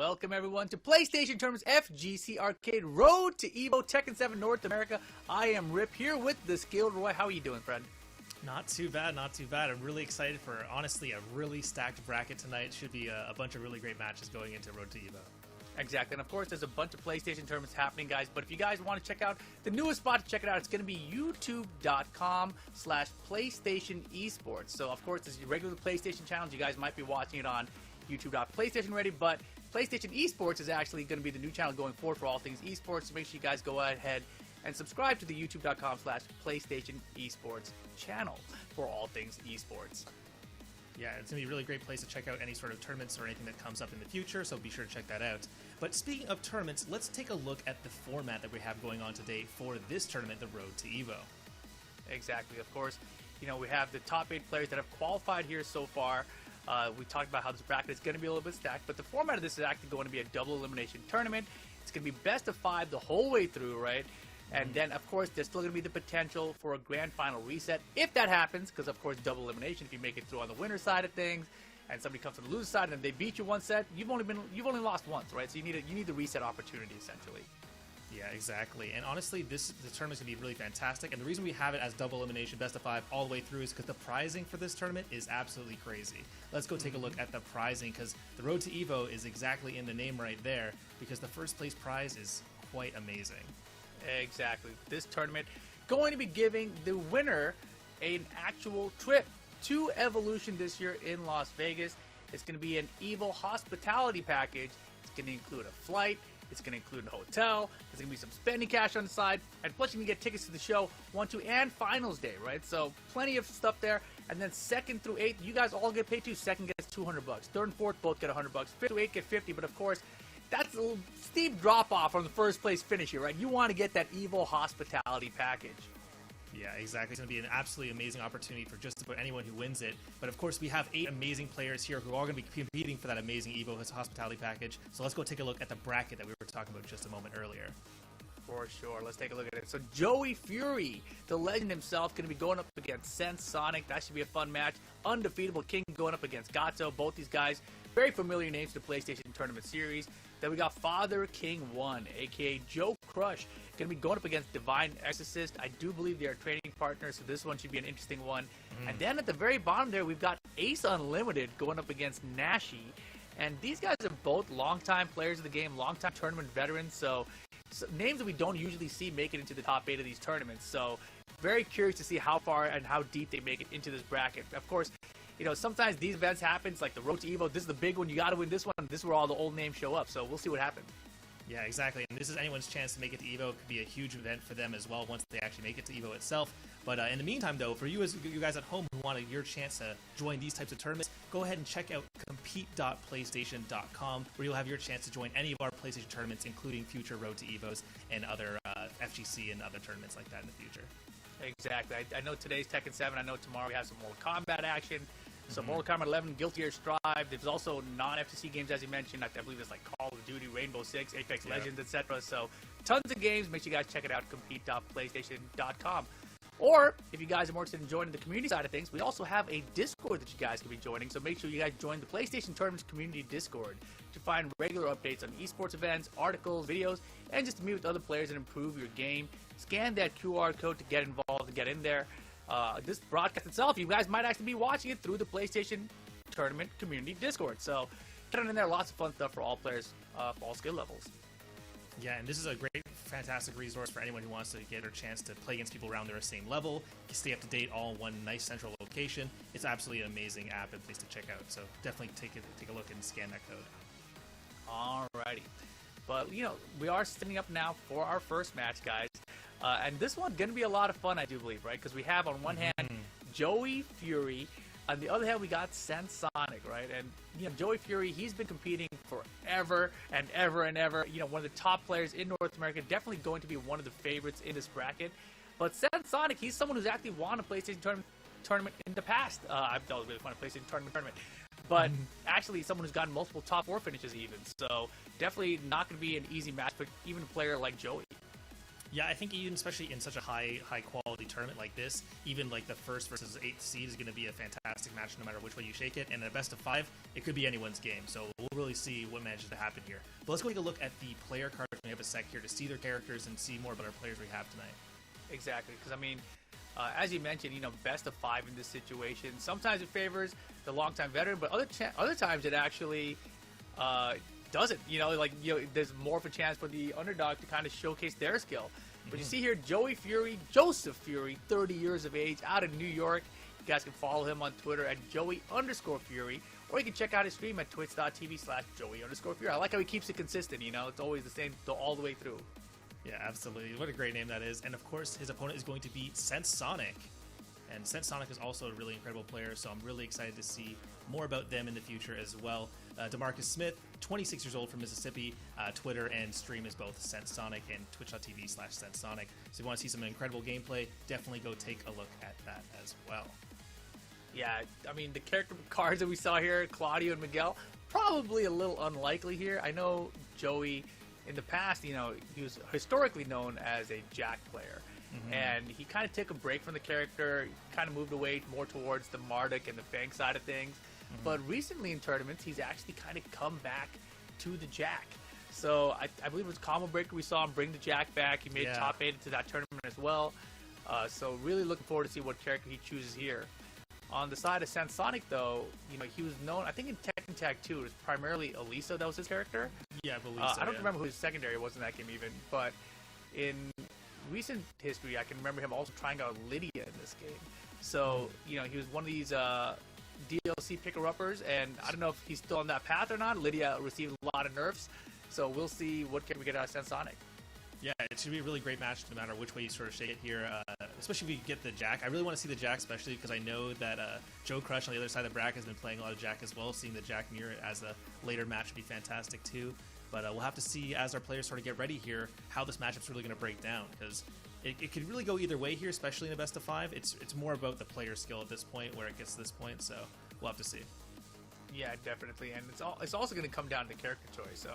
Welcome everyone to PlayStation Tournaments FGC Arcade Road to Evo Tekken 7 North America. I am Rip here with the Skilled Roy. How are you doing, friend? Not too bad, not too bad. I'm really excited for, honestly, a really stacked bracket tonight. Should be a bunch of really great matches going into Road to Evo. Exactly, and of course there's a bunch of PlayStation tournaments happening, guys, but if you guys want to check out the newest spot to check it out, it's going to be youtube.com/PlayStation Esports. So of course this is your regular PlayStation channels. You guys might be watching it on youtube.PlayStation Ready, but PlayStation Esports is actually going to be the new channel going forward for all things esports, so make sure you guys go ahead and subscribe to the youtube.com/PlayStation Esports channel for all things esports. Yeah, it's going to be a really great place to check out any sort of tournaments or anything that comes up in the future, so be sure to check that out. But speaking of tournaments, let's take a look at the format that we have going on today for this tournament, the Road to Evo. Exactly. Of course, you know, we have the top 8 players that have qualified here so far. We talked about how this bracket is going to be a little bit stacked, but the format of this is actually going to be a double elimination tournament. It's going to be best of 5 the whole way through, right? And then, of course, there's still going to be the potential for a grand final reset if that happens, because, of course, double elimination, if you make it through on the winner side of things, and somebody comes to the loser side and they beat you one set, you've only lost once, right? So you need the reset opportunity, essentially. Yeah, exactly. And honestly, the tournament's going to be really fantastic. And the reason we have it as double elimination, best of 5 all the way through is because the prizing for this tournament is absolutely crazy. Let's go take a look at the prizing, because the Road to Evo is exactly in the name right there, because the first place prize is quite amazing. Exactly. This tournament going to be giving the winner an actual trip to Evolution this year in Las Vegas. It's going to be an Evo hospitality package. It's going to include a flight. It's going to include a hotel. There's going to be some spending cash on the side. And plus you can get tickets to the show 1, 2, and finals day, right? So plenty of stuff there. And then 2nd through 8th, you guys all get paid too. 2nd gets $200. 3rd and 4th both get $100. 5th through 8th get 50. But of course, that's a steep drop-off from the first place finish here, right? You want to get that Evo hospitality package. Yeah, exactly. It's going to be an absolutely amazing opportunity for just about anyone who wins it. But of course, we have 8 amazing players here who are going to be competing for that amazing Evo hospitality package. So let's go take a look at the bracket that we were talking about just a moment earlier. For sure. Let's take a look at it. So Joey Fury, the legend himself, going to be going up against Sense Sonic. That should be a fun match. Undefeatable King going up against Gato. Both these guys, very familiar names to the PlayStation Tournament Series. Then we got Father King 1, a.k.a. Joe Crush, going to be going up against Divine Exorcist. I do believe they are training partners, so this one should be an interesting one. And then at the very bottom there, we've got Ace Unlimited going up against Nashi. And these guys are both longtime players of the game, longtime tournament veterans, so names that we don't usually see make it into the top 8 of these tournaments. So very curious to see how far and how deep they make it into this bracket. Of course, you know, sometimes these events happen, like the Road to Evo. This is the big one. You got to win this one. This is where all the old names show up. So we'll see what happens. Yeah, exactly. And this is anyone's chance to make it to Evo. It could be a huge event for them as well once they actually make it to Evo itself. But in the meantime, though, for you guys at home who wanted your chance to join these types of tournaments, go ahead and check out compete.playstation.com, where you'll have your chance to join any of our PlayStation tournaments, including future Road to Evos and other FGC and other tournaments like that in the future. Exactly. I know today's Tekken 7. I know tomorrow we have some Mortal Kombat action. So Mortal Kombat 11, Guilty Gear Strive. There's also non-FTC games, as you mentioned. I believe there's like Call of Duty, Rainbow Six, Apex Legends, etc. So tons of games. Make sure you guys check it out, compete.playstation.com. Or if you guys are more interested in joining the community side of things, we also have a Discord that you guys can be joining. So make sure you guys join the PlayStation Tournaments Community Discord to find regular updates on esports events, articles, videos, and just to meet with other players and improve your game. Scan that QR code to get involved and get in there. This broadcast itself, you guys might actually be watching it through the PlayStation Tournament Community Discord. So get on in there, lots of fun stuff for all players, for all skill levels. Yeah, and this is a great, fantastic resource for anyone who wants to get a chance to play against people around their same level, stay up to date all in one nice central location. It's absolutely an amazing app and place to check out. So definitely take a look and scan that code. Alrighty. But, you know, we are setting up now for our first match, guys. And this one's going to be a lot of fun, I do believe, right? Because we have on one hand Joey Fury. On the other hand, we got Sense Sonic, right? And, you know, Joey Fury, he's been competing forever and ever and ever. You know, one of the top players in North America, definitely going to be one of the favorites in this bracket. But Sense Sonic, he's someone who's actually won a PlayStation tournament in the past. I've dealt with a PlayStation tournament. But actually someone who's gotten multiple top 4 finishes even. So definitely not going to be an easy match for even a player like Joey. Yeah, I think even especially in such a high quality quality tournament like this, even like the first versus 8th seed is going to be a fantastic match no matter which way you shake it. And in a best of 5, it could be anyone's game. So we'll really see what manages to happen here. But let's go take a look at the player cards. We have a sec here to see their characters and see more about our players we have tonight. Exactly, because I mean, as you mentioned, best of 5 in this situation. Sometimes it favors the longtime veteran, but other times it actually doesn't. There's more of a chance for the underdog to kind of showcase their skill. But you see here, Joseph Fury, 30 years of age, out of New York. You guys can follow him on Twitter at Joey_Fury, or you can check out his stream at twitch.tv/Joey_Fury. I like how he keeps it consistent. It's always the same all the way through. Yeah, absolutely. What a great name that is. And of course, his opponent is going to be Sensonic. And Sensonic is also a really incredible player, so I'm really excited to see more about them in the future as well. DeMarcus Smith, 26 years old from Mississippi. Twitter and stream is both Sensonic and twitch.tv/Sensonic. So if you want to see some incredible gameplay, definitely go take a look at that as well. Yeah, I mean, the character cards that we saw here, Claudio and Miguel, probably a little unlikely here. I know Joey, in the past, he was historically known as a Jack player. And he kind of took a break from the character, kind of moved away more towards the Marduk and the Fang side of things. But recently in tournaments, he's actually kind of come back to the Jack. So I believe it was Combo Breaker, we saw him bring the Jack back. He made top 8 into that tournament as well. So really looking forward to see what character he chooses here. On the side of Sensonic, though, he was known, I think in Tekken Tag 2, it was primarily Elisa that was his character. Yeah, I believe so. I don't remember who his secondary was in that game even, but in recent history, I can remember him also trying out Lydia in this game. So, he was one of these DLC picker-uppers, and I don't know if he's still on that path or not. Lydia received a lot of nerfs, so we'll see what can we get out of Sensonic. Yeah, it should be a really great match no matter which way you sort of shake it here, especially if you get the Jack. I really want to see the Jack, especially because I know that Joe Crush on the other side of the bracket has been playing a lot of Jack as well. Seeing the Jack near it as a later match would be fantastic too. But we'll have to see as our players sort of get ready here how this matchup's really going to break down, because it could really go either way here, especially in a best of 5. It's more about the player skill at this point, where it gets to this point, so we'll have to see. Yeah, definitely, and it's also going to come down to character choice.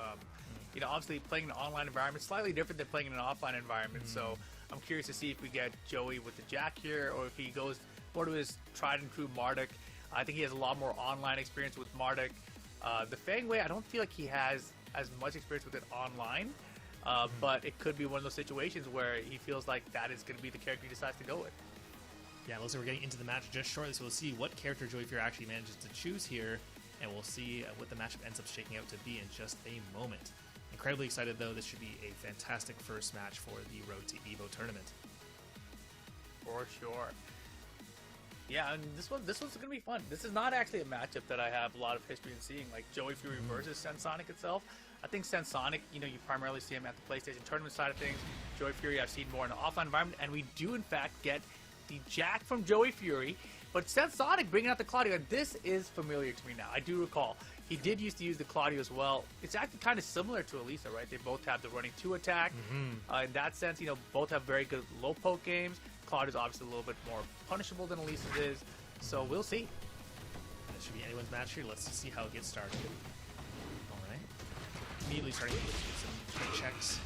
Obviously playing in an online environment is slightly different than playing in an offline environment, so I'm curious to see if we get Joey with the Jack here, or if he goes more to his tried and true Marduk. I think he has a lot more online experience with Marduk. The Fang Wei, I don't feel like he has as much experience with it online, but it could be one of those situations where he feels like that is going to be the character he decides to go with. Yeah, it looks like we're getting into the match just shortly, so we'll see what character Joey Fury actually manages to choose here, and we'll see what the matchup ends up shaking out to be in just a moment. Incredibly excited, though. This should be a fantastic first match for the Road to Evo tournament. For sure. Yeah, and this one's going to be fun. This is not actually a matchup that I have a lot of history in seeing, like Joey Fury versus Sensonic itself. I think Sensonic, you primarily see him at the PlayStation tournament side of things. Joey Fury, I've seen more in an offline environment, and we do, in fact, get the Jack from Joey Fury, but Sensonic bringing out the Claudio, and this is familiar to me now. I do recall. He did used to use the Claudio as well. It's actually kind of similar to Elisa, right? They both have the running 2 attack. In that sense, both have very good low poke games. Claudio's obviously a little bit more punishable than Elisa's is, so we'll see. This should be anyone's match here. Let's see how it gets started. All right. Immediately starting to get some checks.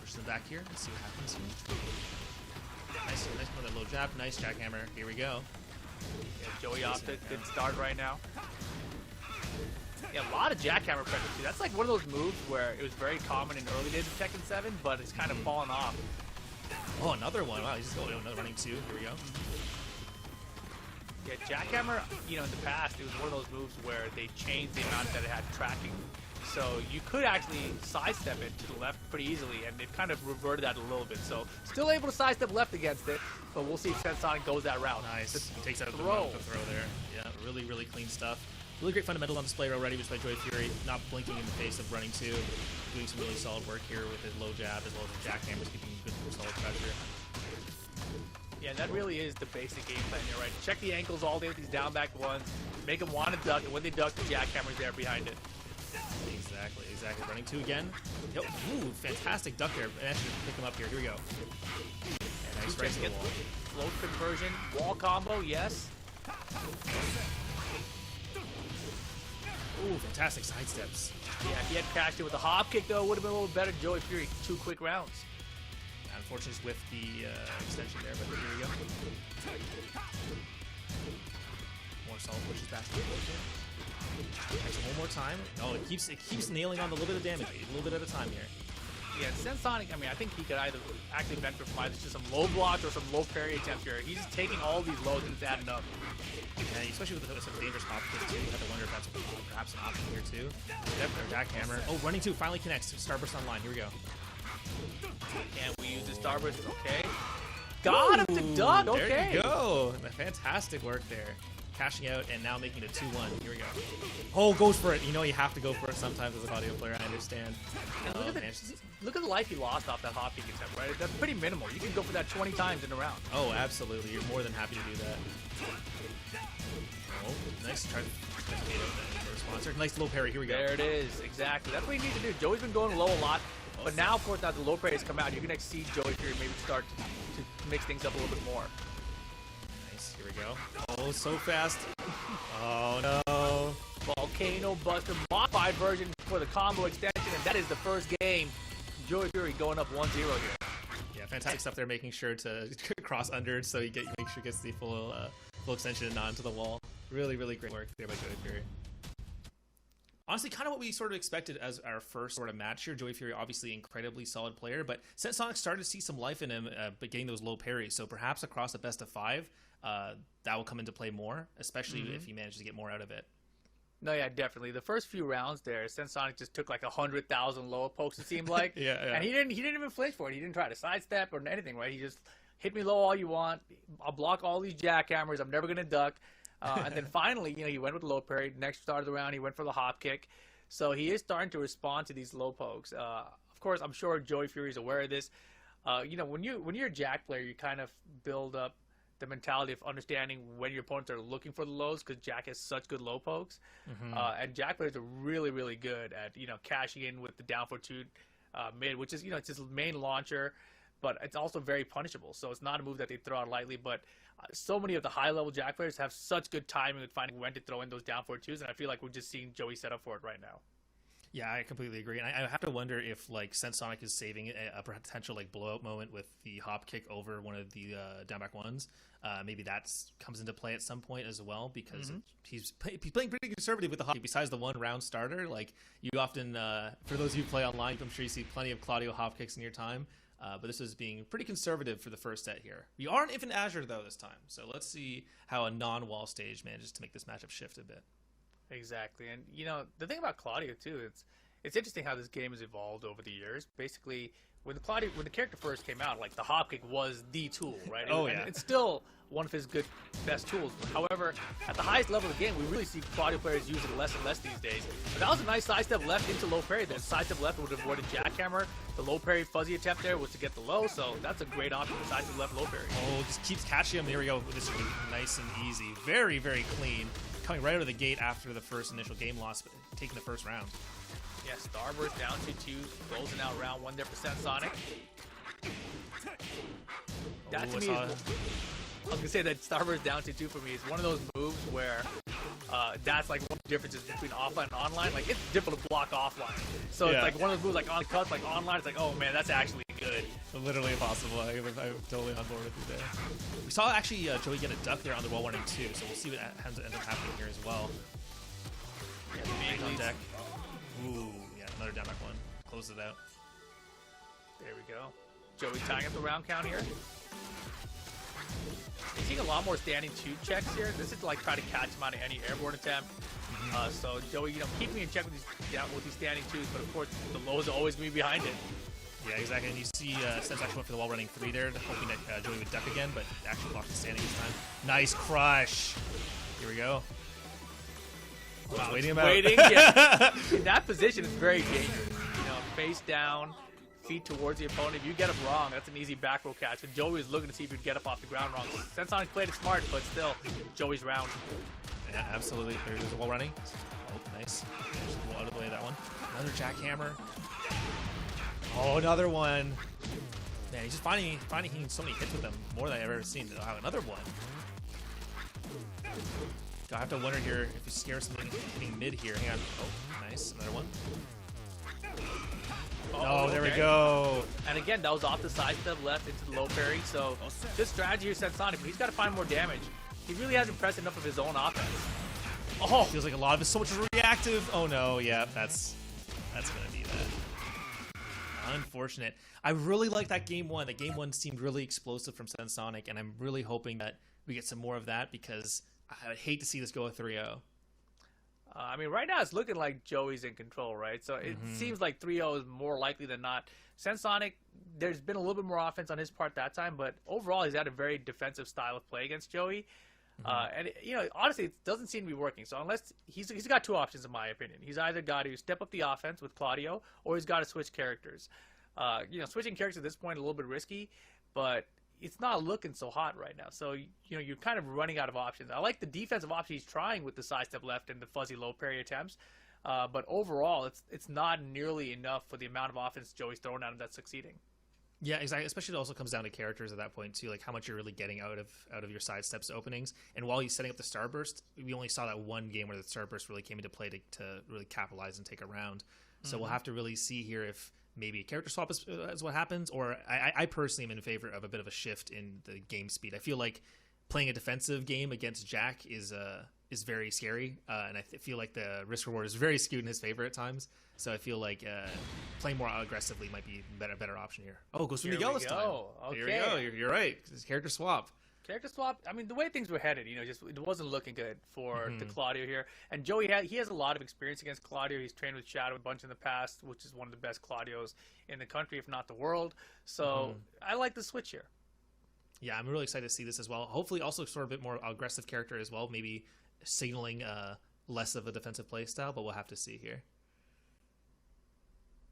Push them back here. Let's see what happens here. Nice one, that low jab. Nice jackhammer. Here we go. Yeah, Joey off to a good start right now. Yeah, a lot of jackhammer pressure too. That's like one of those moves where it was very common in early days of Tekken 7, but it's kind of fallen off. Oh, another one. Wow, he's just going another running 2. Here we go. Yeah, jackhammer, in the past, it was one of those moves where they changed the amount that it had tracking. So you could actually sidestep it to the left pretty easily, and they've kind of reverted that a little bit. So still able to sidestep left against it, but we'll see if Sensonic goes that route. Nice. He takes out the throw there. Yeah, really, really clean stuff. Really great fundamental on display already, just by Joey Fury, not blinking in the face of running 2, doing some really solid work here with his low jab as well as his jackhammers, keeping good solid pressure. Yeah, that really is the basic game plan here, right? Check the ankles all day with these down back ones, make them want to duck, and when they duck, the jackhammer's there behind it. Exactly. Running 2 again. Yep. Ooh, fantastic duck there. Managed to pick him up here. Here we go. Yeah, nice right to the wall. Float conversion, wall combo, yes. Ooh, fantastic side steps. Yeah, if he had crashed it with a hop kick, though, it would have been a little better. Joey Fury, 2 quick rounds. Unfortunately, with the extension there, but here we go. More solid pushes back. Actually, one more time. Oh, it keeps nailing on a little bit of damage, a little bit at a time here. Yeah, Sensonic, I mean, I think he could either actually benefit from either just some low blocks or some low parry attempts here. He's just taking all these lows and it's adding up. Yeah, especially with some dangerous hop kicks too. You have to wonder if that's perhaps an option here too. Definitely jackhammer. Oh, running two finally connects. Starburst online. Here we go. Can we use the Starburst? Okay. Got him to duck. Okay. There you go. Fantastic work there. Cashing out and now making it 2-1. Here we go. Oh, goes for it. You know you have to go for it sometimes as a audio player. I understand. Look at the life he lost off that hop kick attempt, right? That's pretty minimal. You can go for that 20 times in a round. Oh, absolutely. You're more than happy to do that. Oh, nice try to response. Nice low parry. Here we go. There it is. Exactly. That's what you need to do. Joey's been going low a lot. But now, of course, now the low parry has come out. You're going to see Joey here maybe start to mix things up a little bit more. Here we go. Oh, so fast. Oh, no. Volcano Buster modified version for the combo extension, and that is the first game. Joey Fury going up 1-0 here. Yeah, fantastic stuff there, making sure to cross under so you make sure he gets the full extension and onto the wall. Really, really great work there by Joey Fury. Honestly, kind of what we sort of expected as our first sort of match here. Joey Fury, obviously incredibly solid player, but Sensonic started to see some life in him, but getting those low parries. So perhaps across the best of 5, that will come into play more, especially if he manages to get more out of it. No, yeah, definitely. The first few rounds there, Sensonic just took like 100,000 low pokes, it seemed like. Yeah. And he didn't even flinch for it. He didn't try to sidestep or anything, right? He just hit me low all you want. I'll block all these jackhammers. I'm never going to duck. And then finally, he went with the low parry. Next start of the round, he went for the hop kick. So he is starting to respond to these low pokes. Of course, I'm sure Joey Fury is aware of this. When you're a Jack player, you kind of build up the mentality of understanding when your opponents are looking for the lows because Jack has such good low pokes. And Jack players are really, really good at, cashing in with the down for 2 mid, which is, it's his main launcher, but it's also very punishable. So it's not a move that they throw out lightly, but so many of the high-level Jack players have such good timing with finding when to throw in those down 4-2s, and I feel like we're just seeing Joey set up for it right now. Yeah, I completely agree, and I have to wonder if Sensonic is saving a potential blowout moment with the hop kick over one of the down back ones. Maybe that comes into play at some point as well because he's playing pretty conservative with the hop kick. Besides the 1 round starter, you often, for those of you who play online, I'm sure you see plenty of Claudio hop kicks in your time. But this is being pretty conservative for the first set here. We are in Infinite Azure, though, this time. So let's see how a non-wall stage manages to make this matchup shift a bit. Exactly. And, the thing about Claudio, too, it's interesting how this game has evolved over the years. Basically, when the character first came out, the hop kick was the tool, right? And it's still one of his best tools. However, at the highest level of the game, we really see Claudio players use it less and less these days. But that was a nice sidestep left into low parry. That sidestep left would have avoided jackhammer. The low parry fuzzy attempt there was to get the low, so that's a great option. The sidestep left low parry. Oh, just keeps catching him. There we go. This will be nice and easy. Very, very clean. Coming right out of the gate after the first initial game loss, but taking the first round. Yeah, Starburst down 2-2, closing out round 1 there for Sensonic. That to me is, I was gonna say that Starburst down 2-2 for me is one of those moves where that's one of the differences between offline and online. It's difficult to block offline. So it's one of those moves on cuts, online, it's oh man, that's actually good. Literally impossible. I'm totally on board with you there. We saw actually Joey get a duck there on the wall warning too, so we'll see what ends up happening here as well. Yeah, on deck. Ooh, yeah, another down back one. Close it out. There we go. Joey tying up the round count here. We're seeing a lot more standing 2 checks here. This is try to catch him out of any airborne attempt. So Joey, keeping in check with these standing 2s, but of course the lows are always going to be behind it. Yeah, exactly. And you see Sens actually went for the wall running 3 there, hoping that Joey would duck again, but actually blocked the standing this time. Nice crush. Here we go. Wow, waiting, yeah. In that position, it's very dangerous. Face down, feet towards the opponent. If you get him wrong, that's an easy back row catch. And Joey was looking to see if he'd get up off the ground wrong. Sensonic played it smart, but still, Joey's round. Yeah, absolutely. There's a wall running. Oh, nice. Just go out of the way of that one. Another jackhammer. Oh, another one. Man, he's just finding so many hits with them, more than I've ever seen. Oh, another one. I have to wonder here if he scares something hitting mid here. Hang on. Oh, nice. Another one. Oh, there we go. And again, that was off the side step left into the low parry. So just strategy here, Sonic, but he's got to find more damage. He really hasn't pressed enough of his own offense. Oh, feels like a lot of it so much reactive. Oh no, yeah, that's gonna be that. Unfortunate. I really like that game one. That game one seemed really explosive from Sonic, and I'm really hoping that we get some more of that because I would hate to see this go a 3-0. I mean, right now it's looking like Joey's in control, right? So it seems like 3-0 is more likely than not. Sonic, there's been a little bit more offense on his part that time, but overall he's had a very defensive style of play against Joey. And, you know, honestly, it doesn't seem to be working. So unless he's got two options, in my opinion. He's either got to step up the offense with Claudio, or he's got to switch characters. You know, switching characters at this point is a little bit risky, but it's not looking so hot right now. So, you know, you're kind of running out of options. I like the defensive option he's trying with the sidestep left and the fuzzy low parry attempts. But overall, it's not nearly enough for the amount of offense Joey's throwing at him that's succeeding. Yeah, exactly. Especially it also comes down to characters at that point too, like how much you're really getting out of your sidesteps openings. And while he's setting up the starburst, we only saw that one game where the starburst really came into play to really capitalize and take a round. So we'll have to really see here if maybe a character swap is what happens, or I personally am in favor of a bit of a shift in the game speed. I feel like playing a defensive game against Jack is very scary, and I feel like the risk reward is very skewed in his favor at times. So I feel like playing more aggressively might be a better option here. Oh, goes for Miguel this time. Okay. Here we go. You're right. It's character swap. Character swap. I mean, the way things were headed, you know, just it wasn't looking good for the Claudio here. And Joey he has a lot of experience against Claudio. He's trained with Shadow a bunch in the past, which is one of the best Claudios in the country, if not the world. So I like the switch here. Yeah, I'm really excited to see this as well. Hopefully, also sort of a bit more aggressive character as well. Maybe signaling less of a defensive play style, but we'll have to see here.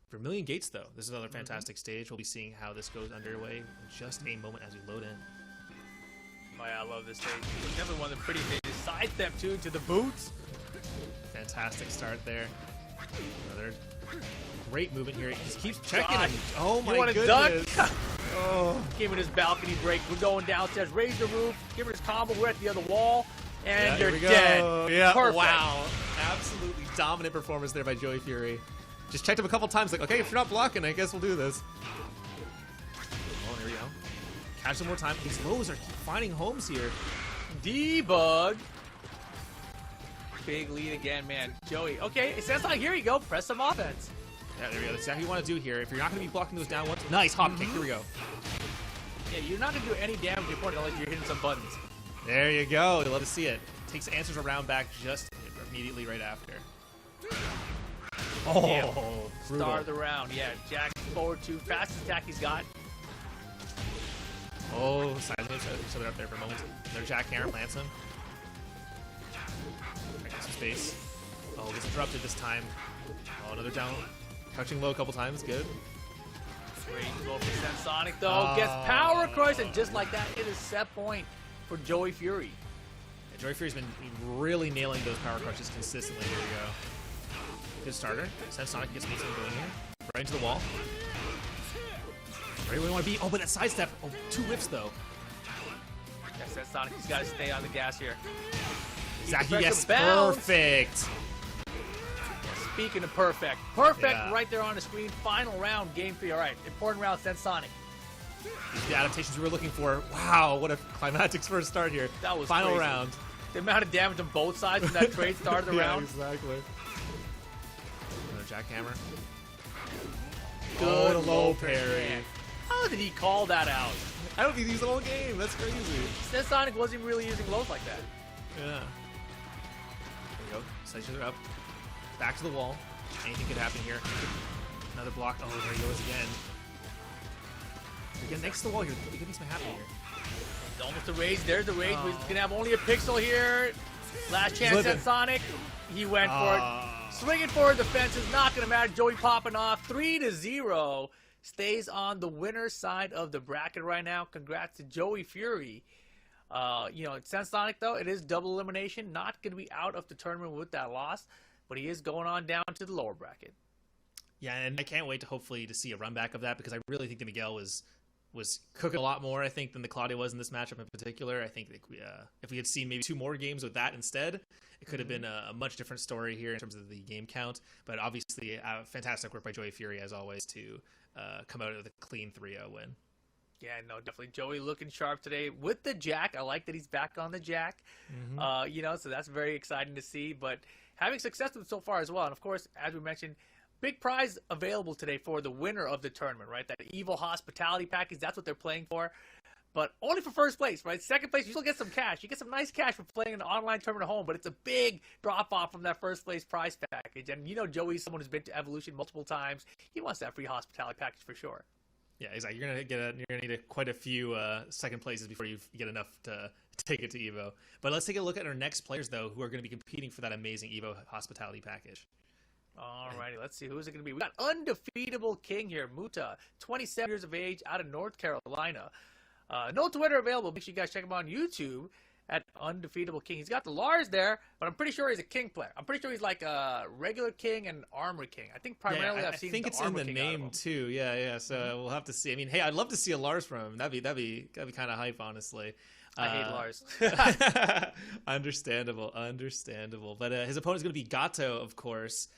Vermilion Gates, though, this is another fantastic stage. We'll be seeing how this goes underway in just a moment as we load in. Oh yeah, I love this stage. It's definitely one of the pretty stages. Sidestep too to the boots. Fantastic start there. Another great movement here. He just keeps checking him. Oh my goodness. Duck? Oh. Giving his balcony break. We're going downstairs. Raise the roof. Give his combo. We're at the other wall. And you're dead. Yeah. Perfect. Wow. Absolutely dominant performance there by Joey Fury. Just checked him a couple times. Like, okay, if you're not blocking, I guess we'll do this. Oh, here we go. Catch some more time. These lows are finding homes here. Debug. Big lead again, man. Joey. Okay, it sounds like here you go. Press some offense. Yeah, there we go. That's exactly what you want to do here. If you're not going to be blocking those down ones. Nice hop kick. Here we go. Yeah, you're not going to do any damage to your opponent unless you're hitting some buttons. There you go. You'll love to see it. Takes answers around back just immediately right after. Oh, yeah. Star of the round. Yeah, Jack forward two. Fastest attack he's got. Oh, sizing each other up there for a moment. Another jackhammer plants him. Some space. Oh, gets interrupted this time. Oh, another down. Crouching low a couple times. Good. Great goal for Sonic, though. Gets power crush, and just like that, it is set point for Joey Fury. Yeah, Joey Fury's been really nailing those power crushes consistently. Here we go. Good starter. Sonic gets something going here. Right into the wall. Right where we want to be. Oh, but that sidestep. Oh, 2 whiffs, though. Yes, Sonic. He's got to stay on the gas here. Exactly. Yes, perfect. Speaking of perfect. Perfect right there on the screen. Final round, game 3. All right, important round, Sonic. These are the adaptations we were looking for. Wow, what a climactic first start here. That was final crazy. Round. The amount of damage on both sides when that trade started the round. Exactly. Another jackhammer. Good low parry. How did he call that out? I don't think he used the whole game. That's crazy. Sonic wasn't really using lows like that. Yeah. There we go. Set each other up. Back to the wall. Anything could happen here. Another block. Oh, there he goes again. Again, next to the wall here. Look at what's happening here. Almost a rage. There's the rage. He's going to have only a pixel here. Last chance at Sonic. He went for it. Swinging for the fences. Not going to matter. Joey popping off. 3-0. Stays on the winner's side of the bracket right now. Congrats to Joey Fury. You know, Sonic, though, it is double elimination. Not going to be out of the tournament with that loss. But he is going on down to the lower bracket. Yeah, and I can't wait to hopefully to see a run back of that because I really think that Miguel was was cooking a lot more, I think, than the Claudia was in this matchup in particular. I think if we had seen maybe 2 more games with that instead, it could have been a much different story here in terms of the game count. But obviously, fantastic work by Joey Fury, as always, to come out with a clean 3-0 win. Yeah, no, definitely. Joey looking sharp today with the Jack. I like that he's back on the Jack. So that's very exciting to see. But having success with it so far as well. And, of course, as we mentioned, big prize available today for the winner of the tournament, right? That Evo Hospitality Package, that's what they're playing for. But only for first place, right? Second place, you still get some cash. You get some nice cash for playing an online tournament at home, but it's a big drop-off from that first place prize package. And, Joey's someone who's been to Evolution multiple times. He wants that free hospitality package for sure. Yeah, exactly. You're gonna need quite a few second places before you get enough to take it to Evo. But let's take a look at our next players, though, who are going to be competing for that amazing Evo hospitality package. Alrighty, let's see. Who's it going to be? We got Undefeatable King here, Muta, 27 years of age, out of North Carolina. No Twitter available. Make sure you guys check him on YouTube at Undefeatable King. He's got the Lars there, but I'm pretty sure he's a King player. I'm pretty sure he's like a regular King and Armor King. I think primarily I've seen the Armor King. I think it's in the name too. Yeah. So we'll have to see. I mean, hey, I'd love to see a Lars from him. That'd be kind of hype, honestly. I hate Lars. Understandable. But his opponent is going to be Gato, of course.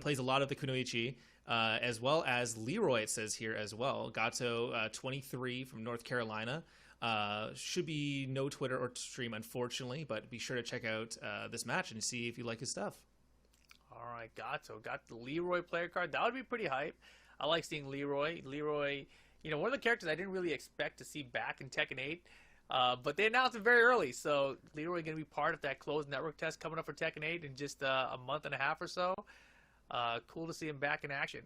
Plays a lot of the Kunoichi, as well as Leroy, it says here as well. Gato, 23 from North Carolina. Should be no Twitter or stream, unfortunately, but be sure to check out this match and see if you like his stuff. All right, Gato. Got the Leroy player card. That would be pretty hype. I like seeing Leroy. Leroy, one of the characters I didn't really expect to see back in Tekken 8. But they announced it very early, so Leroy going to be part of that closed network test coming up for Tekken 8 in just a month and a half or so. Cool to see him back in action.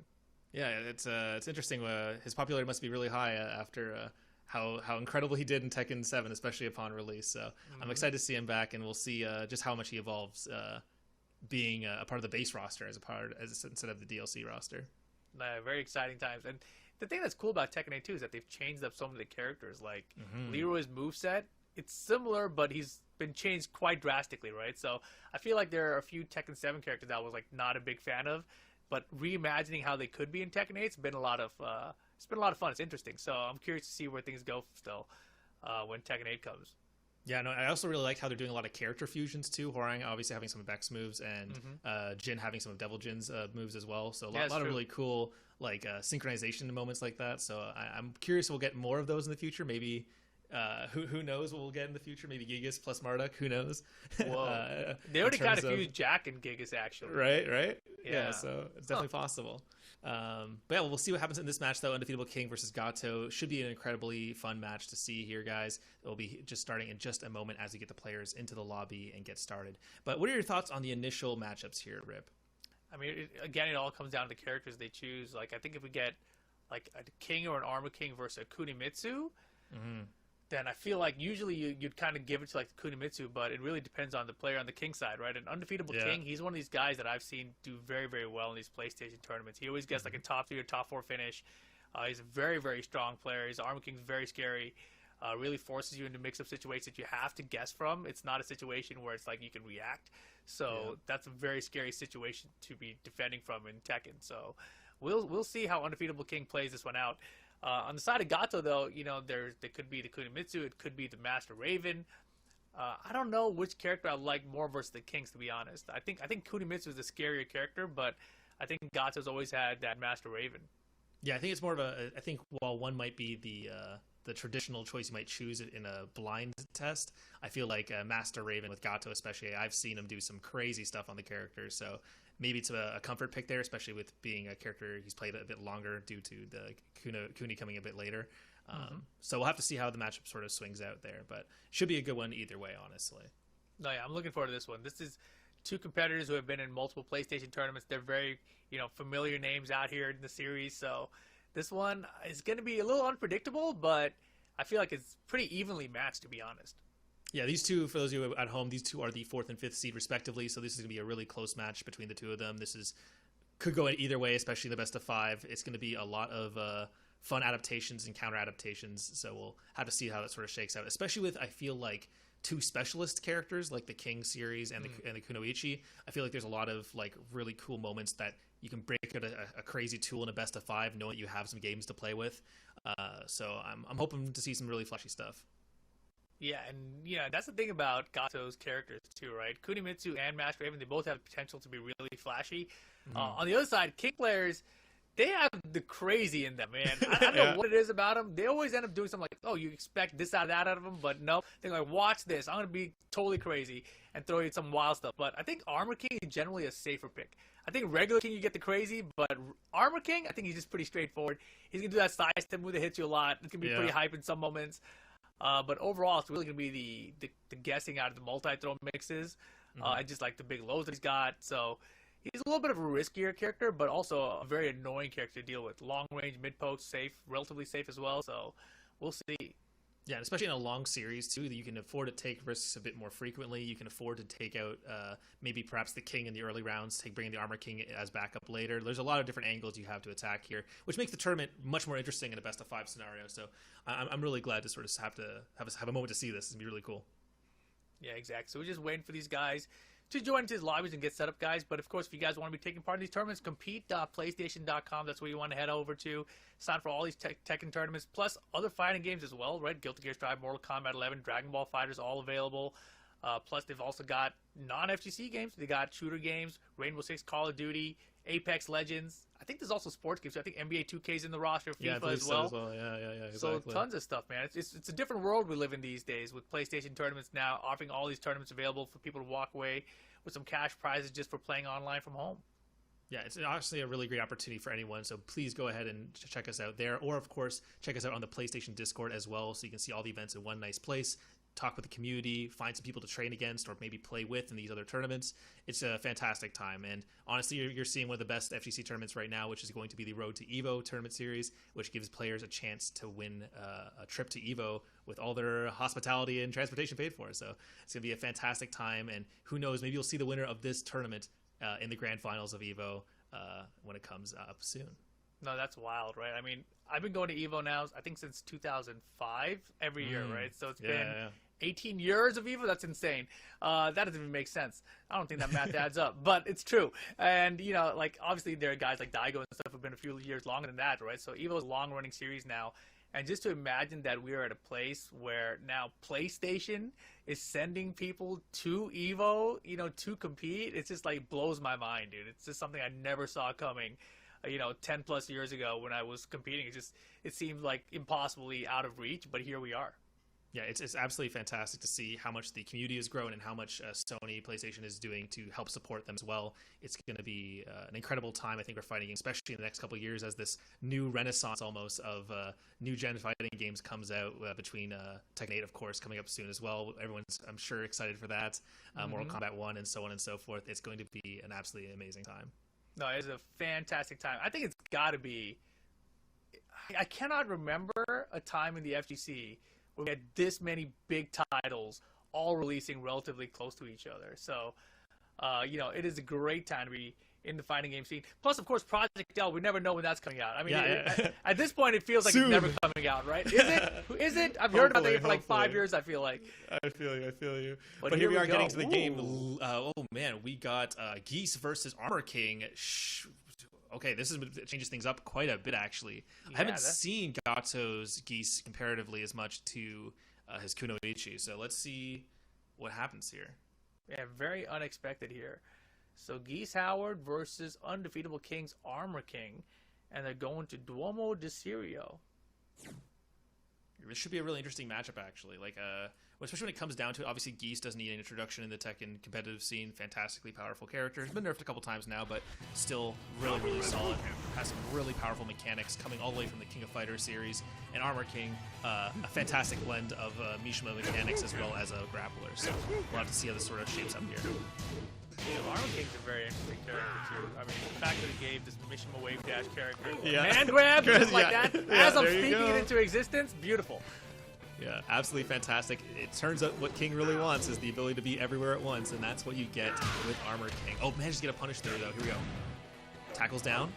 Yeah, it's interesting. His popularity must be really high after how incredible he did in Tekken 7, especially upon release. So I'm excited to see him back, and we'll see just how much he evolves being a part of the base roster instead of the DLC roster. Very exciting times. And the thing that's cool about Tekken 8 too is that they've changed up some of the characters. Like Leroy's moveset, it's similar, but he's been changed quite drastically, right? So I feel like there are a few Tekken 7 characters that I was like not a big fan of, but reimagining how they could be in Tekken 8's been a lot of fun. It's interesting. So I'm curious to see where things go still when Tekken 8 comes. Yeah, no, I also really like how they're doing a lot of character fusions too. Hwoarang obviously having some of Beck's moves, and Jin having some of Devil Jin's moves as well. So a lot of really cool synchronization moments like that. So I'm curious we'll get more of those in the future. Maybe who knows what we'll get in the future? Maybe Gigas plus Marduk. Who knows? Whoa, they already kind of fused Jack and Gigas actually. Right. Yeah, so it's definitely possible. But yeah, we'll see what happens in this match, though. Undefeatable King versus Gato should be an incredibly fun match to see here, guys. It will be just starting in just a moment as we get the players into the lobby and get started. But what are your thoughts on the initial matchups here, Rip? I mean, it all comes down to the characters they choose. Like, I think if we get like a King or an Armor King versus a Kunimitsu, then I feel like usually you'd kind of give it to like the Kunimitsu, but it really depends on the player on the King side, right? An Undefeatable King, he's one of these guys that I've seen do very, very well in these PlayStation tournaments. He always gets like a top 3 or top 4 finish. He's a very, very strong player. His Armor King's very scary. Really forces you into mix-up situations that you have to guess from. It's not a situation where it's like you can react. So that's a very scary situation to be defending from in Tekken. So we'll see how Undefeatable King plays this one out. On the side of Gato, though, there could be the Kunimitsu, it could be the Master Raven. I don't know which character I like more versus the Kings, to be honest. I think Kunimitsu is a scarier character, but I think Gato's always had that Master Raven. Yeah, I think it's more of I think while one might be the traditional choice you might choose in a blind test, I feel like Master Raven with Gato especially, I've seen him do some crazy stuff on the characters, so maybe it's a comfort pick there, especially with being a character he's played a bit longer due to the Kuni coming a bit later. So we'll have to see how the matchup sort of swings out there, but should be a good one either way, honestly. No, yeah, I'm looking forward to this one. This is two competitors who have been in multiple PlayStation tournaments. They're very, familiar names out here in the series, so this one is going to be a little unpredictable, but I feel like it's pretty evenly matched, to be honest. Yeah, these two, for those of you at home, these two are the 4th and 5th seed respectively, so this is going to be a really close match between the two of them. Could go in either way, especially in the best of 5. It's going to be a lot of fun adaptations and counter adaptations, so we'll have to see how that sort of shakes out, especially with, I feel like, 2 specialist characters like the King series and the Kunoichi. I feel like there's a lot of like really cool moments that you can break out a crazy tool in a best of 5, knowing that you have some games to play with. So I'm hoping to see some really flashy stuff. Yeah, and that's the thing about Gato's characters too, right? Kunimitsu and Master Raven, they both have potential to be really flashy. On the other side, King players, they have the crazy in them, man. I don't know what it is about them. They always end up doing something like, oh, you expect this out of that out of them, but no. They're like, watch this. I'm going to be totally crazy and throw you some wild stuff. But I think Armor King is generally a safer pick. I think regular King, you get the crazy, but Armor King, I think he's just pretty straightforward. He's going to do that side step move that hits you a lot. It's going to be pretty hype in some moments. But overall, it's really going to be the guessing out of the multi-throw mixes. And just like the big lows that he's got. So he's a little bit of a riskier character, but also a very annoying character to deal with. Long range, mid poke, safe, relatively safe as well. So we'll see. Yeah, and especially in a long series too, that you can afford to take risks a bit more frequently. You can afford to take out maybe perhaps the King in the early rounds, bringing the Armor King as backup later. There's a lot of different angles you have to attack here, which makes the tournament much more interesting in a best of 5 scenario. So I'm really glad to sort of have a moment to see this. It's gonna be really cool. Yeah, exactly. So we're just waiting for these guys to join into his lobbies and get set up, guys. But of course, if you guys want to be taking part in these tournaments, compete.playstation.com. That's where you want to head over to. Sign for all these Tekken tournaments, plus other fighting games as well, right? Guilty Gear Strive, Mortal Kombat 11, Dragon Ball FighterZ, all available. Plus, they've also got non-FGC games. They got shooter games, Rainbow Six, Call of Duty, Apex Legends. I think there's also sports games. I think NBA 2K is in the roster, FIFA as well. Yeah, exactly. So tons of stuff, man. It's a different world we live in these days with PlayStation tournaments now offering all these tournaments available for people to walk away with some cash prizes just for playing online from home. Yeah, it's obviously a really great opportunity for anyone, so please go ahead and check us out there. Or, of course, check us out on the PlayStation Discord as well, so you can see all the events in one nice place, talk with the community, find some people to train against or maybe play with in these other tournaments. It's a fantastic time, and honestly, you're seeing one of the best FGC tournaments right now, which is going to be the Road to EVO tournament series, which gives players a chance to win a trip to EVO with all their hospitality and transportation paid for. So it's going to be a fantastic time, and who knows, maybe you'll see the winner of this tournament in the grand finals of EVO when it comes up soon. No, that's wild, right? I mean, I've been going to EVO now, I think since 2005, every year, right? So it's been 18 years of EVO. That's insane. That doesn't even make sense. I don't think that math adds up, but it's true. And, like, obviously there are guys like Daigo and stuff who've been a few years longer than that, right? So EVO is a long-running series now. And just to imagine that we are at a place where now PlayStation is sending people to EVO, to compete, it's just like blows my mind, dude. It's just something I never saw coming, 10 plus years ago when I was competing. It seemed like impossibly out of reach, but here we are. Yeah, it's absolutely fantastic to see how much the community has grown and how much Sony PlayStation is doing to help support them as well. It's going to be an incredible time, I think, we're fighting, especially in the next couple of years as this new renaissance almost of new gen fighting games comes out between Tekken 8, of course, coming up soon as well. Everyone's, I'm sure, excited for that. Mortal Kombat 1 and so on and so forth. It's going to be an absolutely amazing time. No, it's a fantastic time. I think it's got to be... I cannot remember a time in the FGC we had this many big titles all releasing relatively close to each other. So, it is a great time to be in the fighting game scene. Plus, of course, Project L, we never know when that's coming out. I mean, at this point, it feels like it's never coming out, right? Is it? Is it? I've heard about it for like 5 years, I feel like. I feel you. But here we are getting to the game. Oh, man, we got Geese versus Armor King. Okay, this changes things up quite a bit, actually. I haven't seen Gato's Geese comparatively as much to his Kunoichi, so let's see what happens here. Yeah, very unexpected here. So Geese Howard versus Undefeatable King's Armor King, and they're going to Duomo de Sirio. This should be a really interesting matchup, actually. Especially when it comes down to it, obviously Geese doesn't need an introduction in the Tekken competitive scene. Fantastically powerful character. He's been nerfed a couple times now, but still really, really solid. Has some really powerful mechanics coming all the way from the King of Fighters series. And Armor King, a fantastic blend of Mishima mechanics as well as a grappler. So we'll have to see how this sort of shapes up here. Armor King's a very interesting character, too. I mean, the fact that he gave this Mishima Wave Dash character man grab just like that, as I'm speaking it into existence, beautiful. Yeah, absolutely fantastic. It turns out what King really wants is the ability to be everywhere at once, and that's what you get with Armor King. Oh, manages to get a punish there, though. Here we go. Tackles down.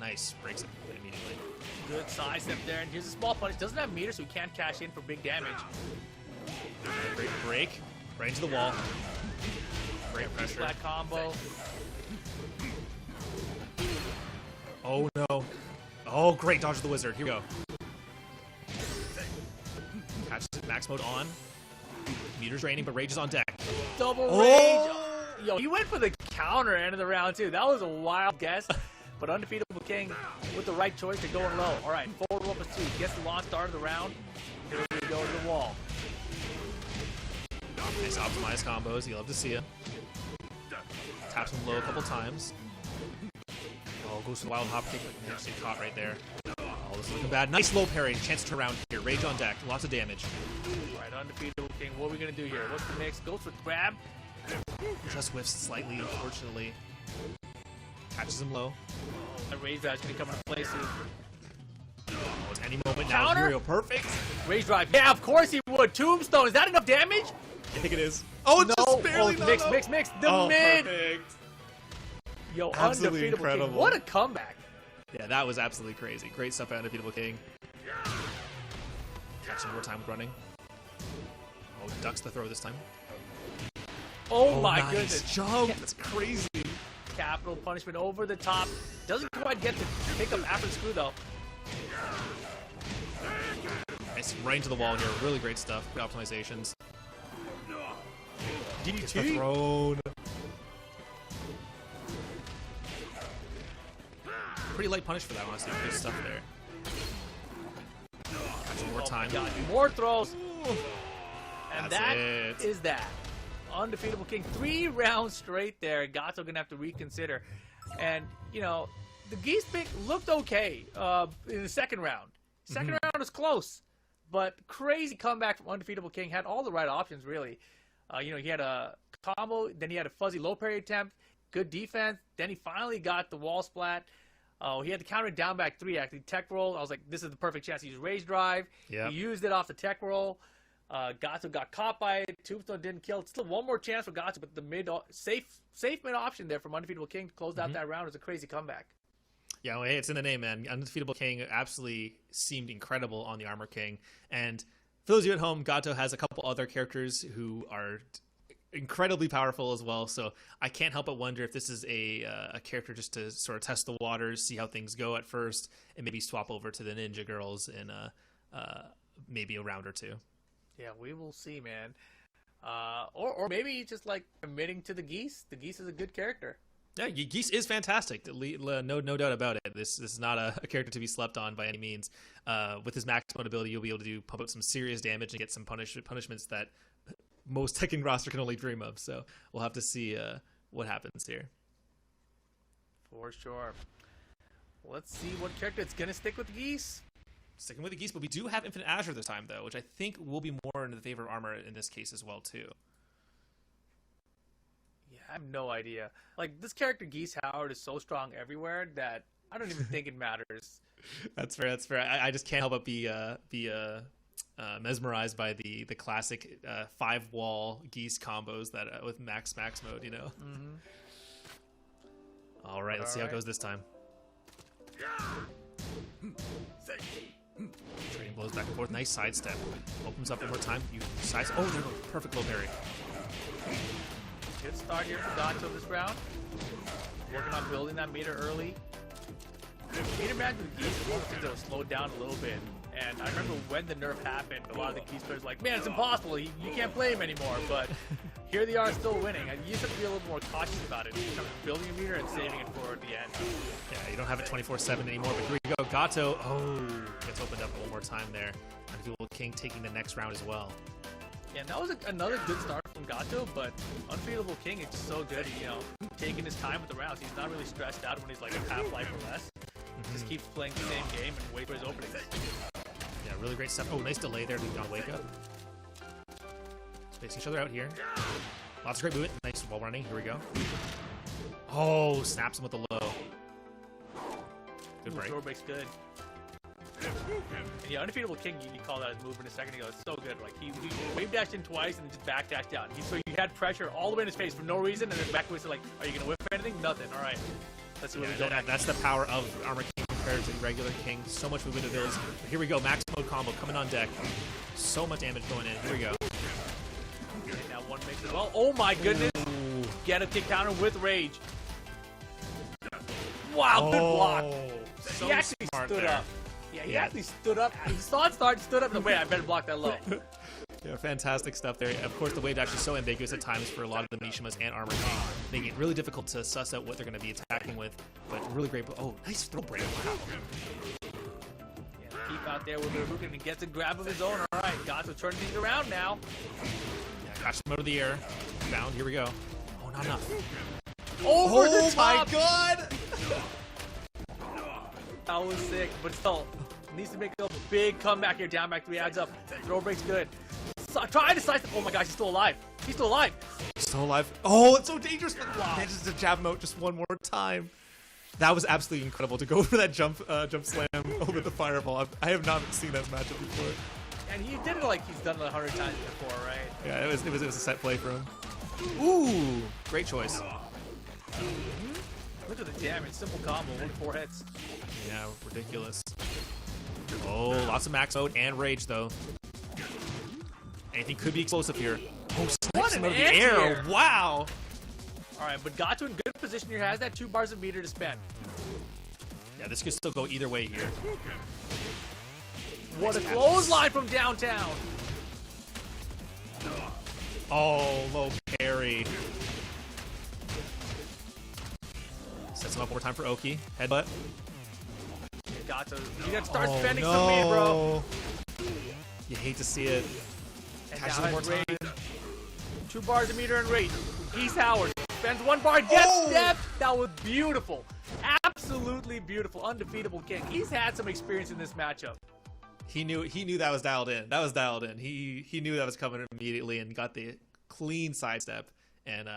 Nice. Breaks it immediately. Good side step there, and here's a small punish. Doesn't have meter, so he can't cash in for big damage. Great break. Right into the wall. Great pressure. Flat combo. Oh, no. Oh, great. Dodge the wizard. Here we go. Max mode on. Meter's draining, but Rage is on deck. Double Rage. Yo, he went for the counter end of the round, too. That was a wild guess. But Undefeatable King with the right choice to going low. All right, forward roll plus 2. Gets the launch start of the round. Here we go to the wall. Nice optimized combos. You love to see it. Taps him low a couple times. Oh, goes to the wild hop kick. Actually caught right there. Oh, this is looking bad. Nice low parry. Chance to turn around here. Rage on deck. Lots of damage. All right, Undefeatable King. What are we going to do here? What's the mix? Goes for grab. Just whiffs slightly, unfortunately. Catches him low. That Rage Drive's going to come into play soon. Oh, at any moment Counter? now. Perfect. Rage Drive. Yeah, of course he would. Tombstone. Is that enough damage? I think it is. Oh, no. just barely. Mix. The mid. Perfect. Yo, Absolutely Undefeatable incredible. King. What a comeback. Yeah, that was absolutely crazy. Great stuff by Undefeatable King. Catching more time with running. Oh, ducks the throw this time. Oh my nice goodness. Jump. That's crazy. Capital punishment over the top. Doesn't quite get to pick up after the screw, though. Nice, right into the wall here. Really great stuff. Good optimizations. DDT. Thrown. Pretty light punish for that, honestly. Good stuff there. Catching more time. God, more throws. And That's that is that. Undefeatable King. 3 rounds straight there. Gato going to have to reconsider. And, you know, the Geese pick looked okay in the second round. Second round was close. But crazy comeback from Undefeatable King. Had all the right options, really. You know, he had a combo. Then he had a fuzzy low parry attempt. Good defense. Then he finally got the wall splat. He had to counter it down back 3, actually. Tech roll. I was like, this is the perfect chance to use Rage Drive. Yep. He used it off the tech roll. Gato got caught by it. Tombstone didn't kill. Still one more chance for Gato, but the safe mid option there from Undefeatable King to close out that round was a crazy comeback. Yeah, well, hey, it's in the name, man. Undefeatable King absolutely seemed incredible on the Armor King. And for those of you at home, Gato has a couple other characters who are incredibly powerful as well. So I can't help but wonder if this is a character just to sort of test the waters, see how things go at first, and maybe swap over to the Ninja Girls in maybe a round or two. Yeah, we will see, man. Or maybe just like committing to the Geese. The Geese is a good character. Yeah, Geese is fantastic. No doubt about it. This is not a character to be slept on by any means. With his max mode ability, you'll be able to pump out some serious damage and get some punishments that most Tekken roster can only dream of. So we'll have to see what happens here. For sure. Let's see what character it's going to stick with the Geese. Sticking with the Geese, but we do have Infinite Azure this time, though, which I think will be more in the favor of Armor in this case as well, too. Yeah, I have no idea. Like, this character, Geese Howard, is so strong everywhere that I don't even think it matters. That's fair. I just can't help but be mesmerized by the classic 5-wall Geese combos that with max mode, you know? All right, let's see how it goes this time. Trading blows back and forth. Nice sidestep. Opens up one more time. You side. Oh, there we go. Perfect low parry. Good start here for Gato this round. Working on building that meter early. Meter match with Geese is one of the things that was slowed down a little bit. And I remember when the nerf happened, a lot of the Geese players were like, man, it's impossible. You can't play him anymore. But here they are still winning. And you just have to be a little more cautious about it. You're building a meter and saving it for the end. Yeah, you don't have it 24/7 anymore. But here we go. Gato. Oh, gets opened up one more time there. Undefeatable King taking the next round as well. Yeah, and that was another good start from Gato, but Undefeatable King is just so good, you know, taking his time with the rounds. He's not really stressed out when he's like a half life or less. Just keeps playing the same game and wait for his opening. Yeah, really great stuff. Oh, nice delay there to not wake up. Spacing each other out here. Lots of great movement. Nice wall running. Here we go. Oh, snaps him with the low. Good break. Door break's good. And yeah, Undefeatable King, you call that his movement a second ago. It's so good. Like, he wave dashed in twice and then just back dashed down. So he had pressure all the way in his face for no reason, and then back away, so like, are you going to whip anything? Nothing. All right. Let's see what we go next. That's the power of Armor King compared to regular King. So much movement abilities. But here we go. Max mode combo coming on deck. So much damage going in. Here we go. And now one mix as well. Oh my goodness. Ooh. Get a kick counter with rage. Wow, good block. So he actually stood there. up. Yeah, he actually stood up. He saw it start, stood up, and wait, I better block that low. Yeah, fantastic stuff there. Of course, the wave dash is so ambiguous at times for a lot of the Mishimas and Armor King, making it really difficult to suss out what they're going to be attacking with. But really great. Oh, nice throw break. Wow. Yeah, keep out there with Haruka, and he gets a grab of his own. All right, Gato turning things around now. Yeah, catch him out of the air. Down. Here we go. Oh, not enough. Over the top. Oh my god! That was sick, but still needs to make a big comeback here. Down back 3 adds up. Throw break's good. Trying to slice it. Oh my gosh, he's still alive. He's still alive. Still alive. Oh, it's so dangerous. Manages to jab him out just one more time. That was absolutely incredible to go for that jump slam over the fireball. I have not seen that matchup before. And he did it like he's done it 100 times before, right? Yeah, it was a set play for him. Ooh, great choice. Look at the damage. Simple combo. 4 hits. Yeah, ridiculous. Oh, lots of max mode and rage though. Anything could be explosive here. Oh, snipes him out of the air. Wow. All right, but Gato in good position here. Has that 2 bars of meter to spend. Yeah, this could still go either way here. What a clothesline from downtown. Oh, low parry. Sets him up one more time for Oki. Headbutt. Gato, you got to start spending some meter, bro. You hate to see it. And Catch now one more has time. rage. 2 bars of meter and rage. Geese Howard spends 1 bar, gets stepped. That was beautiful. Absolutely beautiful. Undefeatable King. He's had some experience in this matchup. He knew that was dialed in. That was dialed in. He knew that was coming immediately and got the clean sidestep and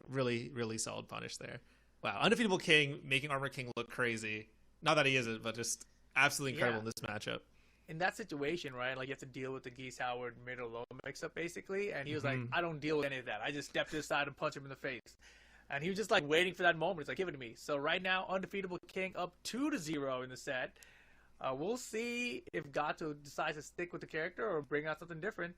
really, really solid punish there. Wow. Undefeatable King making Armor King look crazy. Not that he isn't, but just absolutely incredible in this matchup. In that situation, right, like you have to deal with the Geese Howard mid or low mix-up, basically, and he was like, I don't deal with any of that. I just step to the side and punch him in the face. And he was just like waiting for that moment. He's like, give it to me. So right now, Undefeatable King up 2-0 in the set. We'll see if Gato decides to stick with the character or bring out something different.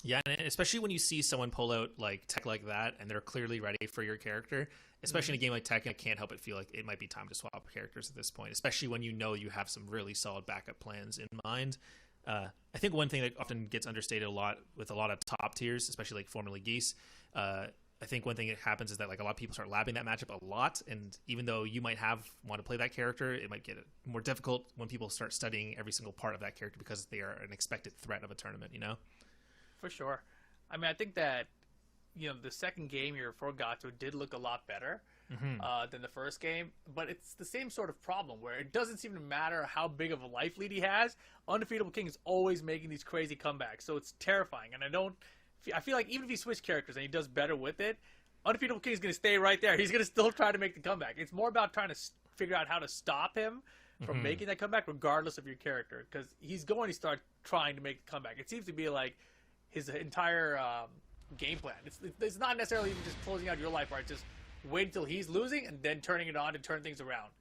Yeah, and especially when you see someone pull out like tech like that and they're clearly ready for your character, especially in a game like Tekken, I can't help but feel like it might be time to swap characters at this point, especially when you know you have some really solid backup plans in mind. I think one thing that often gets understated a lot with a lot of top tiers, especially like formerly Geese, I think one thing that happens is that like a lot of people start labbing that matchup a lot, and even though you might want to play that character, it might get more difficult when people start studying every single part of that character because they are an expected threat of a tournament, you know? For sure. I mean, I think that, you know, the second game here for Gato did look a lot better than the first game, but it's the same sort of problem where it doesn't seem to matter how big of a life lead he has. Undefeatable King is always making these crazy comebacks, so it's terrifying, and I feel like even if he switches characters and he does better with it, Undefeatable King is going to stay right there. He's going to still try to make the comeback. It's more about trying to figure out how to stop him from making that comeback regardless of your character, because he's going to start trying to make the comeback. It seems to be like his entire game plan. It's not necessarily even just closing out your life, right? Just wait until he's losing and then turning it on to turn things around.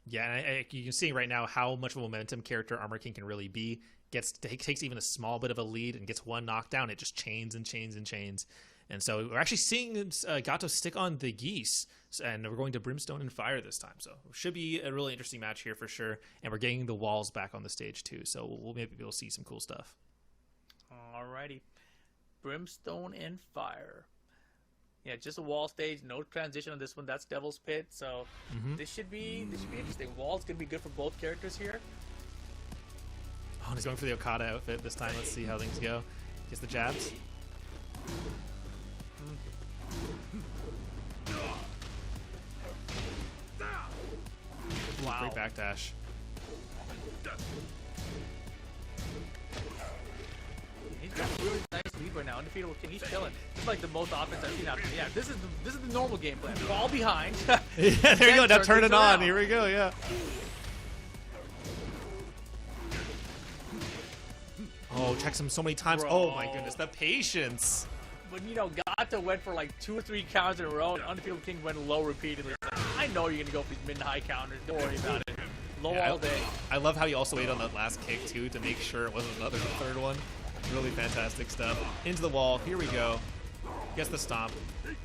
Yeah, and you can see right now how much of a momentum character Armor King can really be. Takes even a small bit of a lead and gets one knockdown. It just chains and chains and chains. And so we're actually seeing Gato stick on the Geese, and we're going to Brimstone and Fire this time. So it should be a really interesting match here for sure. And we're getting the walls back on the stage too, so we'll maybe be able to see some cool stuff. Alrighty. Brimstone and Fire. Yeah, just a wall stage, no transition on this one. That's Devil's Pit, so this should be interesting. Wall's gonna be good for both characters here. Oh, he's going for the Okada outfit this time. Let's see how things go. Gets the jabs. Wow. Great backdash. He's got a really nice lead right now. Undefeatable King. He's chilling. This is like the most offense I've seen out there. Yeah, this is the normal game plan. Fall behind. Yeah, there you go. Now turn it on. Here we go. Yeah. Oh, checks him so many times. Bro. Oh my goodness, the patience. But you know, Gato went for like 2 or 3 counters in a row, and Undefeated King went low repeatedly. I know you're gonna go for these mid and high counters. Don't worry about it. Low all day. I love how he also waited on that last kick too to make sure it wasn't another third one. Really fantastic stuff. Into the wall. Here we go. Gets the stomp.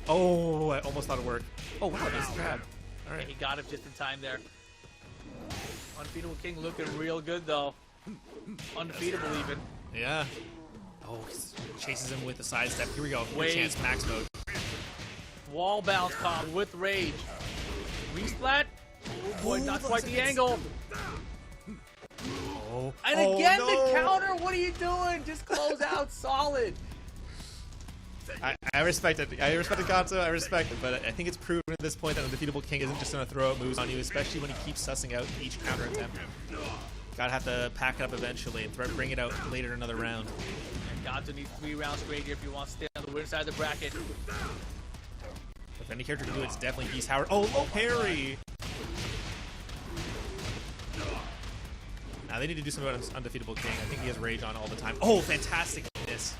Oh, I almost thought it worked. Oh wow, nice grab. All right. Yeah, he got him just in time there. Undefeatable King looking real good, though. Undefeatable, even. Yeah. Oh, chases him with the sidestep. Here we go. Wait. Chance max mode. Wall bounce combo with rage. Resplat. Oh boy, not quite the angle. Oh. And again, the counter. What are you doing? Just close out solid. I respect it. I respect the Gato. I respect it, but I think it's proven at this point that Undefeatable King isn't just going to throw out moves on you, especially when he keeps sussing out each counter attempt. Gotta have to pack it up eventually and bring it out later in another round. And Gato needs 3 rounds straight here if he wants to stay on the winner side of the bracket. If any character can do it, it's definitely Geese Howard. Oh, low parry! Now they need to do something about Undefeatable King. I think he has rage on all the time. Oh, fantastic miss.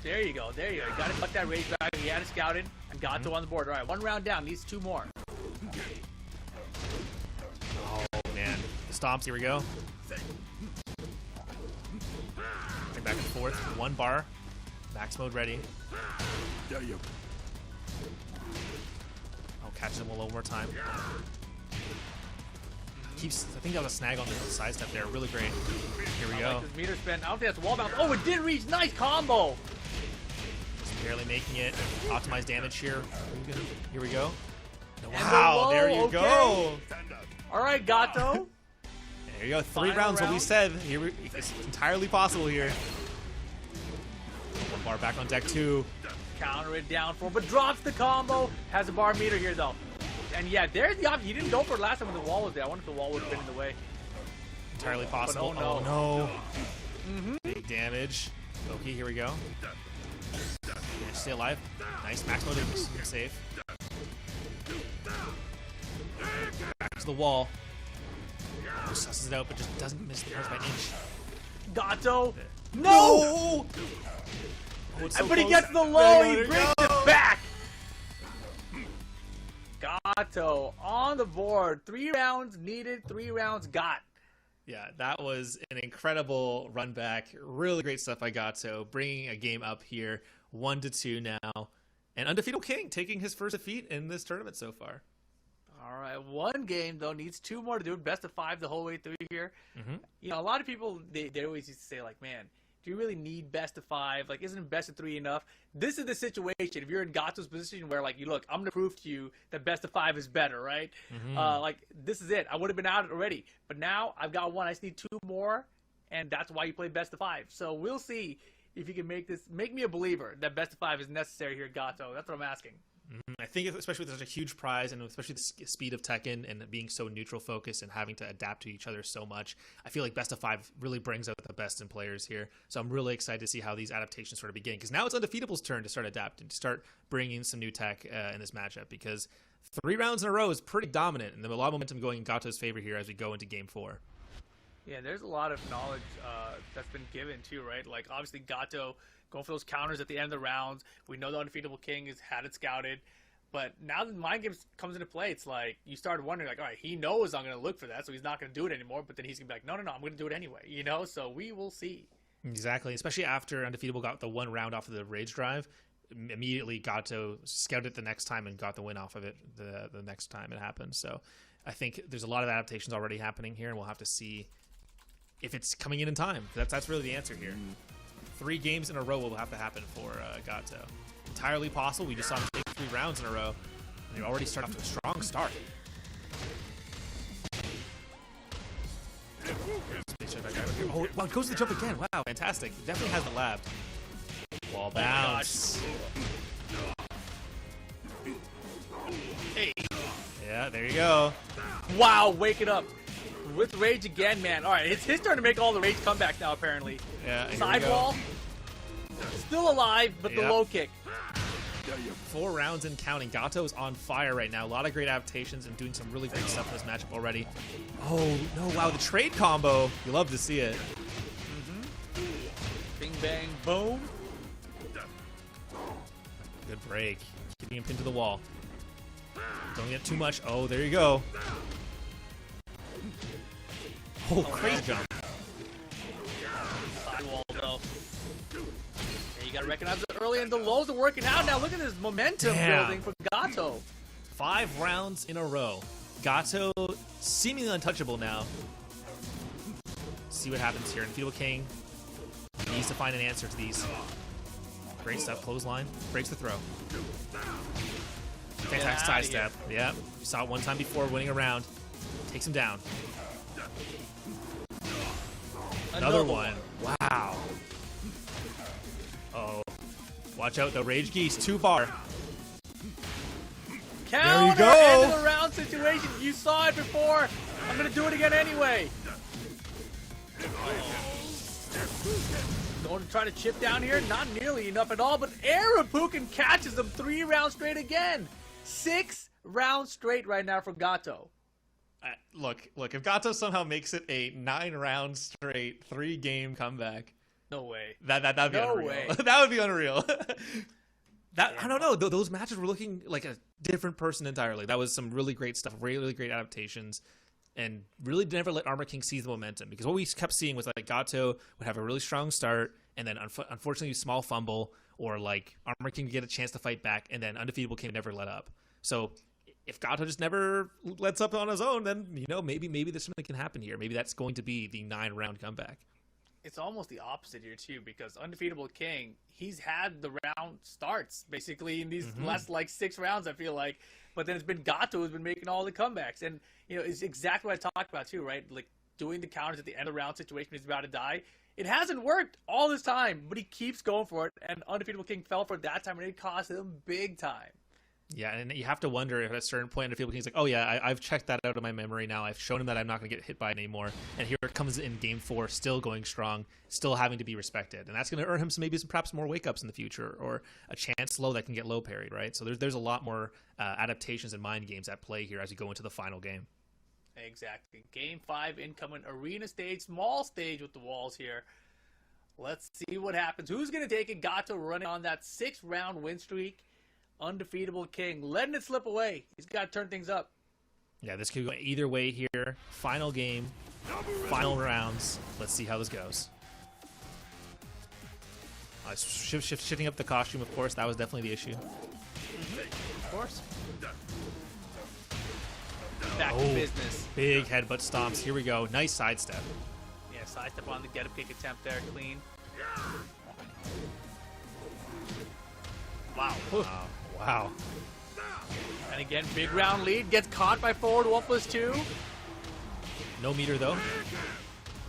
There you go. There you go. You gotta cut that rage back. He had it scouted and Gato on the board. All right, 1 round down. Needs 2 more. Oh, man. The stomps. Here we go. Back and forth. 1 bar. Max mode ready. Oh, catches him a little more time. I think that was a snag on the side step there. Really great. Here we go. Like this meter spin. I don't think that's wall bounce. Oh, it did reach. Nice combo. Just barely making it. Optimized damage here. Here we go. And wow, there you okay. go. All right, Gato. There you go. 3 Final rounds, what we round. said. It's entirely possible here. 1 bar back on deck 2. Counter it down for him, but drops the combo. Has a bar meter here, though. And yeah, there's the option. You didn't go for it last time when the wall was there. I wonder if the wall would have been in the way. Entirely possible. But oh no. Mm-hmm. Big damage. Okay, here we go. Yeah, stay alive. Nice. Max mode safe. Back to the wall. Susses it out, but just doesn't miss the yards by inch. Gato. No! Oh, it's so But he close. gets the low. There He you brings go. it back. Gato on the board. 3 rounds needed. 3 rounds got. Yeah, that was an incredible run back. Really great stuff by Gato, bringing a game up here, 1-2 now. And Undefeatable King taking his first defeat in this tournament so far. All right, 1 game, though, needs 2 more to do it. Best of 5 the whole way through here. Mm-hmm. You know, a lot of people, they always used to say, like, man, do you really need best of 5? Like, isn't best of 3 enough? This is the situation. If you're in Gato's position where, like, you look, I'm going to prove to you that best of 5 is better, right? Mm-hmm. Like, this is it. I would have been out already. But now I've got 1. I just need 2 more, and that's why you play best of 5. So we'll see if you can make me a believer that best of 5 is necessary here at Gato. That's what I'm asking. I think especially with such a huge prize and especially the speed of Tekken and being so neutral focused and having to adapt to each other so much, I feel like best of 5 really brings out the best in players here. So I'm really excited to see how these adaptations sort of begin, because now it's Undefeatable's turn to start adapting, to start bringing some new tech in this matchup, because 3 rounds in a row is pretty dominant and there's a lot of momentum going in Gato's favor here as we go into game 4. Yeah, there's a lot of knowledge that's been given too, right? Like, obviously Gato going for those counters at the end of the rounds. We know the Undefeatable King has had it scouted. But now that mind games comes into play, it's like you started wondering, like, all right, he knows I'm going to look for that, so he's not going to do it anymore. But then he's going to be like, no, I'm going to do it anyway, you know? So we will see. Exactly, especially after Undefeatable got the 1 round off of the Rage Drive. Immediately Gato scouted it the next time and got the win off of it the next time it happened. So I think there's a lot of adaptations already happening here, and we'll have to see if it's coming in time. That's really the answer here. 3 games in a row will have to happen for Gato. Entirely possible. We just saw him take 3 rounds in a row, and they already start off to a strong start. Oh, wow, it goes to the jump again. Wow, fantastic. Definitely has the lab. Wall bounce. Hey. Yeah, there you go. Wow, wake it up. With Rage again, man. All right, it's his turn to make all the Rage comebacks now, apparently. Yeah, here we Sidewall. Still alive, but the Yep. low kick. 4 rounds and counting. Gato is on fire right now. A lot of great adaptations and doing some really great stuff in this matchup already. Oh, no, wow, the trade combo. You love to see it. Bing, bang, boom. Good break. Keeping him pinned to the wall. Don't get too much. Oh, there you go. Oh, crazy jump. Sidewall, though. Yeah, you got to recognize it early, and the lows are working out now. Look at this momentum building for Gato. 5 rounds in a row. Gato seemingly untouchable now. see what happens here. Undefeatable King needs to find an answer to these. Great stuff. Clothesline. Breaks the throw. Fantastic sidestep. Yeah. You saw it one time before, winning a round. Takes him down. Another one. Wow. Uh-oh. Watch out, the Rage Geese. 2-bar. Counter! There you go. End of the round situation. You saw it before. I'm going to do it again anyway. Going to try to chip down here. Not nearly enough at all, but Arapukin catches him 3 rounds straight again. 6 rounds straight right now for Gato. Look, if Gato somehow makes it a 9-round straight 3-game comeback. No way. That'd be unreal. Way. That would be unreal. I don't know. Those matches were looking like a different person entirely. That was some really great stuff, really great adaptations, and really never let Armor King seize the momentum. Because what we kept seeing was like Gato would have a really strong start, and then unfortunately a small fumble, or like Armor King would get a chance to fight back, and then Undefeatable King never let up. So if Gato just never lets up on his own, then maybe there's something that can happen here. Maybe that's going to be the 9-round comeback. It's almost the opposite here too, because Undefeatable King, he's had the round starts basically in these last like 6 rounds, I feel like, but then it's been Gato who's been making all the comebacks, and it's exactly what I talked about too, right? Like doing the counters at the end of the round situation when he's about to die. It hasn't worked all this time, but he keeps going for it, and Undefeatable King fell for it that time, and it cost him big time. Yeah, and you have to wonder if at a certain point Undefeatable King's like, oh yeah, I've checked that out of my memory now. I've shown him that I'm not going to get hit by it anymore. And here it comes in Game 4, still going strong, still having to be respected. And that's going to earn him perhaps more wake-ups in the future, or a chance low that can get low parried, right? So there's a lot more adaptations and mind games at play here as you go into the final game. Exactly. Game 5 incoming, arena stage, small stage with the walls here. Let's see what happens. Who's going to take it? Gato running on that 6-round win streak. Undefeatable King letting it slip away. He's got to turn things up. Yeah, this could go either way here. Final game, final rounds. Let's see how this goes. Shifting up the costume, of course. That was definitely the issue. Of course. Back to business. Big headbutt stomps. Here we go. Nice sidestep. Yeah, sidestep on the get-up kick attempt there. Clean. Wow. Wow. And again, big round lead. Gets caught by forward 1+2. No meter, though.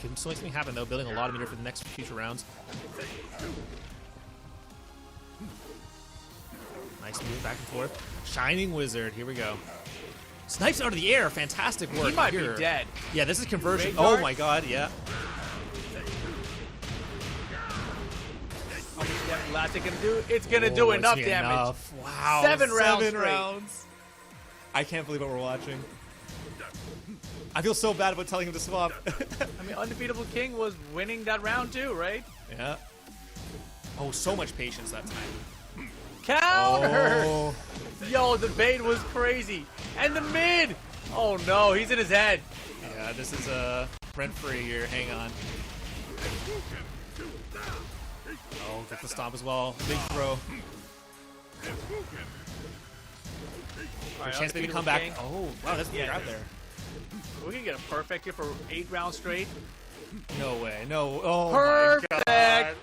Can still make something happen, though. Building a lot of meter for the next future rounds. Nice move back and forth. Shining Wizard. Here we go. Snipes out of the air. Fantastic work. He might here. be dead. Yeah, this is conversion. Radar. Oh, my God. Yeah. How much damage last it gonna do? It's gonna do enough damage. Wow. 7 rounds. 7 rounds. I can't believe what we're watching. I feel so bad about telling him to swap. I mean, Undefeatable King was winning that round too, right? Yeah. Oh, so much patience that time. Counter! Oh. Yo, the bait was crazy. And the mid! Oh no, he's in his head. Yeah, this is rent-free here. Hang on. Oh, get the stomp as well. Big throw. Right, chance maybe to come back. King. Oh, wow, that's the grab there. We can get a perfect here for 8 rounds straight. No way. No. Oh, Perfect! my God.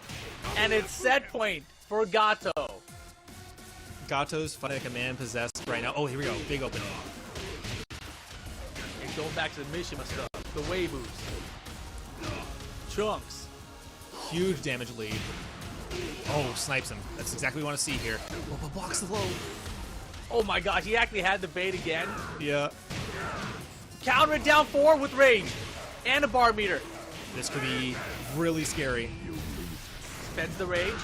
And it's set point for Gato. Gato's fighting like a man possessed right now. Oh, here we go. Big opening. And going back to the Mishima stuff. The way boost. Chunks. Huge damage lead. Oh, snipes him. That's exactly what we want to see here. Oh, blocks the low. Oh my gosh, he actually had the bait again. Yeah. Counter it down 4 with range. And a bar meter. This could be really scary. Spends the rage.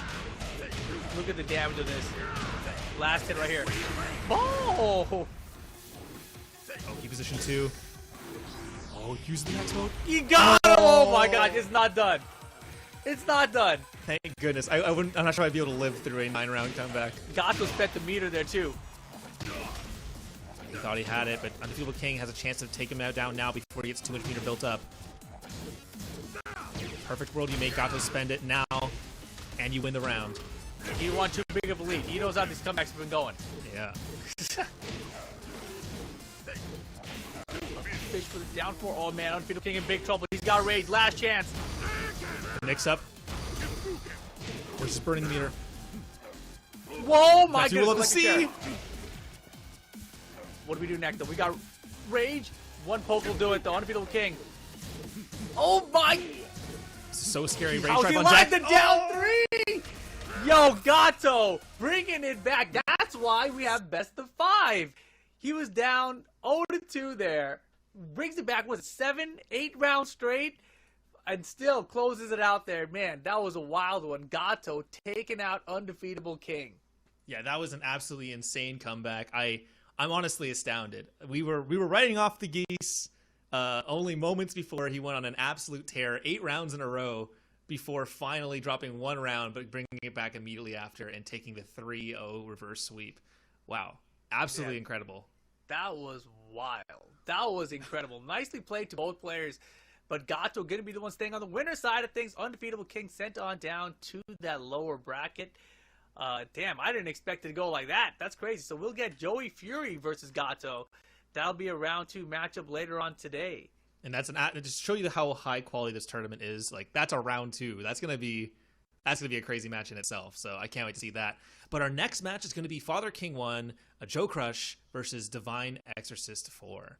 Look at the damage of this. Last hit right here. Oh! Oh, key position 2. Oh, use the next mode. You got him! Oh my god, it's not done. It's not done. Thank goodness. I'm not sure I'd be able to live through a 9-round comeback. Gato spent the meter there too. He thought he had it, but Undefeatable King has a chance to take him down now before he gets too much meter built up. Perfect world, you make Gato spend it now, and you win the round. He won too big of a lead. He knows how these comebacks have been going. Yeah. Fish for the down 4. Oh man, Undefeatable King in big trouble. He's got got Rage. Last chance. Mix up. We're just burning the meter. Whoa, my That's what we love to goodness. see. What do we do next, though? We got Rage. One poke will do it, though. Undefeatable King. Oh, my. So scary. Rage How's drive he on land Jack. the down three? Yo, Gato, bringing it back. That's why we have best of 5. He was down 0-2 there. Brings it back, was it 7, 8 rounds straight? And still closes it out there. Man, that was a wild one. Gato taking out Undefeatable King. Yeah, that was an absolutely insane comeback. I'm honestly astounded. We were writing off the Geese only moments before he went on an absolute tear, 8 rounds in a row before finally dropping 1 round, but bringing it back immediately after and taking the 3-0 reverse sweep. Wow, absolutely incredible. That was wild. That was incredible. Nicely played to both players. But Gato going to be the one staying on the winner side of things. Undefeatable King sent on down to that lower bracket. Damn, I didn't expect it to go like that. That's crazy. So we'll get Joey Fury versus Gato. That'll be a round 2 matchup later on today. And that's just show you how high quality this tournament is. Like, that's a round 2. That's gonna be a crazy match in itself. So I can't wait to see that. But our next match is gonna be Father King 1, a Joe Crush versus Divine Exorcist 4.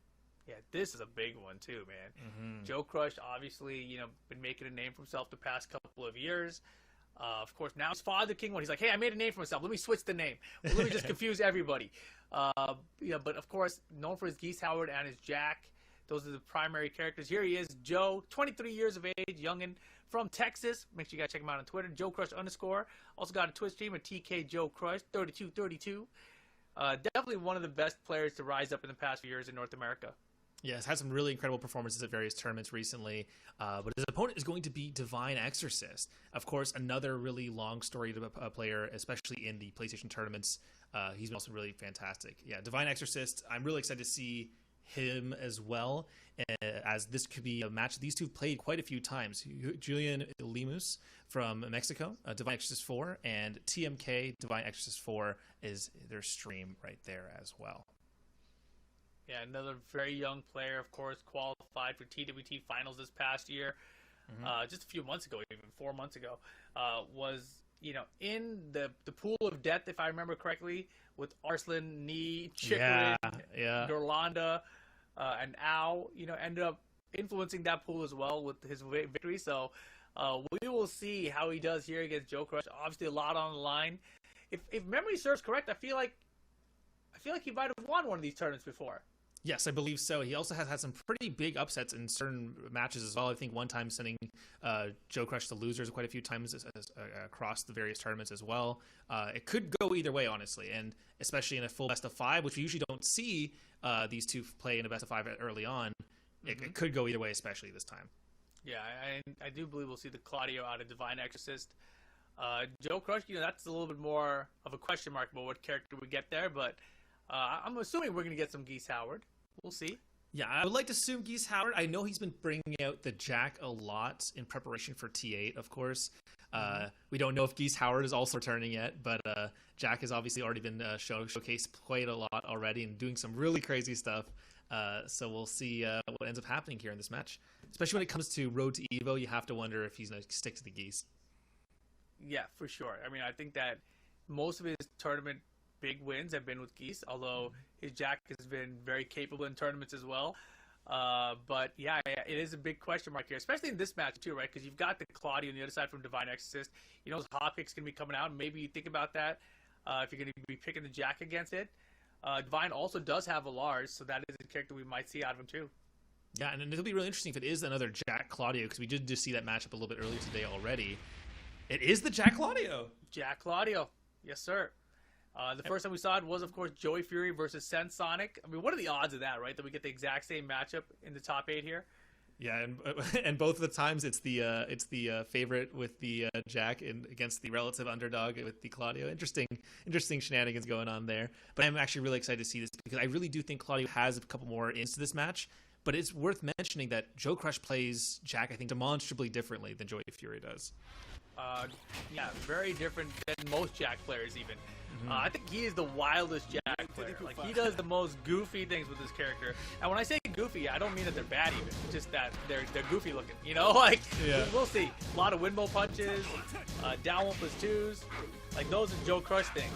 Yeah, this is a big one too, man. Joe Crush, obviously, been making a name for himself the past couple of years. Of course, now it's Father King 1. He's like, hey, I made a name for myself. Let me switch the name. Let me just confuse everybody. But of course, known for his Geese Howard and his Jack. Those are the primary characters. Here he is, Joe, 23 years of age, youngin' from Texas. Make sure you guys check him out on Twitter, Joe Crush _. Also got a Twitch stream at TK Joe Crush 3232. Definitely one of the best players to rise up in the past few years in North America. Yes, had some really incredible performances at various tournaments recently. But his opponent is going to be Divine Exorcist. Of course, another really long storied player, especially in the PlayStation tournaments. He's also really fantastic. Yeah, Divine Exorcist, I'm really excited to see him as well, as this could be a match these two have played quite a few times. Julian Lemus from Mexico, Divine Exorcist 4, and TMK Divine Exorcist 4 is their stream right there as well. Yeah, another very young player, of course, qualified for TWT finals this past year. Just a few months ago, even 4 months ago, was in the pool of death, if I remember correctly, with Arslan, Nee, Chikrin, Norlanda, and Ao. Ended up influencing that pool as well with his victory. So we will see how he does here against Joe Crush. Obviously, a lot on the line. If memory serves correct, I feel like he might have won one of these tournaments before. Yes, I believe so. He also has had some pretty big upsets in certain matches as well. I think one time sending Joe Crush to losers quite a few times across the various tournaments as well. It could go either way, honestly, and especially in a full best of 5, which we usually don't see these two play in a best of 5 early on. It could go either way, especially this time. Yeah, I do believe we'll see the Claudio out of Divine Exorcist. Joe Crush, that's a little bit more of a question mark about what character we get there, but I'm assuming we're going to get some Geese Howard. We'll see. Yeah, I would like to assume Geese Howard. I know he's been bringing out the Jack a lot in preparation for T8, of course. We don't know if Geese Howard is also returning yet, but Jack has obviously already been showcased quite a lot already and doing some really crazy stuff. So we'll see what ends up happening here in this match. Especially when it comes to Road to Evo, you have to wonder if he's going to stick to the Geese. Yeah, for sure. I mean, I think that most of his tournament big wins have been with Geese, although his Jack has been very capable in tournaments as well. But yeah, it is a big question mark here, especially in this match too, right? Because you've got the Claudio on the other side from Divine Exorcist. His hot pick's going to be coming out. Maybe you think about that if you're going to be picking the Jack against it. Divine also does have a Lars, so that is a character we might see out of him too. Yeah, and it'll be really interesting if it is another Jack Claudio, because we did just see that matchup a little bit earlier today already. It is the Jack Claudio. Jack Claudio. Yes, sir. The first time we saw it was, of course, Joey Fury versus Sen Sonic. I mean, what are the odds of that, right? That we get the exact same matchup in the top 8 here? Yeah, and both of the times it's the favorite with the Jack against the relative underdog with the Claudio. Interesting shenanigans going on there. But I'm actually really excited to see this because I really do think Claudio has a couple more into this match. But it's worth mentioning that Joe Crush plays Jack, I think, demonstrably differently than Joey Fury does. Yeah, very different than most Jack players even. I think he is the wildest Jack player. Like, he does the most goofy things with his character. And when I say goofy, I don't mean that they're bad even. It's just that they're goofy looking. You know, like, we'll see. A lot of windmill punches, down 1+2s. Like, those are Joe Crush things.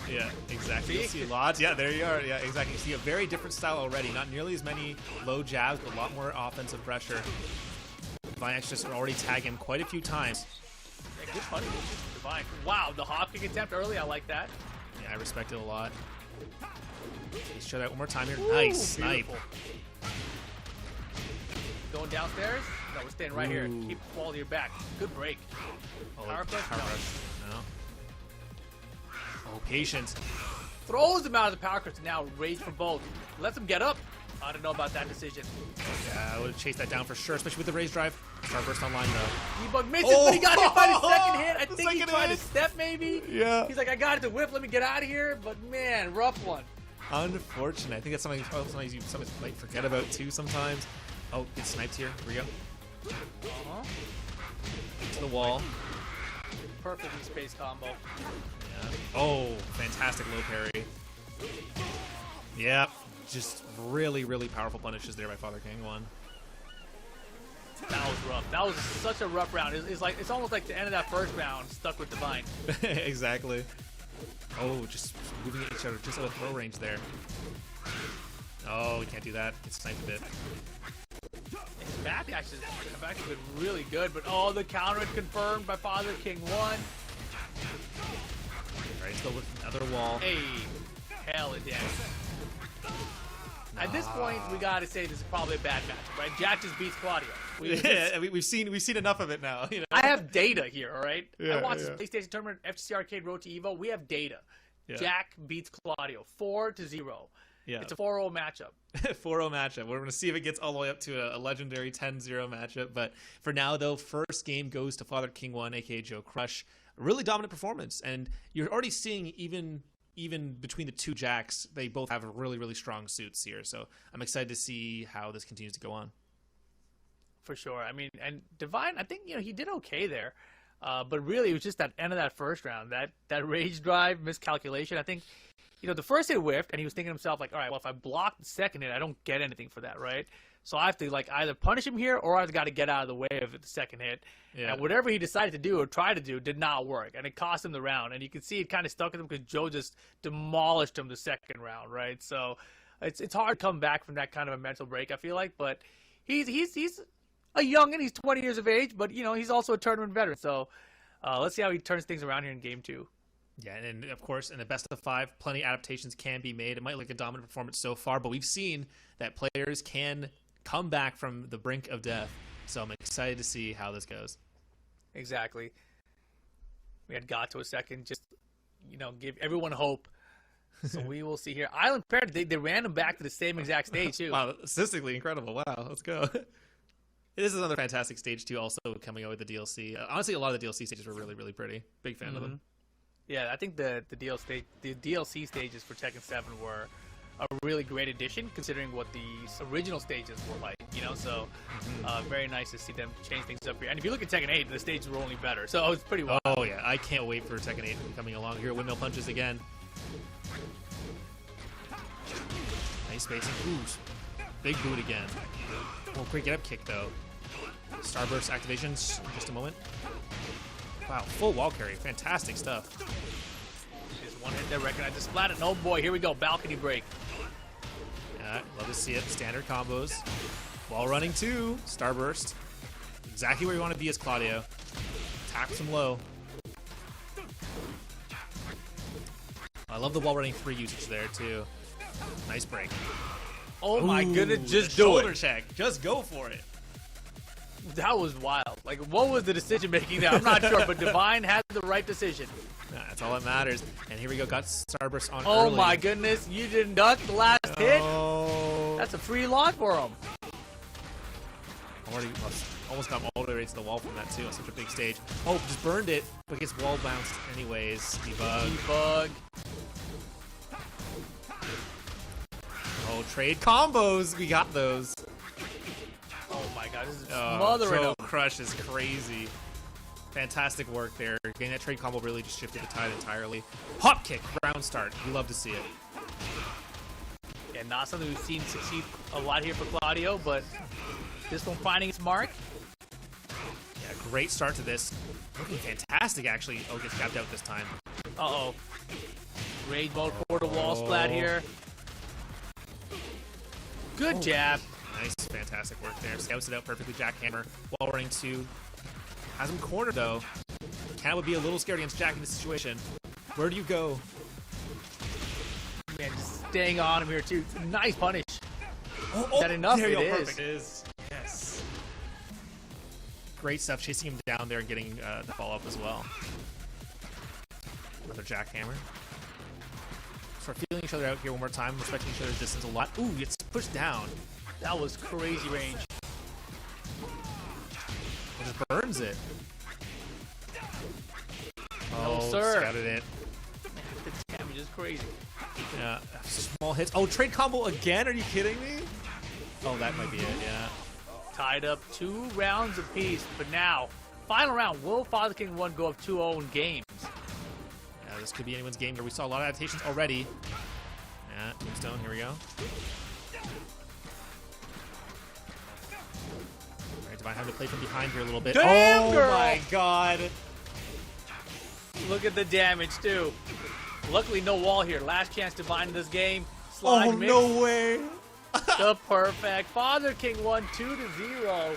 Yeah, exactly. You'll see lots. Yeah, there you are. Yeah, exactly. You see a very different style already. Not nearly as many low jabs, but a lot more offensive pressure. Divine just already tagged him quite a few times. Yeah, good punch, Divine. Wow, the hop kick attempt early. I like that. Yeah, I respect it a lot. Let's show that one more time here. Nice snipe. Going downstairs? No, we're staying right here. Keep the ball to your back. Good break. Power crush? No. Oh, patience. Throws him out of the power crush. Now rage for both. Lets him get up. I don't know about that decision. Yeah, I would have chased that down for sure, especially with the raise drive. Starburst online though. Debug misses, but he got hit by the second hit. I think he tried to step maybe. Yeah. He's like, I got it to whip. Let me get out of here. But man, rough one. Unfortunate. I think that's something you might forget about too sometimes. Oh, get sniped here. Here we go. To the wall. Perfectly spaced combo. Yeah. Oh, fantastic low parry. Yep. Just really, really powerful punishes there by Father King 1. That was rough. That was such a rough round. It's almost like the end of that first round stuck with Divine. Exactly. Oh, just moving at each other just out of throw range there. Oh, we can't do that. Get sniped a bit. His back actually has been really good, but oh, the counter is confirmed by Father King 1. Right, let's go with another wall. Hey, hell it damage. At this point, we gotta say this is probably a bad match, right? Jack just beats Claudio. We've seen enough of it now. You know? I have data here, all right? Yeah, I watched the PlayStation Tournament, FGC Arcade, Road to Evo. We have data. Yeah. Jack beats Claudio 4-0. Yeah. It's a 4-0 matchup. 4-0 matchup. We're going to see if it gets all the way up to a legendary 10-0 matchup. But for now, though, first game goes to Father King 1, a.k.a. Joe Crush. A really dominant performance. And you're already seeing even between the two Jacks, they both have really, really strong suits here. So I'm excited to see how this continues to go on. For sure. I mean, and Divine, I think, he did okay there. But really, it was just that end of that first round, that rage drive miscalculation. I think, the first hit whiffed, and he was thinking to himself, like, all right, well, if I block the second hit, I don't get anything for that, right? So I have to, like, either punish him here, or I've got to get out of the way of the second hit. Yeah. And whatever he decided to do or try to do did not work, and it cost him the round. And you can see it kind of stuck with him because Joe just demolished him the second round, right? So it's hard to come back from that kind of a mental break, I feel like. But he's a youngin', he's 20 years of age, but, he's also a tournament veteran. So let's see how he turns things around here in Game 2. Yeah, and of course, in the best of 5, plenty of adaptations can be made. It might look like a dominant performance so far, but we've seen that players can come back from the brink of death. So I'm excited to see how this goes. Exactly. We had Gato a second, just, give everyone hope. So we will see here. Island Pair, they ran him back to the same exact stage, too. Wow, statistically incredible. Wow, let's go. This is another fantastic stage, too, also coming out with the DLC. Honestly, a lot of the DLC stages were really, really pretty. Big fan of them. Yeah, I think the DLC stages for Tekken 7 were a really great addition, considering what the original stages were like, so very nice to see them change things up here. And if you look at Tekken 8, the stages were only better, so it's pretty wild. Oh, yeah, I can't wait for Tekken 8 coming along. Here, windmill punches again. Nice spacing. Ooh, big boot again. Oh, quick get up kick, though. Starburst activations in just a moment. Wow, full wall carry. Fantastic stuff. Just one hit there, recognize the splat. And oh boy, here we go. Balcony break. Yeah, love to see it. Standard combos. Wall running too. Starburst. Exactly where you want to be as Claudio. Taps him low. I love the wall running 3 usage there too. Nice break. Oh my goodness, just do shoulder it. check. Just go for it. That was wild. Like, what was the decision making there? I'm not sure, but Divine had the right decision. That's all that matters. And here we go. Got Starburst on Oh early. my goodness. You didn't duck the last hit? Oh. That's a free launch for him. Almost got all the way to the wall from that too. Such a big stage. Oh, just burned it, but gets wall bounced anyways. Debug. Oh, trade combos. We got those. Oh my god, this is smothering Joe him. Crush is crazy. Fantastic work there. Getting that trade combo really just shifted the tide entirely. Hop kick, round start. We love to see it. Yeah, not something we've seen succeed a lot here for Claudio, but this one finding its mark. Yeah, great start to this. Looking fantastic, actually. Oh, gets gapped out this time. Uh-oh. Rage mode for the wall splat here. Good jab. Nice, fantastic work there. Scouts it out perfectly. Jackhammer. Wall running 2. Has him cornered, though. Cat would be a little scared against Jack in this situation. Where do you go? Man, just staying on him here, too. Nice punish. Is that enough? There you It go. is. Perfect. It is. Yes. Great stuff. Chasing him down there and getting the follow-up as well. Another jackhammer. Start feeling each other out here one more time. Respecting each other's distance a lot. Ooh, it's pushed down. That was crazy range. It just burns it. No, Oh, sir. scouted it. The damage is crazy. Yeah, small hits. Oh, trade combo again? Are you kidding me? Oh, that might be it, yeah. Tied up 2 rounds apiece, but now, final round. Will Father King 1 go up 2-0 in games? Yeah, this could be anyone's game here. We saw a lot of adaptations already. Yeah, Tombstone, here we go. Alright, Divine having to play from behind here a little bit. Damn, oh girl! my god! Look at the damage, too. Luckily, no wall here. Last chance to bind this game. Slide mix. no way! The perfect. Father King won 2-0.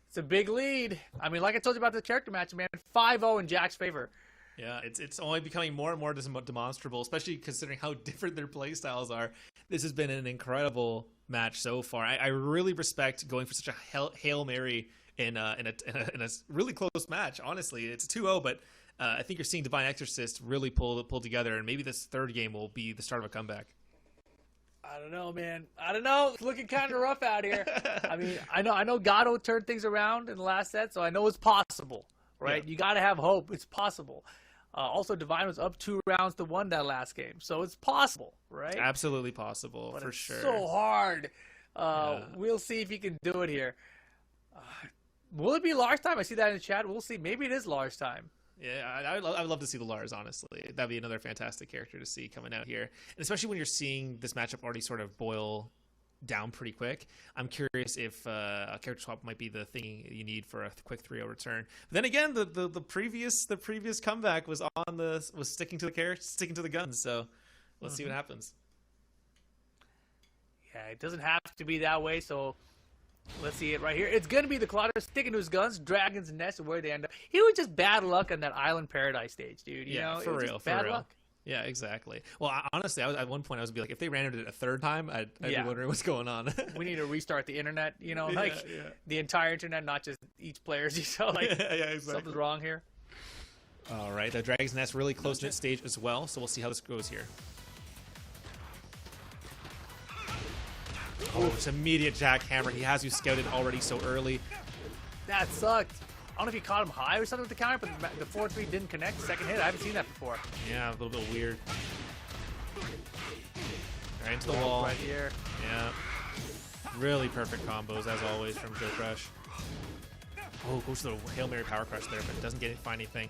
It's a big lead. I mean, like I told you about the character match, man. 5-0 in Jack's favor. Yeah, it's only becoming more and more demonstrable, especially considering how different their play styles are. This has been an incredible match so far. I really respect going for such a Hail Mary in a really close match, honestly. It's 2-0, but I think you're seeing Divine Exorcist really pull together, and maybe this third game will be the start of a comeback. I don't know, man. I don't know. It's looking kind of rough out here. I mean, I know Gatto turned things around in the last set, so I know it's possible, right? Yeah. You got to have hope. It's possible. Also, Divine was up 2-1 that last game, so it's possible, right? Absolutely possible, but for sure. So hard. We'll see if he can do it here. Will it be Lars time? I see that in the chat. We'll see. Maybe it is Lars time. Yeah, I'd love to see the Lars, honestly. That'd be another fantastic character to see coming out here. And especially when you're seeing this matchup already sort of boil down pretty quick. I'm curious if a character swap might be the thing you need for a quick 3-0 return. But then again, the previous comeback was sticking to the guns. So let's see what happens. Yeah, it doesn't have to be that way, so let's see it right here. It's going to be the Claudio sticking to his guns, Dragon's Nest, where they end up. He was just bad luck on that Island Paradise stage, dude. You know? For real. Bad luck. Yeah, exactly. Well, honestly, at one point I was be like, if they ran it a third time, I'd be wondering what's going on. We need to restart the internet, you know, the entire internet, not just each player's. So, like, exactly. Something's wrong here. All right, the Dragon's Nest really close-knit stage as well, so we'll see how this goes here. Oh, it's immediate jackhammer. He has you scouted already so early. That sucked. I don't know if he caught him high or something with the counter, but the 4-3 didn't connect. Second hit, I haven't seen that before. Yeah, a little bit weird. Right into the wall. Right here. Yeah. Really perfect combos, as always, from Joe Crush. Oh, goes to the Hail Mary Power Crush there, but doesn't find anything.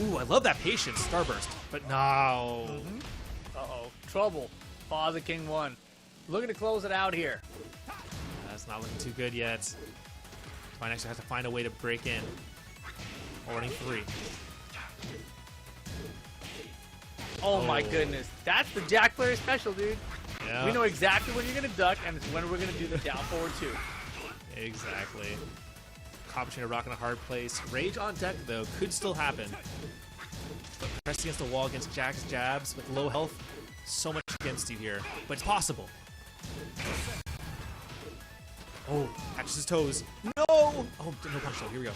Ooh, I love that patience. Starburst. But no. Uh-oh. Trouble. Father King 1. Looking to close it out here. That's not looking too good yet. Divine actually has to find a way to break in. Running 3. Oh my goodness. That's the Jack player special, dude. Yeah. We know exactly when you're going to duck, and it's when we're going to do the down forward 2. Exactly. Caught between a rock and a hard place. Rage on deck, though, could still happen. But pressed against the wall against Jack's jabs with low health, so much against you here. But it's possible. Oh, catches his toes. No! Oh, no punch though. Here we go.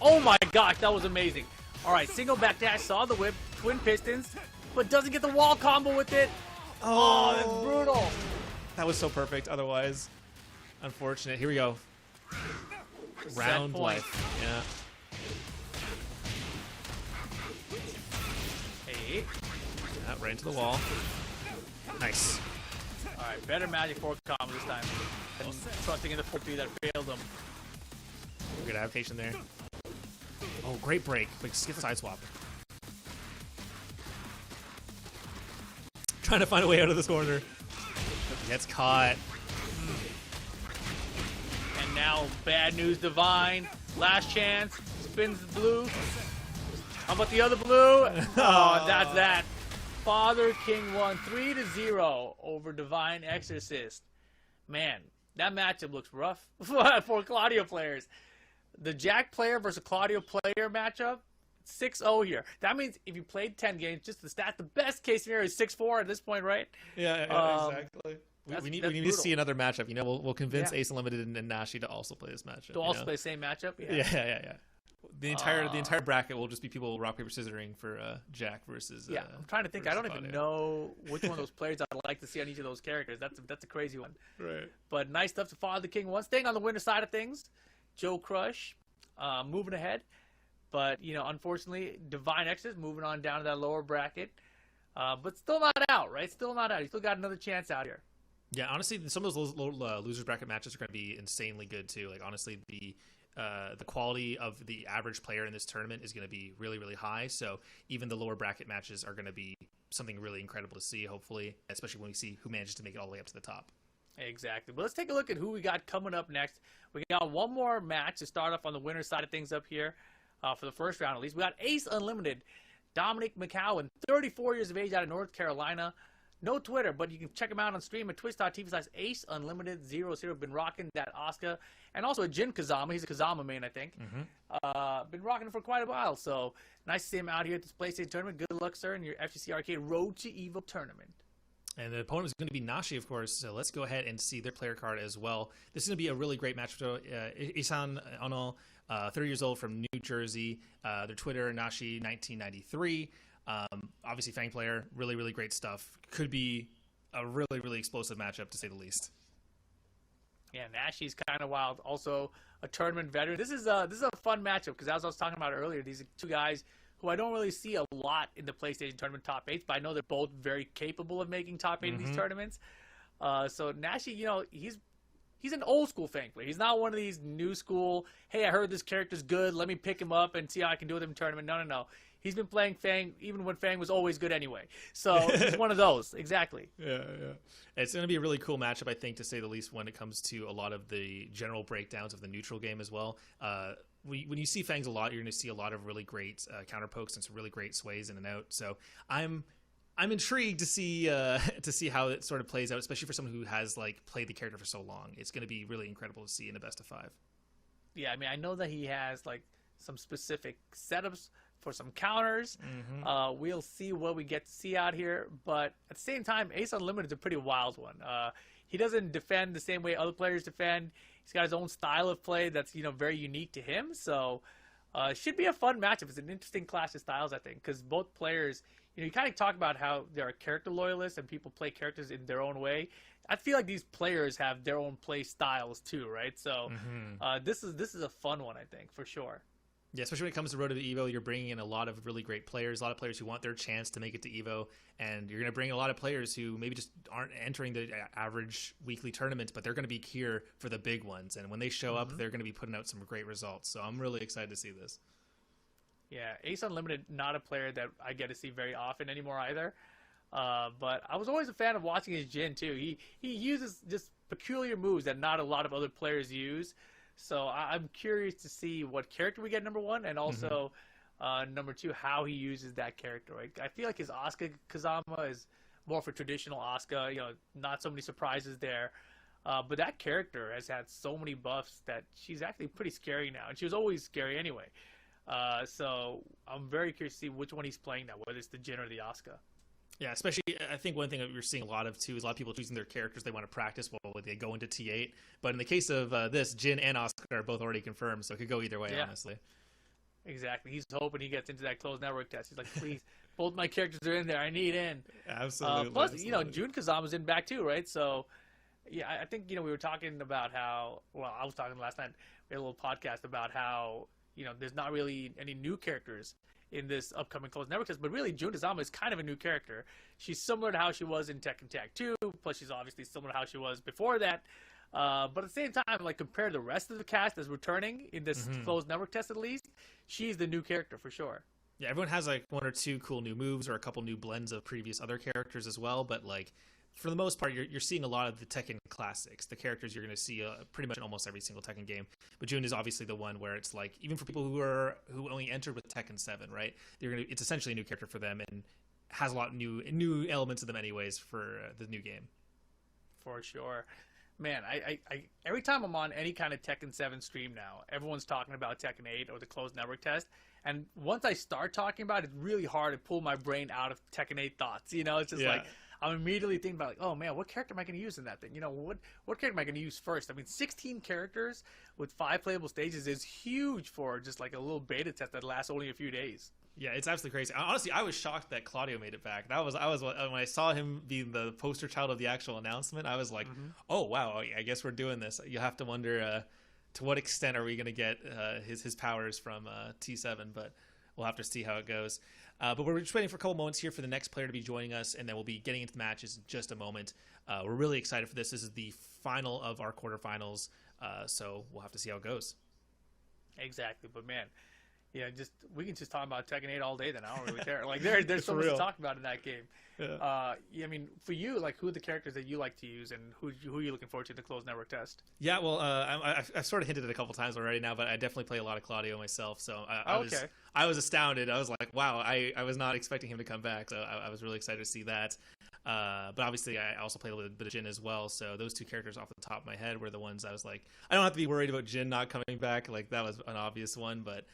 Oh my gosh, that was amazing. All right, single back dash, saw the whip, twin pistons, but doesn't get the wall combo with it. Oh, that's brutal. That was so perfect otherwise. Unfortunate. Here we go. Round life. Yeah. Hey. Yeah, right into the wall. Nice. All right, better magic 4 combo this time. Trusting in the 4-3 that failed him. Good adaptation there. Oh, great break. But get the side swap. Trying to find a way out of this corner. Gets caught. And now, bad news, Divine. Last chance. Spins the blue. How about the other blue? Oh, that's that. Father King won 3-0 over Divine Exorcist. Man, that matchup looks rough for Claudio players. The Jack player versus Claudio player matchup, 6-0 here. That means if you played 10 games, just the stat, the best case scenario is 6-4 at this point, right? Yeah, exactly. We need to see another matchup. You know, we'll convince Ace Unlimited and Nashi to also play this matchup. To also play the same matchup? Yeah. The entire bracket will just be people rock paper scissoring for Jack versus. I'm trying to think. I don't even know which one of those players I'd like to see on each of those characters. That's a crazy one. Right. But nice stuff to Father the King. One staying on the winner side of things, Joe Crush, moving ahead. But unfortunately, Divine Exorcist moving on down to that lower bracket. But still not out, right? Still not out. He still got another chance out here. Yeah, honestly, some of those losers bracket matches are going to be insanely good too. Like honestly, the quality of the average player in this tournament is going to be really, really high. So even the lower bracket matches are going to be something really incredible to see, hopefully, especially when we see who manages to make it all the way up to the top. Exactly. But let's take a look at who we got coming up next. We got one more match to start off on the winner's side of things up here for the first round at least. We got Ace Unlimited, Dominic McCowan, 34 years of age out of North Carolina. No Twitter, but you can check him out on stream at twitch.tv/Ace Unlimited 00. Been rocking that Asuka. And also a Jin Kazama. He's a Kazama main, I think. Been rocking it for quite a while. So nice to see him out here at this PlayStation tournament. Good luck, sir, in your FGC Arcade Road to Evo tournament. And the opponent is going to be Nashi, of course. So let's go ahead and see their player card as well. This is going to be a really great match. Isan Ono, 30 years old from New Jersey. Their Twitter, Nashi1993. Obviously, Fang player, really, really great stuff. Could be a really, really explosive matchup, to say the least. Yeah, Nashi's kind of wild. Also, a tournament veteran. This is a fun matchup because, as I was talking about earlier, these are two guys who I don't really see a lot in the PlayStation tournament top 8s, but I know they're both very capable of making top 8 in these tournaments. So Nashi, he's an old school Fang player. He's not one of these new school, hey, I heard this character's good, let me pick him up and see how I can do with him in tournament. No. He's been playing Fang even when Fang was always good anyway. So he's one of those. Exactly. Yeah. It's going to be a really cool matchup, I think, to say the least, when it comes to a lot of the general breakdowns of the neutral game as well. When you see Fangs a lot, you're going to see a lot of really great counter pokes and some really great sways in and out. So I'm intrigued to see how it sort of plays out, especially for someone who has played the character for so long. It's going to be really incredible to see in a best of 5. Yeah, I mean, I know that he has some specific setups for some counters. We'll see what we get to see out here, but at the same time, Ace Unlimited is a pretty wild one. He doesn't defend the same way other players defend. He's got his own style of play that's very unique to him. So it should be a fun matchup. It's an interesting clash of styles, I think, because both players, you kind of talk about how they're character loyalists and people play characters in their own way. I feel like these players have their own play styles too, right? So this is a fun one, I think, for sure. Yeah, especially when it comes to Road to Evo, you're bringing in a lot of really great players, a lot of players who want their chance to make it to Evo, and you're going to bring a lot of players who maybe just aren't entering the average weekly tournament, but they're going to be here for the big ones, and when they show up, they're going to be putting out some great results, so I'm really excited to see this. Yeah, Ace Unlimited, not a player that I get to see very often anymore either, but I was always a fan of watching his Jin, too. He uses just peculiar moves that not a lot of other players use. So I'm curious to see what character we get, number one, and also number two, how he uses that character. Right? I feel like his Asuka Kazama is more for traditional Asuka, not so many surprises there. But that character has had so many buffs that she's actually pretty scary now, and she was always scary anyway. So I'm very curious to see which one he's playing now, whether it's the Jin or the Asuka. Yeah, especially I think one thing that we're seeing a lot of too is a lot of people choosing their characters they want to practice while they go into T8. But in the case of this, Jin and Asuka are both already confirmed, so it could go either way, honestly. Exactly. He's hoping he gets into that closed network test. He's like, please, both my characters are in there. I need in. Absolutely. Plus, Jun Kazama's in back too, right? So, yeah, I think, we were talking about how, I was talking last night, we had a little podcast about how, there's not really any new characters in this upcoming closed network test, but really Jun Kazama is kind of a new character. She's similar to how she was in Tekken Tag 2, plus she's obviously similar to how she was before that. But at the same time, like compared to the rest of the cast that's returning in this closed network test, at least, she's the new character for sure. Yeah, everyone has like one or two cool new moves or a couple new blends of previous other characters as well. But like for the most part, you're seeing a lot of the Tekken classics, the characters you're going to see pretty much in almost every single Tekken game. But Jun is obviously the one where it's like, even for people who only entered with Tekken 7, right? It's essentially a new character for them and has a lot of new elements of them anyways for the new game. For sure. Man, I every time I'm on any kind of Tekken 7 stream now, everyone's talking about Tekken 8 or the closed network test. And once I start talking about it, it's really hard to pull my brain out of Tekken 8 thoughts. You know, it's just like, I'm immediately thinking about, like, oh man, what character am I going to use in that thing? You know, what character am I going to use first? I mean, 16 characters with 5 playable stages is huge for just like a little beta test that lasts only a few days. Yeah, it's absolutely crazy. Honestly, I was shocked that Claudio made it back. I was when I saw him being the poster child of the actual announcement, I was like, oh wow, I guess we're doing this. You have to wonder to what extent are we going to get his powers from T7, but we'll have to see how it goes. But we're just waiting for a couple moments here for the next player to be joining us, and then we'll be getting into the matches in just a moment. We're really excited for this. This is the final of our quarterfinals, so we'll have to see how it goes. Exactly, but man, yeah, we can just talk about Tekken 8 all day. Then I don't really care. Like there's so much to talk about in that game. Yeah. I mean, for you, like, who are the characters that you like to use, and who are you looking forward to in the closed network test? Yeah, well, I've sort of hinted it a couple times already now, but I definitely play a lot of Claudio myself. So I was astounded. I was like, wow, I was not expecting him to come back. So I was really excited to see that. But obviously, I also played a little bit of Jin as well. So those two characters off the top of my head were the ones I was like, I don't have to be worried about Jin not coming back. Like, that was an obvious one. But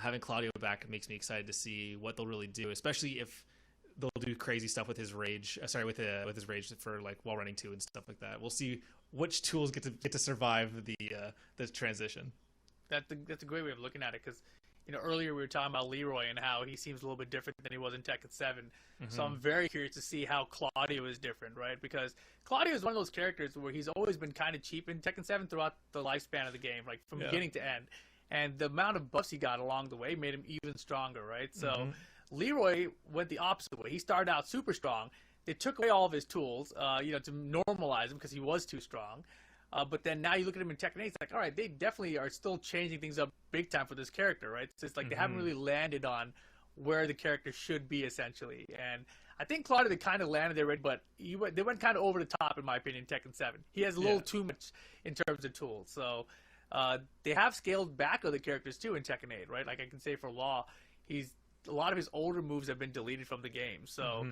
having Claudio back makes me excited to see what they'll really do, especially if they'll do crazy stuff with his rage. With his rage for like wall running 2 and stuff like that. We'll see which tools get to survive the transition. That's a great way of looking at it, because earlier we were talking about Leroy and how he seems a little bit different than he was in Tekken 7. So I'm very curious to see how Claudio is different, right? Because Claudio is one of those characters where he's always been kind of cheap in Tekken 7 throughout the lifespan of the game, like from beginning to end. And the amount of buffs he got along the way made him even stronger, right? So Leroy went the opposite way. He started out super strong. They took away all of his tools, to normalize him because he was too strong. But then now you look at him in Tekken 8, it's like, all right, they definitely are still changing things up big time for this character, right? So it's like they haven't really landed on where the character should be, essentially. And I think Claudio, they kind of landed there, but they went kind of over the top, in my opinion, in Tekken 7. He has a little too much in terms of tools. So they have scaled back other characters, too, in Tekken 8, right? Like I can say for Law, a lot of his older moves have been deleted from the game. So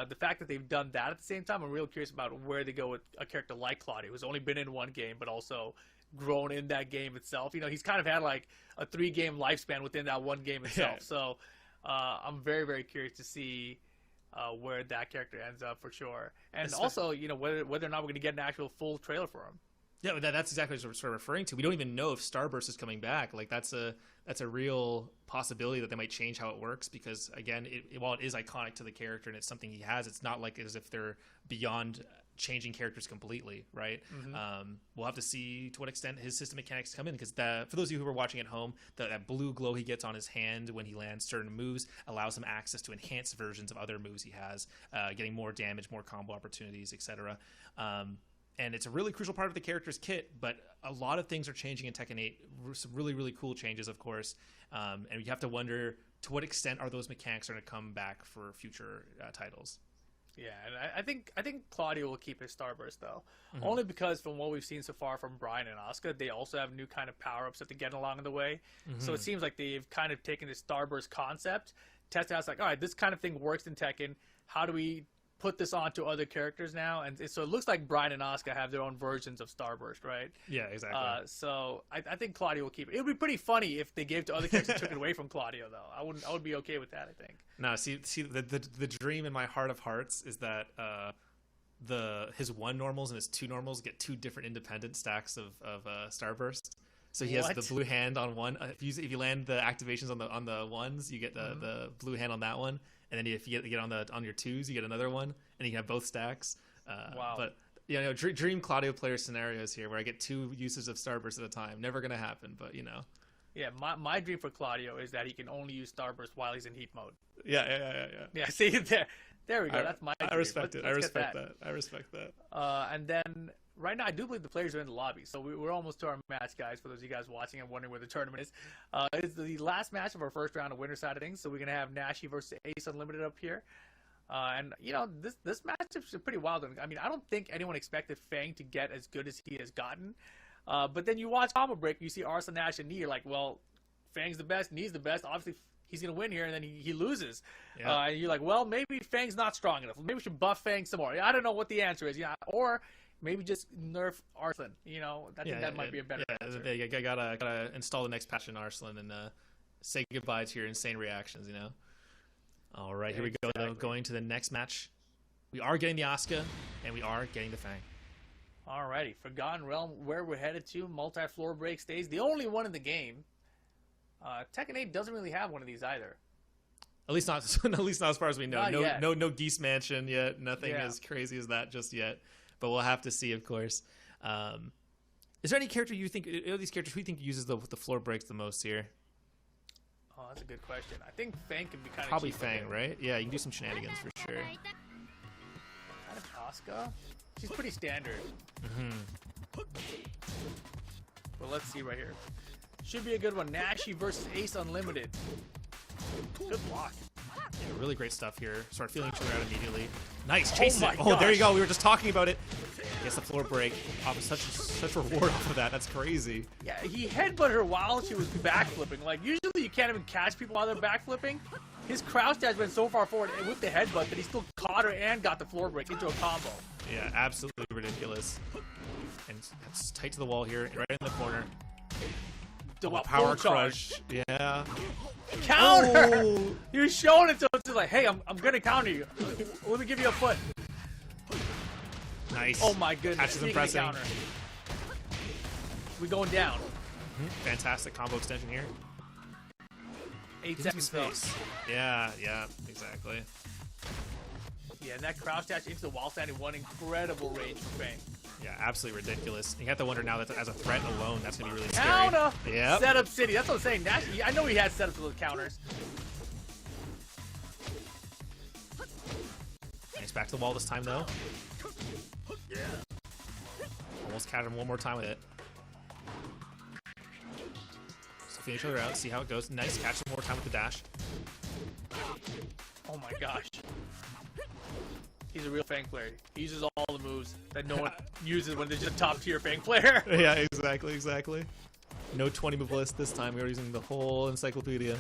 the fact that they've done that at the same time, I'm real curious about where they go with a character like Claudio, who's only been in one game, but also grown in that game itself. He's kind of had like a 3-game lifespan within that one game itself. So I'm very, very curious to see where that character ends up for sure. And also, whether or not we're going to get an actual full trailer for him. Yeah, that's exactly what we're sort of referring to. We don't even know if Starburst is coming back. Like that's a real possibility that they might change how it works, because again, while it is iconic to the character and it's something he has, it's not like as if they're beyond changing characters completely, right? We'll have to see to what extent his system mechanics come in, because for those of you who are watching at home, that blue glow he gets on his hand when he lands certain moves allows him access to enhanced versions of other moves he has, getting more damage, more combo opportunities, etc. And it's a really crucial part of the character's kit, but a lot of things are changing in Tekken 8. Some really, really cool changes, of course. And you have to wonder to what extent are those mechanics going to come back for future titles. Yeah, and I think Claudio will keep his Starburst, though. Only because from what we've seen so far from Brian and Asuka, they also have new kind of power-ups that they get along the way. So it seems like they've kind of taken this Starburst concept, tested out, it's like, all right, this kind of thing works in Tekken. How do we put this onto other characters now? And so it looks like Brian and Asuka have their own versions of Starburst, right? Yeah, exactly. So I think Claudio will keep it. It would be pretty funny if they gave to other characters and took it away from Claudio, though. I would be okay with that, I think. No, see the dream in my heart of hearts is that his 1 normals and his 2 normals get 2 different independent stacks of Starburst. So he has the blue hand on one. If you land the activations on the ones, you get the blue hand on that one. And then if you get on your 2s, you get another one, and you can have both stacks. Wow! But dream Claudio player scenarios here, where I get 2 uses of Starburst at a time. Never gonna happen, but Yeah, my dream for Claudio is that he can only use Starburst while he's in heat mode. Yeah. Yeah, see there we go. That's my dream. I respect it. I respect that. And then right now I do believe the players are in the lobby, so we're almost to our match, guys. For those of you guys watching and wondering where the tournament is, it's the last match of our first round of winner side of things. So we're gonna have Nashi versus Ace Unlimited up here, and you know this matchup is pretty wild. I mean, I don't think anyone expected Fang to get as good as he has gotten, but then you watch Combo Break, you see Arslan, Nash, and Nee. You're like, well, Fang's the best, Nee's the best. Obviously, he's going to win here, and then he loses. Yeah. And you're like, well, maybe Fang's not strong enough. Maybe we should buff Fang some more. I don't know what the answer is. Yeah, or maybe just nerf Arslan. You know, I think that might be a better answer. You gotta install the next patch in Arslan and say goodbye to your insane reactions, you know? All right, here we go, though. Going to the next match. We are getting the Asuka, and we are getting the Fang. Alrighty, Forgotten Realm, where we're headed to, multi-floor break stage. The only one in the game. Tekken 8 doesn't really have one of these either. At least not as far as we know. No Geese Mansion yet. Nothing as crazy as that just yet. But we'll have to see, of course. Is there any character you think, these characters who you think uses the floor breaks the most here? Oh, that's a good question. I think Fang can be kind of probably Fang, right? Yeah, you can do some shenanigans for sure. Kind of Asuka. She's pretty standard. Well, let's see right here. Should be a good one. Nashi versus Ace Unlimited. Good block. Yeah, really great stuff here. Start feeling each other out immediately. Nice, chases it. Oh, there you go. We were just talking about it. Gets the floor break. Such reward off of that. That's crazy. Yeah, he headbutted her while she was backflipping. Like, usually you can't even catch people while they're backflipping. His crouch dash went so far forward with the headbutt that he still caught her and got the floor break into a combo. Yeah, absolutely ridiculous. And that's tight to the wall here, right in the corner. Power crush. Yeah. Counter! Oh. You're showing it to us like, hey, I'm going to counter you. Let me give you a foot. Nice. Oh my goodness. Catches him pressing. Counter. We're going down. Fantastic combo extension here. 8 seconds though. Yeah, exactly. Yeah, and that crouch dash into the wall standing, one incredible range for Fang. Yeah, absolutely ridiculous. You have to wonder now that as a threat alone, that's going to be really scary. Counter! Yep. Setup City. That's what I'm saying. I know he had setups with those counters. Nice, back to the wall this time, though. Almost catch him one more time with it. So finish each other out, see how it goes. Nice, catch him one more time with the dash. Oh my gosh. He's a real Fang player. He uses all the moves that no one uses when they're just a top-tier Fang player. Yeah, exactly. No 20 move list this time. We are using the whole encyclopedia.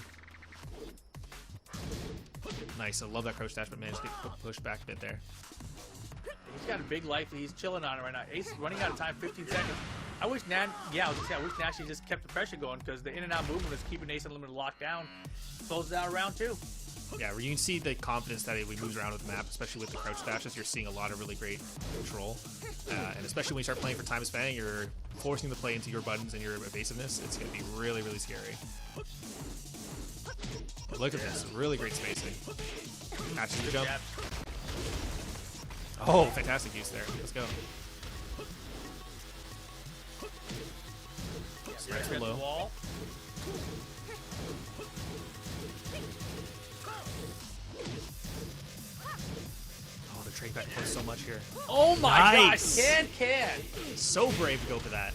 Nice. I love that crouch dash, but managed to get pushed back a bit there. He's got a big life. He's chilling on it right now. Ace is running out of time, 15 seconds. I wish Nashi just kept the pressure going because the in-and-out movement is keeping Ace Unlimited locked down. Closes out round 2. Yeah, you can see the confidence that he moves around with the map, especially with the crouch dashes. You're seeing a lot of really great control. And especially when you start playing for Time is Fang, you're forcing the play into your buttons and your evasiveness. It's going to be really, really scary. But look at this. Really great spacing. Catches the jump. Oh, fantastic use there. Let's go. Strikes below. Wall. Oh, the trade back and forth so much here. Oh my nice. gosh, can. So brave to go for that.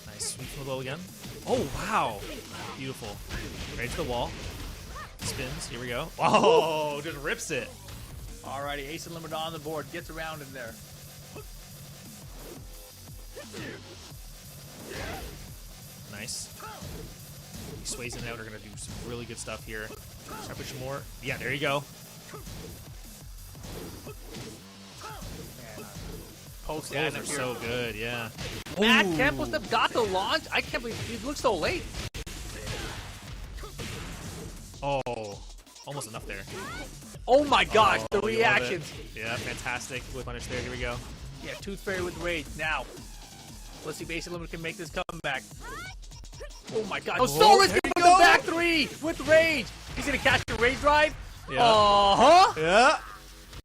Nice, sweep from the low again. Oh, wow. Beautiful. Right to the wall. Spins, here we go. Oh, just rips it. Alrighty, Ace Unlimited on the board, gets around in there. Nice. He sways in and out. Are going to do some really good stuff here. Try to push more. Yeah, there you go. Post Those are so good, yeah. Matt Campos got the launch. I can't believe he looks so late. Oh, almost enough there. Oh my gosh, the reactions. Yeah, fantastic. With punish there. Here we go. Yeah, Tooth Fairy with rage. Now, let's see if Ace Unlimited can make this comeback. Oh my god. Oh, so risky for the back 3 with rage. He's going to catch the rage drive. Yeah. Uh-huh. Yeah.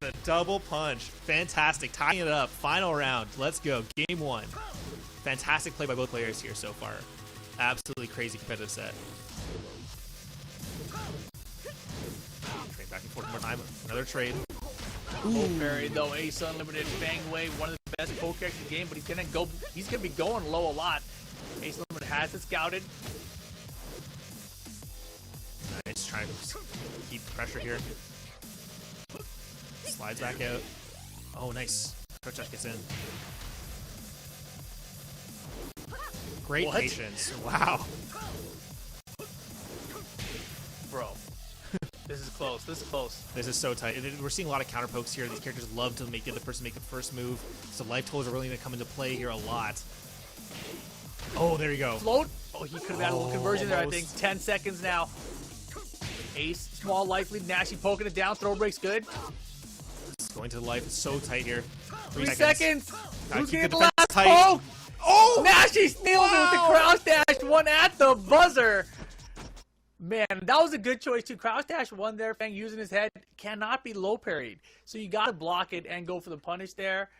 The double punch. Fantastic. Tying it up. Final round. Let's go. Game 1. Fantastic play by both players here so far. Absolutely crazy competitive set. Trade back and forth more time. Another trade. Low parry though, Ace Unlimited, Fang Wei, one of the best poke characters in the game, but he's gonna be going low a lot. Ace Unlimited has it scouted. Nice, trying to keep the pressure here. Slides back out. Oh, nice. Crouch dash gets in. Great patience. Wow. Bro. This is close. This is close. This is so tight. We're seeing a lot of counter pokes here. These characters love to make the other person make the first move. So life totals are really going to come into play here a lot. Oh, there you go. Float. Oh, he could have had a little conversion there, I think. 10 seconds now. Ace, small life lead. Nashi poking it down. Throw break's good. It's going to the life. It's so tight here. 3 seconds. Who's keep getting the the last tight. poke? Oh! Nashi steals it with the crouch dash. One at the buzzer. Man, that was a good choice too. Crouch dash one there. Fang using his head cannot be low parried. So you got to block it and go for the punish there.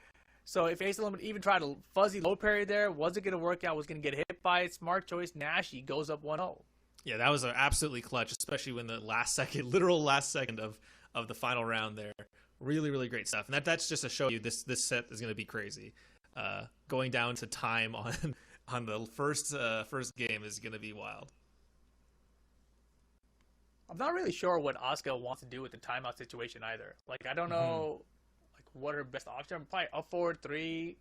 So if Ace Unlimited even tried a fuzzy low parry there, wasn't going to work out, was going to get hit by it. Smart choice. Nashi goes up 1-0. Yeah, that was absolutely clutch, especially when the last second, literal last second of the final round there. Really, really great stuff. And that's just to show you this set is going to be crazy. Going down to time on the first game is going to be wild. I'm not really sure what Asuka wants to do with the timeout situation either. Like, I don't know like what her best option. Probably up forward 3,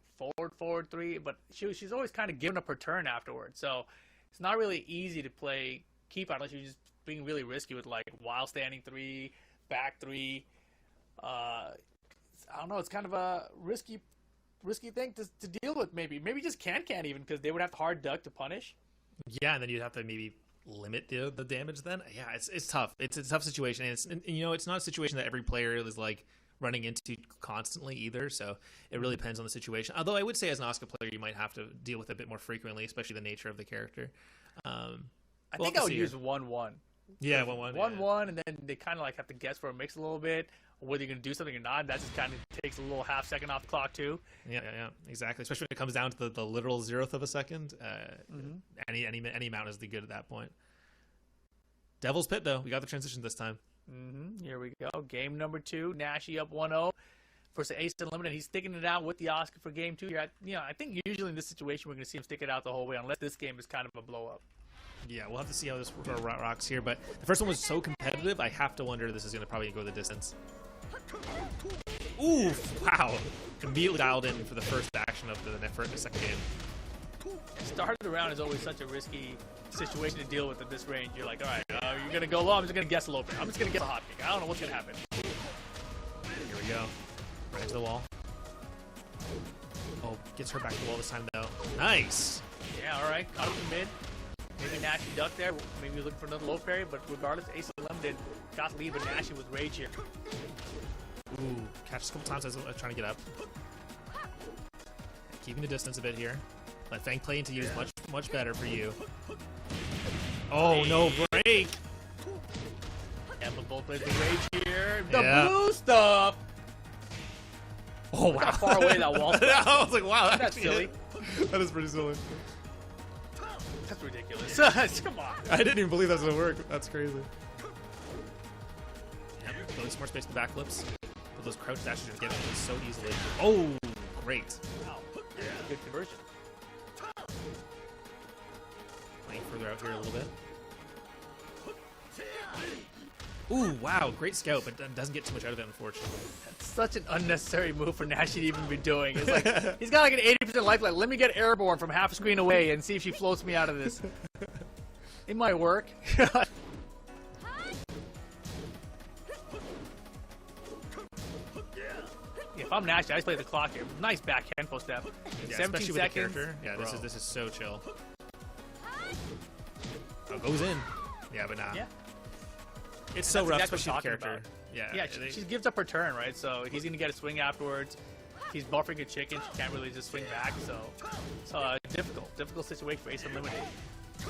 forward 3, but she's always kind of giving up her turn afterwards. So it's not really easy to play keep out unless you're just being really risky with like while standing 3, back 3. I don't know. It's kind of a risky thing to deal with. Maybe just can't even because they would have hard duck to punish. Yeah, and then you'd have to maybe limit the damage then. Yeah, it's tough. It's a tough situation, and it's not a situation that every player is like running into constantly either, so it really depends on the situation. Although I would say as an Asuka player you might have to deal with it a bit more frequently, especially the nature of the character. I think I would use 1-1. Yeah, 1-1. 1-1, and then they kind of like have to guess for a mix a little bit, or whether you're going to do something or not. That just kind of takes a little half second off the clock too. Yeah, exactly. Especially when it comes down to the literal 0th of a second. Any amount is good at that point. Devil's Pit, though. We got the transition this time. Here we go. Game number 2. Nashi up 1-0 versus Ace Unlimited. He's sticking it out with the Asuka for game 2. I think usually in this situation we're going to see him stick it out the whole way, unless this game is kind of a blow up. Yeah, we'll have to see how this rocks here. But the first one was so competitive, I have to wonder this is going to probably go the distance. Ooh, wow. Immediately dialed in for the first action of the second game. Start of the round is always such a risky situation to deal with at this range. You're like, all right, you're going to go low. I'm just going to guess a low bit. I'm just going to guess a hot kick. I don't know what's going to happen. Here we go. Right to the wall. Oh, gets her back to the wall this time, though. Nice. Yeah, all right. Caught up in mid. Maybe Nashi ducked there. Maybe looking for another low parry. But regardless, Ace Unlimited got the lead, but Nashi was rage here. Ooh, catches a couple times as I was trying to get up. Keeping the distance a bit here. Let Fang play into you is much better for you. Oh, no break! Yeah, but both played the rage here. The blue stuff! Oh, wow. Look how far away that wall stuff. I was like, wow, that's silly. That is pretty silly. That's ridiculous. Come on. I didn't even believe that was going to work. That's crazy. Yep, building some more space to backflips. But those crouch dashes are getting so easily. Oh, great. Wow. Good conversion. Playing further out here a little bit. Ooh, wow, great scout, but doesn't get too much out of it, unfortunately. That's such an unnecessary move for Nashi to even be doing. It's like, he's got like an 80% lifeline. Let me get airborne from half a screen away and see if she floats me out of this. It might work. If I'm Nashi, I just play the clock here. Nice backhand post step. Yeah, 17 seconds. Yeah, this is so chill. Oh, goes in. Yeah, but nah. Yeah. It's so rough, exactly especially the character. About. Yeah, she gives up her turn, right? So he's going to get a swing afterwards. He's buffering a chicken. She can't really just swing back. So it's difficult situation for Ace Unlimited.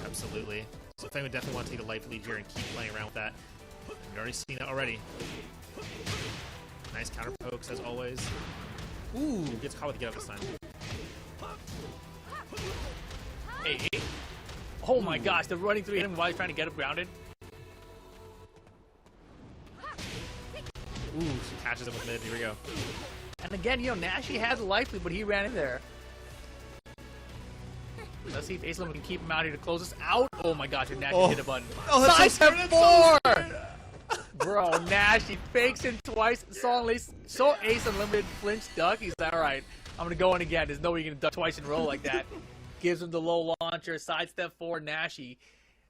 Absolutely. So Fang would definitely want to take a life lead here and keep playing around with that. We've already seen it already. Nice counter pokes as always. Ooh, gets caught with the get up this time. Hey. Oh my gosh, the running through him while he's trying to get him grounded. Ooh, she catches him with mid. Here we go. And again, you know, Nashi has a life lead, but he ran in there. Let's see if Ace Limit can keep him out here to close us out. Oh my gosh, Nashi hit a button. Oh, that's Side so step 4! Bro, Nashi fakes him twice. Saw Ace Unlimited flinch duck. He's like, alright, I'm going to go in again. There's no way you're going to duck twice in a row like that. Gives him the low launcher. Sidestep 4, Nashi.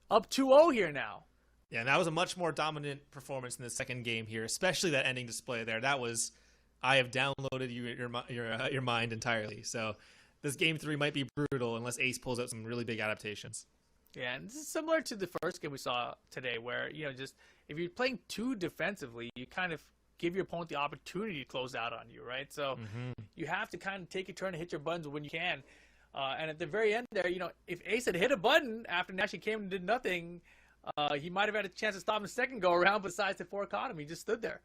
Up 2-0 here now. Yeah, and that was a much more dominant performance in the second game here, especially that ending display there. That was, I have downloaded your mind entirely. So this game 3 might be brutal unless Ace pulls out some really big adaptations. Yeah, and this is similar to the first game we saw today, where, you know, just if you're playing too defensively, you kind of give your opponent the opportunity to close out on you, right? So you have to kind of take your turn and hit your buttons when you can. And at the very end there, you know, if Ace had hit a button after Nashi came and did nothing, he might have had a chance to stop him the second go around, but Sidestep 4 caught him. He just stood there.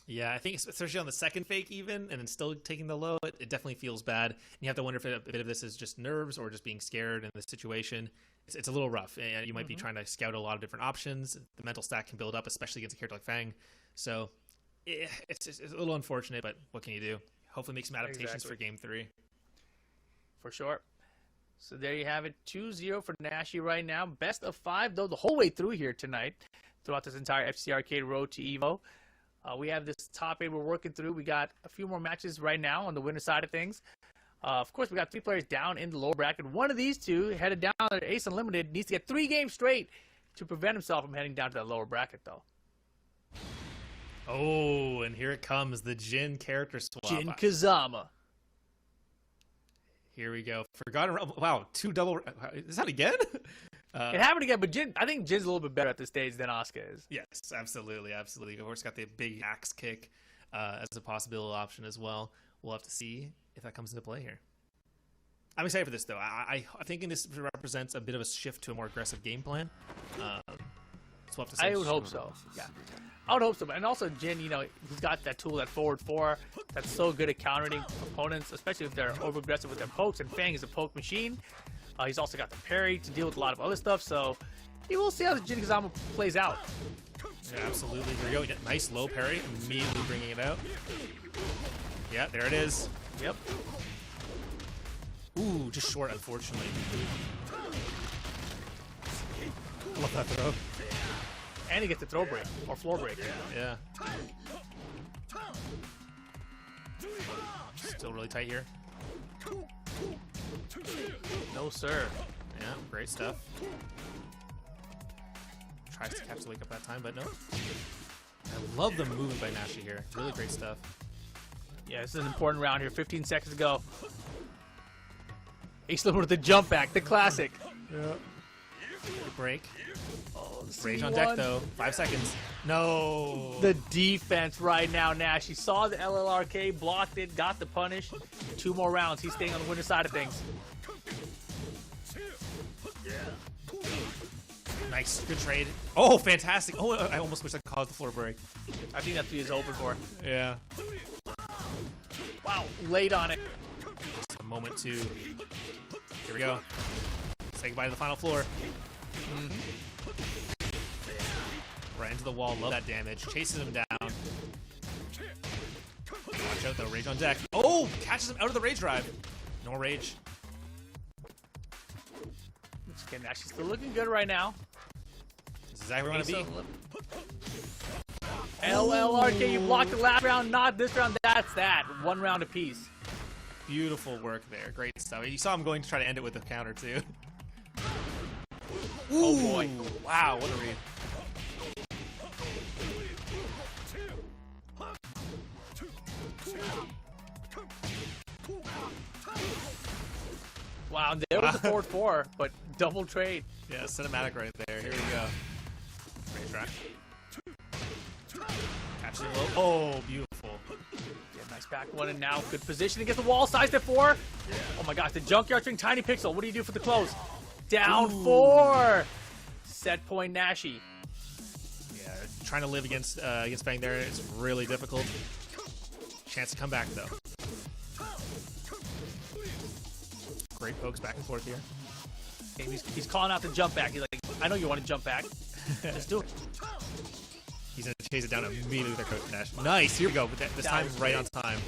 Yeah, I think especially on the second fake even, and then still taking the low, it definitely feels bad. And you have to wonder if a bit of this is just nerves or just being scared in the situation. It's a little rough. And you might be trying to scout a lot of different options. The mental stack can build up, especially against a character like Fang. So it's a little unfortunate, but what can you do? Hopefully make some adaptations for game 3. For sure. So there you have it, 2-0 for Nashi right now. Best of 5, though, the whole way through here tonight, throughout this entire FC Arcade road to EVO. We have this top 8 we're working through. We got a few more matches right now on the winner side of things. Of course, we got 3 players down in the lower bracket. One of these two headed down to Ace Unlimited. Needs to get 3 games straight to prevent himself from heading down to that lower bracket, though. Oh, and here it comes, the Jin character swap. Jin Kazama. Here we go. Forgotten. Wow, 2 double. Is that again? It happened again, but I think Jin's a little bit better at this stage than Asuka is. Yes, absolutely. Of course, got the big axe kick as a possible option as well. We'll have to see if that comes into play here. I'm excited for this, though. I think this represents a bit of a shift to a more aggressive game plan. So we'll have to see. I would hope so. Yeah, I would hope so. And also, Jin, you know, he's got that tool, that forward 4, that's so good at countering opponents, especially if they're over aggressive with their pokes. And Fang is a poke machine. He's also got the parry to deal with a lot of other stuff, so we'll see how the Jin Kazama plays out. Yeah, absolutely. Here we go. Nice low parry, immediately bringing it out. Yeah, there it is. Yep. Ooh, just short, unfortunately. Love that throw. And he gets a throw break, or floor break. Yeah. Still really tight here. No, sir. Yeah, great stuff. Tries to catch the wake up that time, but no. I love the movement by Nashi here. Really great stuff. Yeah, this is an important round here. 15 seconds to go. Ace Limit with the jump back, the classic. Yeah. Break. Oh, Rage on deck, though. 5 seconds. No. The defense right now, Nash. He saw the LLRK, blocked it, got the punish. 2 more rounds. He's staying on the winner side of things. Nice. Good trade. Oh, fantastic. Oh, I almost wish I caused the floor break. I think that's what he's open for. Yeah. Wow, late on it. Just a moment to... Here we go. Say goodbye to the final floor. Right into the wall. Love that damage. Chases him down. Watch out, though. Rage on deck. Oh! Catches him out of the rage drive. No rage. Okay, Nash is still looking good right now. This is exactly where we want to be. LLRK, you blocked the last round, not this round. That's that. 1 round apiece. Beautiful work there. Great stuff. You saw him going to try to end it with a counter, too. Ooh, oh, boy. Wow, what a read. Wow, there was a forward 4, but double trade. Yeah, cinematic right there. Here we go. Great track. Catch it low. Oh, beautiful. Yeah, nice back one, and now good position against the wall. Sized at 4. Oh my gosh, the Junkyard String Tiny Pixel. What do you do for the close? Down 4. Set point Nashi. Yeah, trying to live against Fang there is really difficult. Chance to come back, though. Great pokes back and forth here. Okay, he's calling out the jump back. He's like, I know you want to jump back. Just do it. He's in a chase it down immediately with their coach dash. Nice. Here we go. But this time, right on time.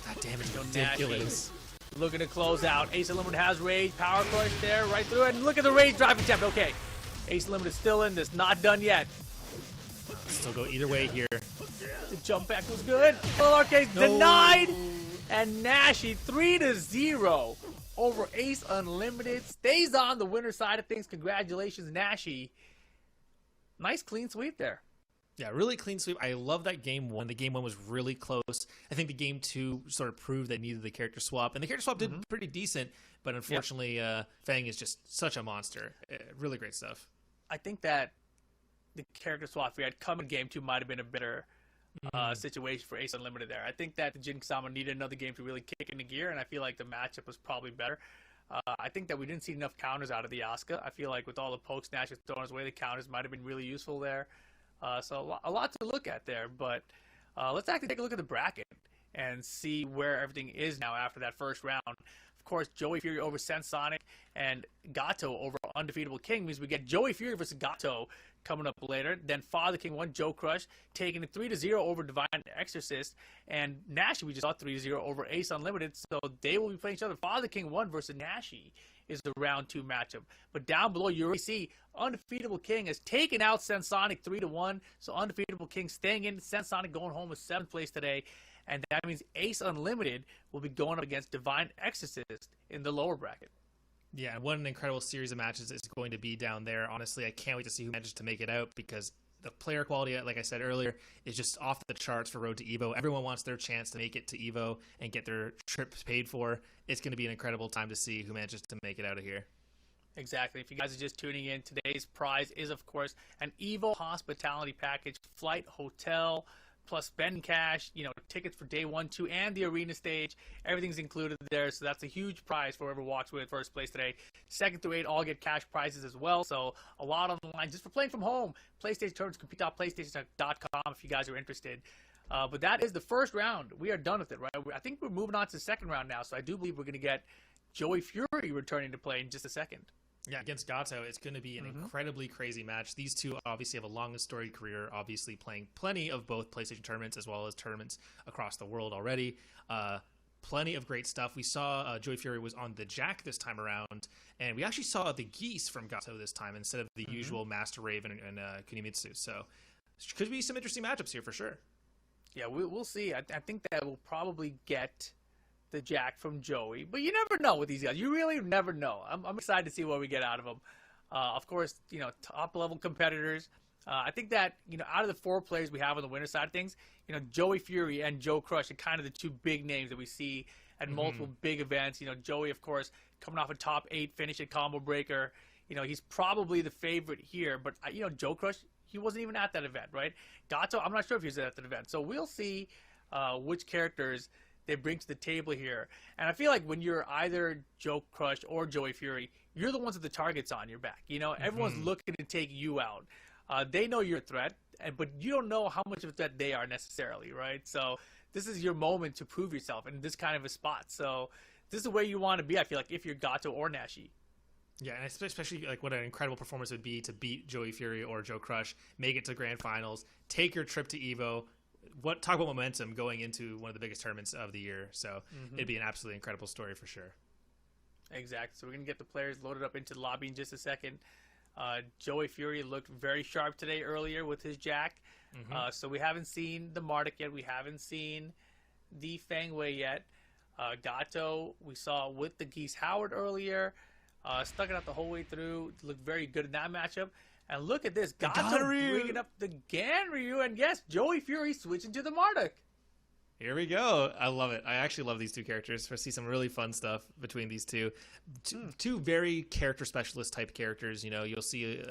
God damn it, ridiculous. Looking to close out. Ace Unlimited has Rage. Power Crush there, right through it. And look at the Rage drive attempt. Okay. Ace Unlimited still in this. Not done yet. Still go either way here. The jump back was good. Full arcade denied. And Nashi 3-0 over Ace Unlimited. Stays on the winner side of things. Congratulations, Nashi. Nice clean sweep there. Yeah, really clean sweep. I love that game one. The game one was really close. I think the game two sort of proved they needed the character swap. And the character swap did pretty decent. But unfortunately, Fang is just such a monster. Really great stuff. I think that the character swap we had come in game two might have been a better situation for Ace Unlimited there. I think that the Jin Kasama needed another game to really kick into gear, and I feel like the matchup was probably better. I think that we didn't see enough counters out of the Asuka. I feel like with all the pokes Nash was throwing his way, the counters might have been really useful there. So a lot to look at there, but let's actually take a look at the bracket and see where everything is now after that first round. Of course, Joey Fury over Sensonic and Gato over Undefeatable King means we get Joey Fury versus Gato coming up later. Then Father King 1, Joe Crush, taking it 3-0 over Divine Exorcist. And Nashi, we just saw 3-0 over Ace Unlimited. So they will be playing each other. Father King 1 versus Nashi is the round 2 matchup. But down below, you already see Undefeatable King has taken out Sensonic 3-1. So Undefeatable King staying in. Sensonic going home with 7th place today. And that means Ace Unlimited will be going up against Divine Exorcist in the lower bracket. Yeah, what an incredible series of matches it's going to be down there. Honestly, I can't wait to see who manages to make it out because the player quality, like I said earlier, is just off the charts for Road to EVO. Everyone wants their chance to make it to EVO and get their trips paid for. It's going to be an incredible time to see who manages to make it out of here. Exactly. If you guys are just tuning in, today's prize is, of course, an EVO hospitality package, flight, hotel, plus spend cash, tickets for day 1, 2, and the arena stage. Everything's included there, so that's a huge prize for whoever walks with first place today. 2nd through 8 all get cash prizes as well, so a lot on the line just for playing from home. PlayStation tournaments, compete.playstation.com if you guys are interested. But that is the first round. We are done with it, right? I think we're moving on to the second round now, so I do believe we're going to get Joey Fury returning to play in just a second. Yeah, against Gato, it's going to be an incredibly crazy match. These two obviously have a long and storied career, obviously playing plenty of both PlayStation tournaments as well as tournaments across the world already. Plenty of great stuff. We saw Joey Fury was on the Jack this time around, and we actually saw the Geese from Gato this time instead of the usual Master Raven and Kunimitsu. So could be some interesting matchups here for sure. Yeah, we'll see. I think that we'll probably get the Jack from Joey, but you never know with these guys. You really never know. I'm excited to see what we get out of them. Of course, top level competitors. I think that out of the 4 players we have on the winner side of things, Joey Fury and Joe Crush are kind of the 2 big names that we see at multiple big events. Joey, of course, coming off a top 8 finish at Combo Breaker. He's probably the favorite here, but Joe Crush, he wasn't even at that event, right? Gato, I'm not sure if he was at that event, so we'll see which characters they bring to the table here. And I feel like when you're either Joe Crush or Joey Fury, you're the ones with the targets on your back. Everyone's looking to take you out. They know you're a threat, but you don't know how much of a threat they are necessarily, right? So this is your moment to prove yourself in this kind of a spot. So this is where you want to be, I feel like, if you're Gato or Nashi. Yeah, and especially like what an incredible performance it would be to beat Joey Fury or Joe Crush, make it to grand finals, take your trip to EVO. Talk about momentum going into one of the biggest tournaments of the year. So it'd be an absolutely incredible story for sure. Exactly. So we're going to get the players loaded up into the lobby in just a second. Joey Fury looked very sharp today earlier with his Jack. So we haven't seen the Marduk yet. We haven't seen the Fangway yet. Gato, we saw with the Geese Howard earlier. Stuck it out the whole way through. Looked very good in that matchup. And look at this. Gato bringing up the Ganryu. And yes, Joey Fury switching to the Marduk. Here we go. I love it. I actually love these 2 characters. I see some really fun stuff between these two. Two very character specialist type characters. You'll see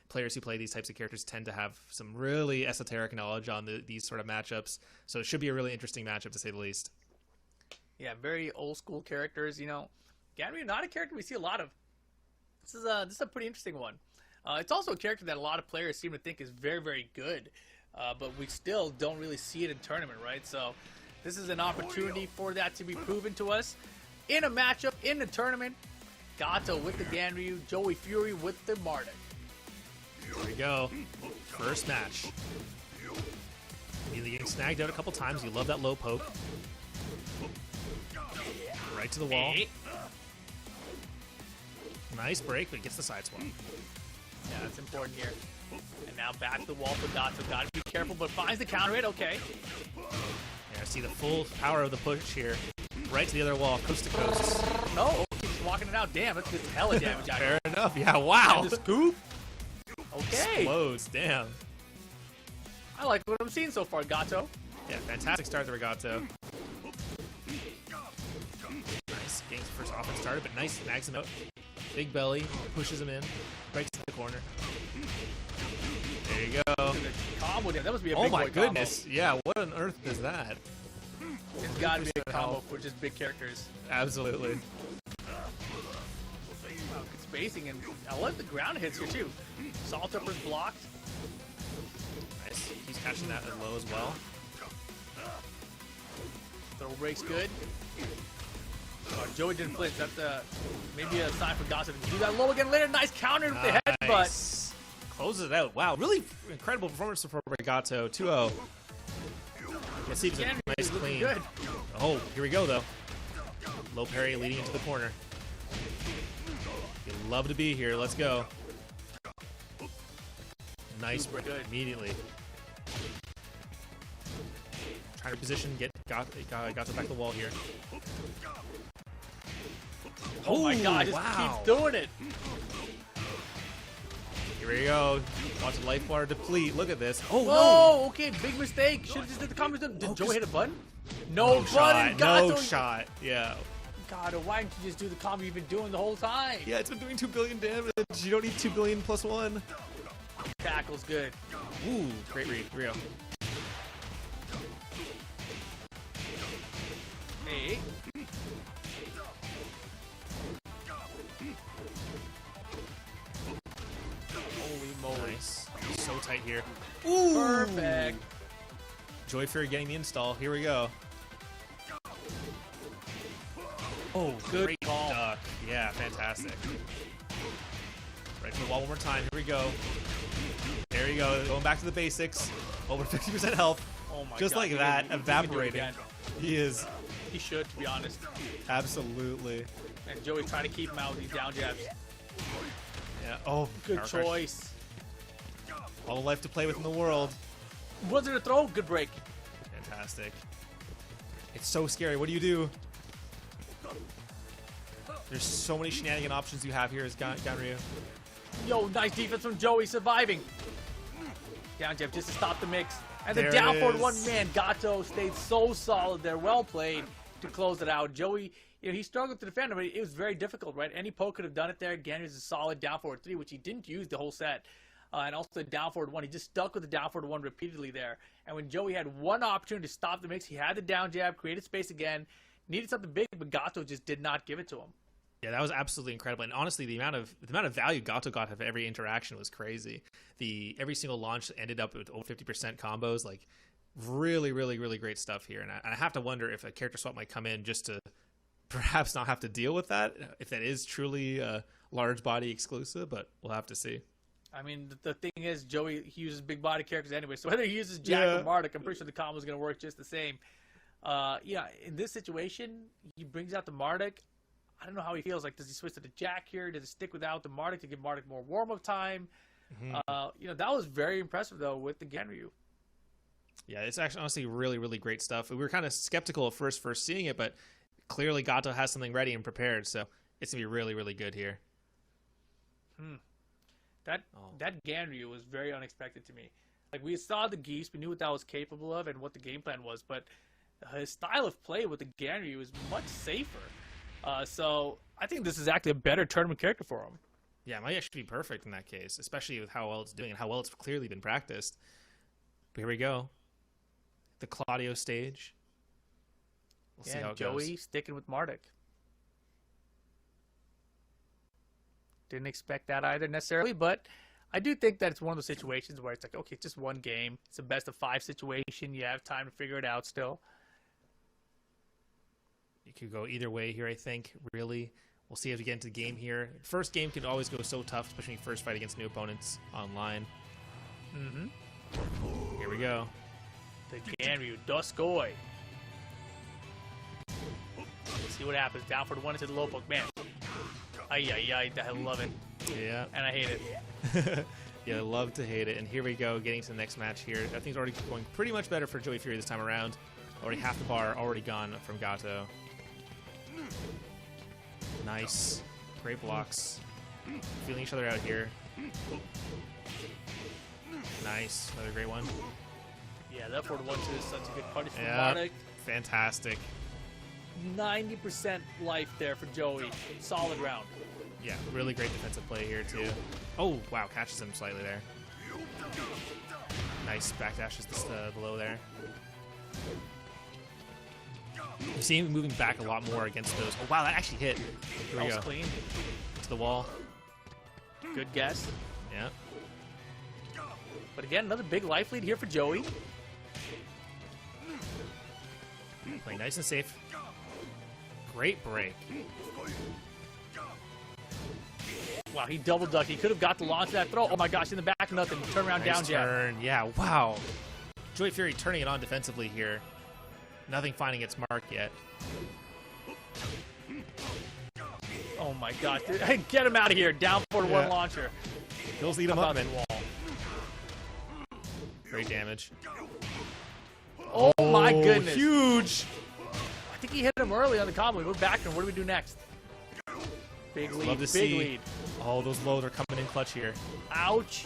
players who play these types of characters tend to have some really esoteric knowledge on these sort of matchups. So it should be a really interesting matchup to say the least. Yeah, very old school characters. Ganryu, not a character we see a lot of. This is a pretty interesting one. It's also a character that a lot of players seem to think is very, very good, but we still don't really see it in tournament, right? So this is an opportunity for that to be proven to us in a matchup in the tournament. Gato with the Ganryu, Joey Fury with the Marduk. Here we go. First match. Immediately getting snagged out a couple times. You love that low poke. Right to the wall. Nice break, but gets the side swap. Yeah, that's important here. And now back to the wall for Gatto. Gotta be careful, but finds the counter hit. Okay. Yeah, see the full power of the push here. Right to the other wall, coast to coast. No, okay, he's walking it out. Damn, that's just hella damage out here. Fair enough. Yeah, wow. And the scoop. Okay. Explodes. Damn. I like what I'm seeing so far, Gatto. Yeah, fantastic start there, Gatto. Nice. Getting his first offense started, but nice. Snags him out. Big belly. Pushes him in. Right to the corner. There you go. Combo there. That must be a Oh big my boy goodness. Combo. Yeah, what on earth is that? It's gotta be a combo for just big characters. Absolutely. Wow, good spacing, and I like the ground hits here too. Salt upper's blocked. Nice. He's catching that at low as well. Throw break's good. Joey didn't flinch. That's maybe a sign for Gossip to do that low again later. Nice counter with the headbutt. Closes it out. Wow, really incredible performance for Gatto. 2-0. Let's see if it's a nice clean. Good. Oh, here we go though. Low parry leading into the corner. You love to be here. Let's go. Nice break immediately. Trying to position, get Gatto back to the wall here. Oh my god, just keeps doing it. Here we go. Watch the life bar deplete. Look at this. Oh, whoa, no. Okay, big mistake. Should have just did the combo. Did Joey hit a button? No button. shot. No shot. Yeah. God, why didn't you just do the combo you've been doing the whole time? Yeah, it's been doing 2 billion damage. You don't need 2 billion plus 1. Tackle's good. Ooh, great read. Here we go. Hey. Holy moly. Nice. So tight here. Ooh. Perfect. Joy Fury getting the install. Here we go. Oh, good great call. Duck. Yeah, fantastic. Right to the wall one more time. Here we go. There you go. Going back to the basics. Over 50% health. Oh my Just God. like that, evaporating. He is. He should, to be honest. Absolutely. And Joey's trying to keep him out with these down jabs. Yeah. Oh, good choice. All the life to play with in the world. Was it a throw? Good break. Fantastic. It's so scary. What do you do? There's so many shenanigan options you have here as Ganryu. Yo, nice defense from Joey, surviving. Down jab just to stop the mix. And there the down forward one man, Gatto stayed so solid there. Well played to close it out. Joey, he struggled to defend him, but it was very difficult, right? Any poke could have done it there. Ganryu's a solid down forward 3, which he didn't use the whole set. And also the down forward 1. He just stuck with the down forward 1 repeatedly there. And when Joey had one opportunity to stop the mix, he had the down jab, created space again, needed something big, but Gatto just did not give it to him. Yeah, that was absolutely incredible. And honestly, the amount of value Gatto got of every interaction was crazy. Every single launch ended up with over 50% combos. Like, really, really, really great stuff here. And I have to wonder if a character swap might come in just to perhaps not have to deal with that, if that is truly a large body exclusive, but we'll have to see. I mean, the thing is, Joey, he uses big body characters anyway, so whether he uses Jack or Marduk, I'm pretty sure the combo is going to work just the same. Yeah, in this situation, he brings out the Marduk. I don't know how he feels. Like, does he switch to the Jack here? Does he stick without the Marduk to give Marduk more warm-up time? Mm-hmm. That was very impressive, though, with the Ganryu. Yeah, it's actually honestly really, really great stuff. We were kind of skeptical at first seeing it, but clearly Gatto has something ready and prepared, so it's going to be really, really good here. That Ganryu was very unexpected to me. Like, we saw the Geese, we knew what that was capable of and what the game plan was, but his style of play with the Ganryu is much safer. So I think this is actually a better tournament character for him. Yeah, it might actually be perfect in that case, especially with how well it's doing and how well it's clearly been practiced. But here we go. The Claudio stage. We'll see how it Joey goes. sticking with Marduk. Didn't expect that either necessarily, but I do think that it's one of those situations where it's like, okay, it's just one game. It's a best of 5 situation. You have time to figure it out still. You could go either way here, I think, really. We'll see as we get into the game here. First game can always go so tough, especially first fight against new opponents online. Here we go. The Ganryu Doskoi. Let's see what happens. Down for the one into the low poke. Man. I love it. Yeah. And I hate it. Yeah, I love to hate it. And here we go, getting to the next match here. I think it's already going pretty much better for Joey Fury this time around. Already half the bar already gone from Gato. Nice. Great blocks. Feeling each other out here. Nice. Another great one. Yeah, that forward 1-2 is such a good punish from Yeah, Marnik. fantastic. 90% life there for Joey. Solid round. Yeah, really great defensive play here, too. Oh, wow, catches him slightly there. Nice, backdashes below there. You see him moving back a lot more against those. Oh, wow, that actually hit. Here we go. Clean. To the wall. Good guess. Yeah. But again, another big life lead here for Joey. Playing nice and safe. Great break. Wow, he double ducked. He could have got the launch of that throw. Oh my gosh, in the back, nothing. Turn around, Nice down jab. turn. Yeah, wow. Joey Fury turning it on defensively here. Nothing finding its mark yet. Oh my gosh. Dude. Hey, get him out of here. Down for one launcher. He'll lead him up, man. Wall. Great damage. Oh my goodness. Huge. I think he hit him early on the combo. We're back, and what do we do next? Big lead. Love to big see. lead. Oh, those lows are coming in clutch here. Ouch.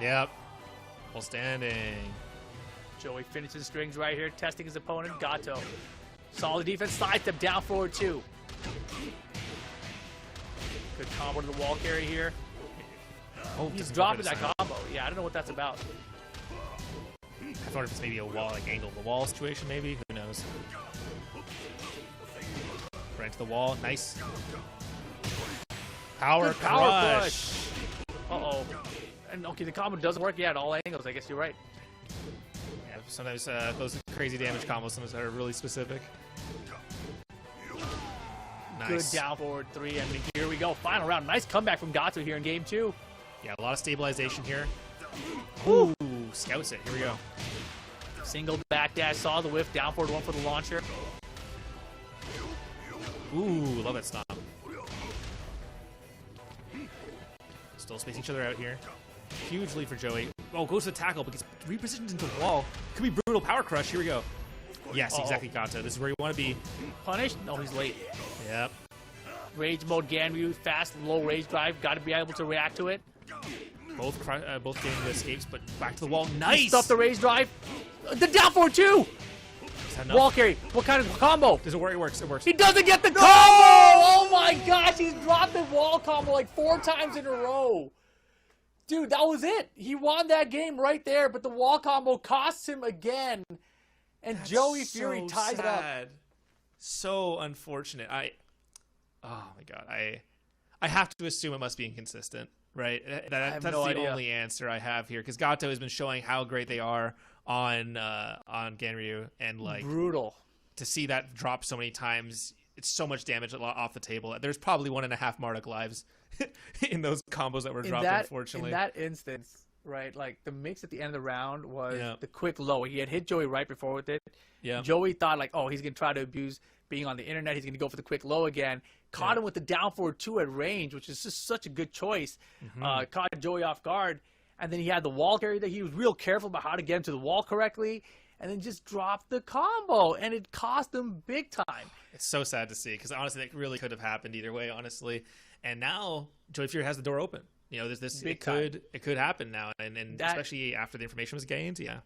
Yep. Full standing. Joey finishes strings right here, testing his opponent, Gato. Solid defense, sidestep, down forward 2. Good combo to the wall carry here. Oh, He's dropping that combo. Yeah, I don't know what that's about. I thought it was maybe a wall, like angle of the wall situation, maybe. Who knows? Right into the wall. Nice. Power crush. Uh-oh. And okay, the combo doesn't work yet at all angles. I guess you're right. Yeah, sometimes those crazy damage combos sometimes are really specific. Nice. Good down forward 3. I mean, here we go. Final round. Nice comeback from Gato here in game 2. Yeah, a lot of stabilization here. Ooh, scouts it. Here we go. Single backdash, saw the whiff, down forward 1 for the launcher. Ooh, love that stomp. Still spacing each other out here. Huge lead for Joey. Oh, goes to the tackle, but gets repositioned into the wall. Could be brutal power crush. Here we go. Yes, exactly, Gato. This is where you want to be. Punished? No, he's late. Yep. Rage mode, Ganryu, fast, low rage drive. Got to be able to react to it. Both getting the escapes, but back to the wall. Nice! Stuff the rage drive. The down forward 2! Wall carry. What kind of combo? Does it work? It works. It works. He doesn't get the combo! Oh my gosh, he's dropped the wall combo like 4 times in a row. Dude, that was it. He won that game right there, but the wall combo costs him again. And That's Joey Fury ties it up. So unfortunate. Oh my god. I have to assume it must be inconsistent, right? That's no the idea. only answer I have here, because Gato has been showing how great they are on Ganryu, and like Brutal. to see that drop so many times, it's so much damage off the table. There's probably 1.5 Marduk lives in those combos that were dropped, unfortunately. In that instance, right, like the mix at the end of the round was the quick low. He had hit Joey right before with it. Yeah. Joey thought like, oh, he's going to try to abuse being on the internet. He's going to go for the quick low again. Caught him with the down forward 2 at range, which is just such a good choice. Caught Joey off guard. And then he had the wall carry that he was real careful about how to get him to the wall correctly. And then just dropped the combo. And it cost him big time. It's so sad to see, because honestly, that really could have happened either way, honestly. And now Joey Fury has the door open. You know, it could happen now, and especially after the information was gained. Yeah,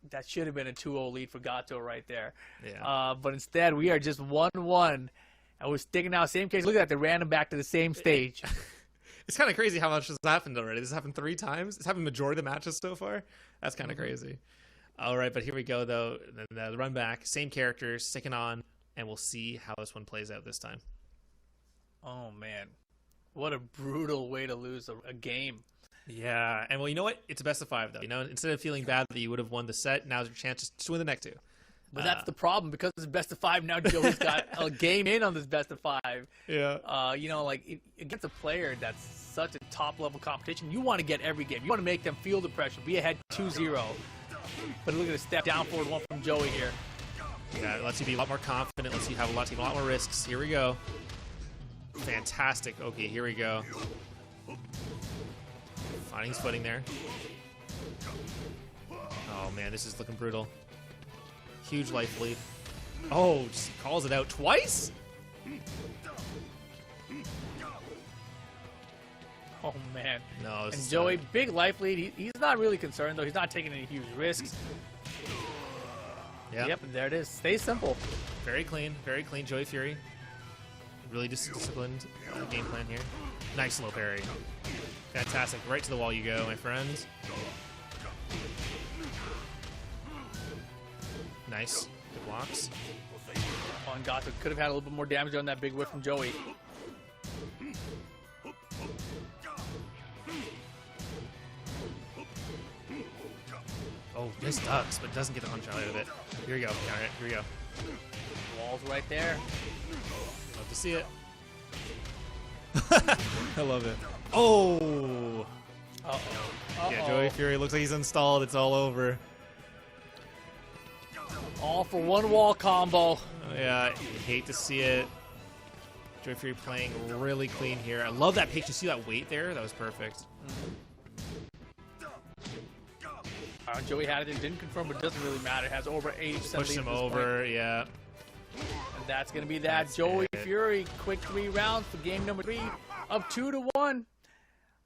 that should have been a 2-0 lead for Gato right there. Yeah. But instead, we are just 1-1, and we're sticking out. Same case. Look at that. They ran him back to the same stage. It's kind of crazy how much has happened already. This has happened 3 times. It's happened majority of the matches so far. That's kind of crazy. All right, but here we go though. The run back, same characters sticking on, and we'll see how this one plays out this time. Oh man. What a brutal way to lose a game. Yeah, and well, you know what? It's a best of 5, though. You know, instead of feeling bad that you would have won the set, now's your chance to win the next 2. But that's the problem, because it's best of 5 now. Joey's got a game in on this best of 5. Yeah. You know, like against a player that's such a top level competition, you want to get every game. You want to make them feel the pressure, be ahead 2-0. But look at the step down forward one from Joey here. Yeah, it lets you be a lot more confident. Lets you have take a lot more risks. Here we go. Fantastic. Okay, here we go. Finding his footing there. Oh man, this is looking brutal. Huge life lead. Oh, just calls it out twice? Oh man. No. And Joey, big life lead. He's not really concerned though. He's not taking any huge risks. Yeah. Yep, and there it is. Stay simple. Very clean, Joey Fury. Really disciplined game plan here. Nice low parry. Fantastic. Right to the wall you go, my friends. Nice. Good blocks. Oh, and Gato could have had a little bit more damage on that big whiff from Joey. Oh, this ducks, but doesn't get the punch out of it. Here we go. Counter it. Here we go. Wall's right there. Love to see it. I love it. Oh! Uh-oh. Yeah, Joey Fury looks like he's installed. It's all over. All for one wall combo. Oh, yeah, hate to see it. Joey Fury playing really clean here. I love that pitch. You see that weight there? That was perfect. Joey had it. It didn't confirm, but it doesn't really matter. It has over 80% Pushed him over, yeah. And that's going to be that. That's Joey it. Fury, quick 3 rounds for game number 3, up 2-1.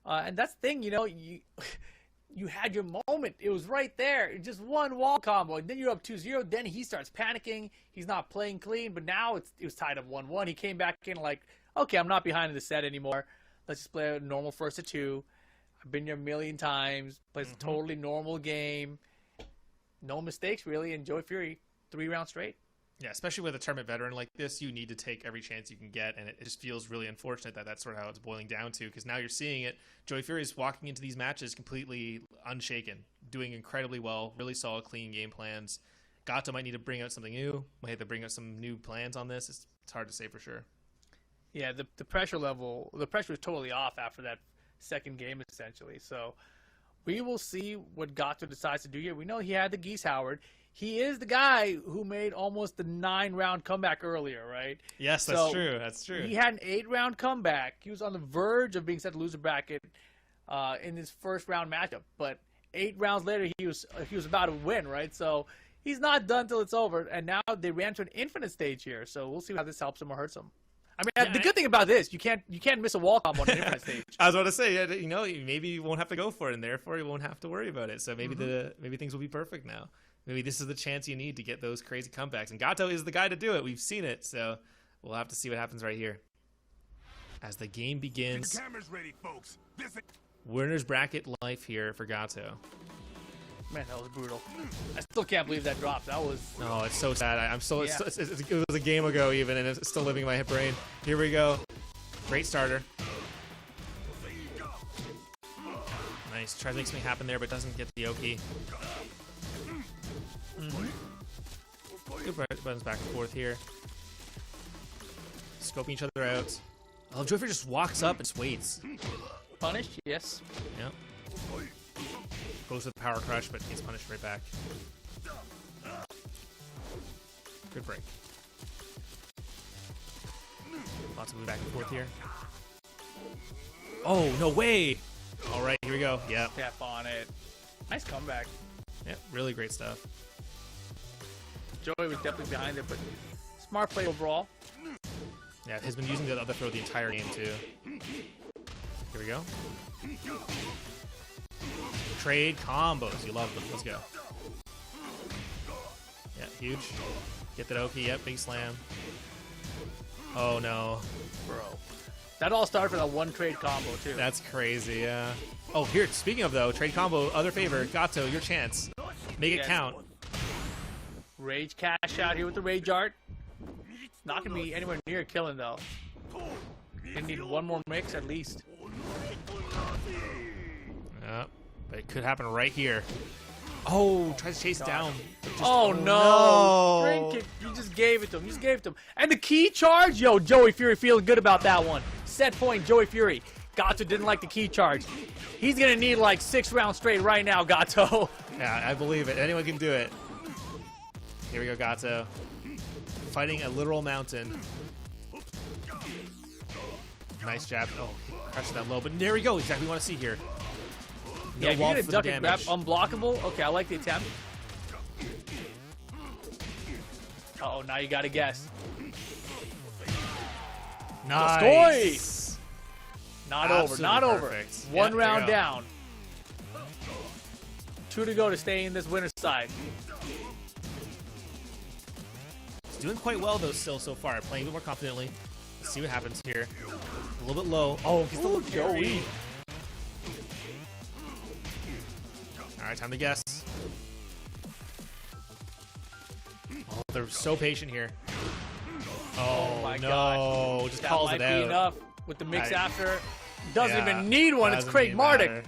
And that's the thing, you know, you had your moment. It was right there. Just one wall combo. And then you're up 2-0. Then he starts panicking. He's not playing clean. But now it was tied up 1-1. He came back in like, okay, I'm not behind in the set anymore. Let's just play a normal first to 2. I've been here a million times. Plays a totally normal game. No mistakes, really. And Joey Fury, 3 rounds straight. Yeah, especially with a tournament veteran like this, you need to take every chance you can get, and it just feels really unfortunate that that's sort of how it's boiling down to, because now you're seeing it. Joey Fury is walking into these matches completely unshaken, doing incredibly well, really solid, clean game plans. Gato might need to bring out something new, might have to bring out some new plans on this. It's hard to say for sure. Yeah, the pressure level, the pressure was totally off after that second game, essentially. So we will see what Gato decides to do here. We know he had the Geese Howard. He is the guy who made almost the 9-round comeback earlier, right? Yes, that's true. That's true. He had an 8-round comeback. He was on the verge of being set to loser bracket in his first round matchup, but 8 rounds later he was about to win, right? So he's not done till it's over. And now they ran to an infinite stage here, so we'll see how this helps him or hurts him. I mean, the good thing about this, you can't miss a wall combo on an infinite stage. I was about to say, you know, maybe you won't have to go for it, and therefore you won't have to worry about it. So maybe maybe things will be perfect now. Maybe this is the chance you need to get those crazy comebacks. And Gato is the guy to do it. We've seen it. So we'll have to see what happens right here. As the game begins. The camera's ready, folks. Winner's bracket life here for Gato. Man, that was brutal. I still can't believe that dropped. That was... Oh, it's so sad. I'm so... Yeah. It was a game ago even, and it's still living in my brain. Here we go. Great starter. Nice. Tries to make something happen there, but doesn't get the Oki. Good buttons back and forth here. Scoping each other out. Oh, Joyfer just walks up and just waits. Punished? Yes. Yep. Goes to the power crush, but gets punished right back. Good break. Lots of move back and forth here. Oh, no way! All right, here we go. Yep. Tap on it. Nice comeback. Yep, really great stuff. Joey was definitely behind it, but smart play overall. Yeah, he's been using the other throw the entire game, too. Here we go. Trade combos. You love them. Let's go. Yeah, huge. Get that Oki. Yep, big slam. Oh, no. Bro. That all started for that one trade combo, too. That's crazy, yeah. Oh, here, speaking of, though, trade combo, other favor. Gato, your chance. Make it count. Rage cash out here with the Rage Art. Not going to be anywhere near killing, though. They need one more mix at least. Yeah, but it could happen right here. Oh, tries to chase it down. Oh, no. Spring kick. You just gave it to him. You just gave it to him. And the key charge? Yo, Joey Fury feeling good about that one. Set point, Joey Fury. Gato didn't like the key charge. He's going to need like 6 rounds straight right now, Gato. Yeah, I believe it. Anyone can do it. Here we go, Gato. Fighting a literal mountain. Nice jab. Oh, crushed that low. But there we go. Exactly what we want to see here. No Yeah, you're going to duck and grab. damage. Unblockable. Okay, I like the attempt. Uh-oh, now you got to guess. Nice. Not Absolutely over. Not perfect. over. One Yeah, there round you go. down. 2 to go to stay in this winner's side. He's doing quite well, though, still so far. Playing a bit more confidently. Let's see what happens here. A little bit low. Oh, he's still Joey. All right, time to guess. Oh, they're so patient here. Oh, my no. gosh. Just That calls might it be out. enough with the mix I- after. Doesn't Yeah, even need one. It's doesn't Craig even Marduk. matter.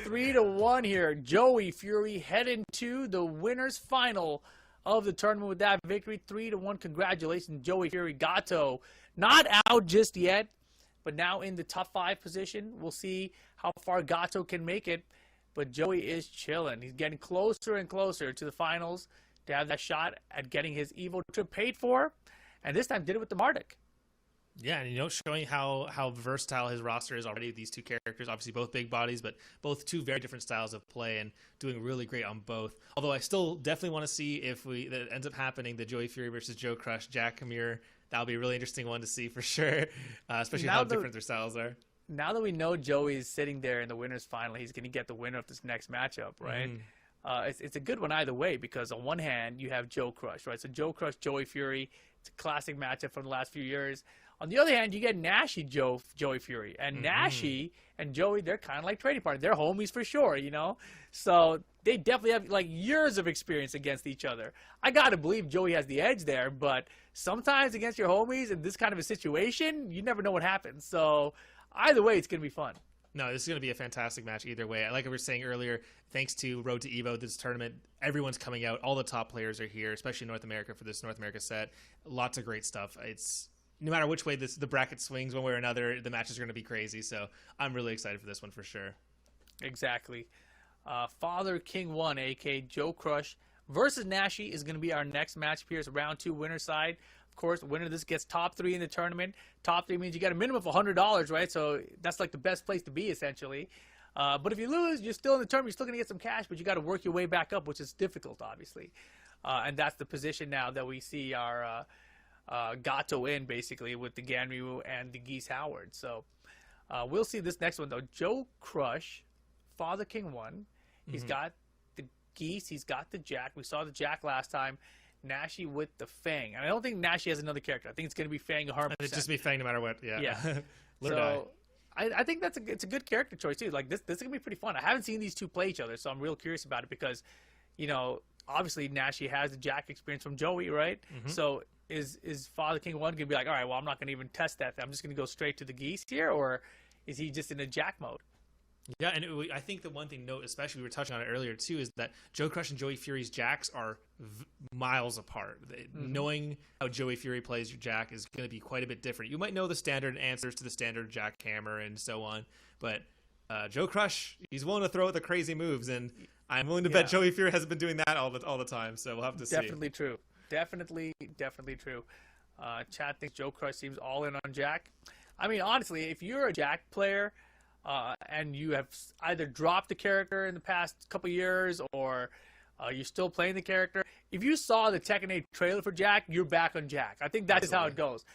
3-1 here. Joey Fury heading to the winner's final of the tournament with that victory. 3-1. Congratulations, Joey Fury. Gato not out just yet, but now in the top 5 position. We'll see how far Gato can make it. But Joey is chilling. He's getting closer and closer to the finals to have that shot at getting his Evo trip paid for. And this time did it with the Marduk. Yeah, and showing how versatile his roster is already. These two characters, obviously both big bodies, but both two very different styles of play, and doing really great on both. Although I still definitely want to see if that ends up happening, the Joey Fury versus Joe Crush, Jack Kamir. That'll be a really interesting one to see for sure, especially how different their styles are. Now that we know Joey's sitting there in the winner's final, he's going to get the winner of this next matchup, right? It's a good one either way, because on one hand, you have Joe Crush, right? So Joe Crush, Joey Fury, it's a classic matchup from the last few years. On the other hand, you get Nashi Joey Fury. And Nashi and Joey, they're kind of like trading partners. They're homies for sure, So they definitely have like years of experience against each other. I got to believe Joey has the edge there, but sometimes against your homies in this kind of a situation, you never know what happens. So either way, it's going to be fun. No, this is going to be a fantastic match either way. Like I was saying earlier, thanks to Road to Evo, this tournament, everyone's coming out. All the top players are here, especially North America for this North America set. Lots of great stuff. It's no matter which way the bracket swings, one way or another, the matches are going to be crazy. So I'm really excited for this one for sure. Exactly. Father King 1, a.k.a. Joe Crush, versus Nashi is going to be our next match here. It's round 2 winner side. Of course, the winner of this gets top 3 in the tournament. Top 3 means you got a minimum of $100, right? So that's like the best place to be, essentially. But if you lose, you're still in the tournament. You're still going to get some cash, but you got to work your way back up, which is difficult, obviously. And that's the position now that we see our Gato in, basically, with the Ganryu and the Geese Howard. So we'll see this next one, though. Joe Crush, Father King 1. He's got the Geese. He's got the Jack. We saw the Jack last time. Nashi with the Fang. And I don't think Nashi has another character. I think it's going to be Fang 100%. It'd just be Fang no matter what. Yeah. So I think it's a good character choice, too. Like, this is going to be pretty fun. I haven't seen these two play each other, so I'm real curious about it because, obviously Nashi has the Jack experience from Joey, right? So is Father King 1 going to be like, all right, well, I'm not going to even test that. I'm just going to go straight to the Geese here, or is he just in a Jack mode? Yeah, and I think the one thing to note, especially we were touching on it earlier too, is that Joe Crush and Joey Fury's Jacks are miles apart. Knowing how Joey Fury plays your Jack is going to be quite a bit different. You might know the standard answers to the standard Jack hammer and so on, but Joe Crush, he's willing to throw out the crazy moves, and I'm willing to bet Joey Fury hasn't been doing that all the time. So we'll have to see. Definitely true. Definitely true. Chad thinks Joe Crush seems all in on Jack. I mean, honestly, if you're a Jack player, and you have either dropped the character in the past couple years or you're still playing the character, if you saw the Tekken 8 trailer for Jack, you're back on Jack. I think that's how it goes.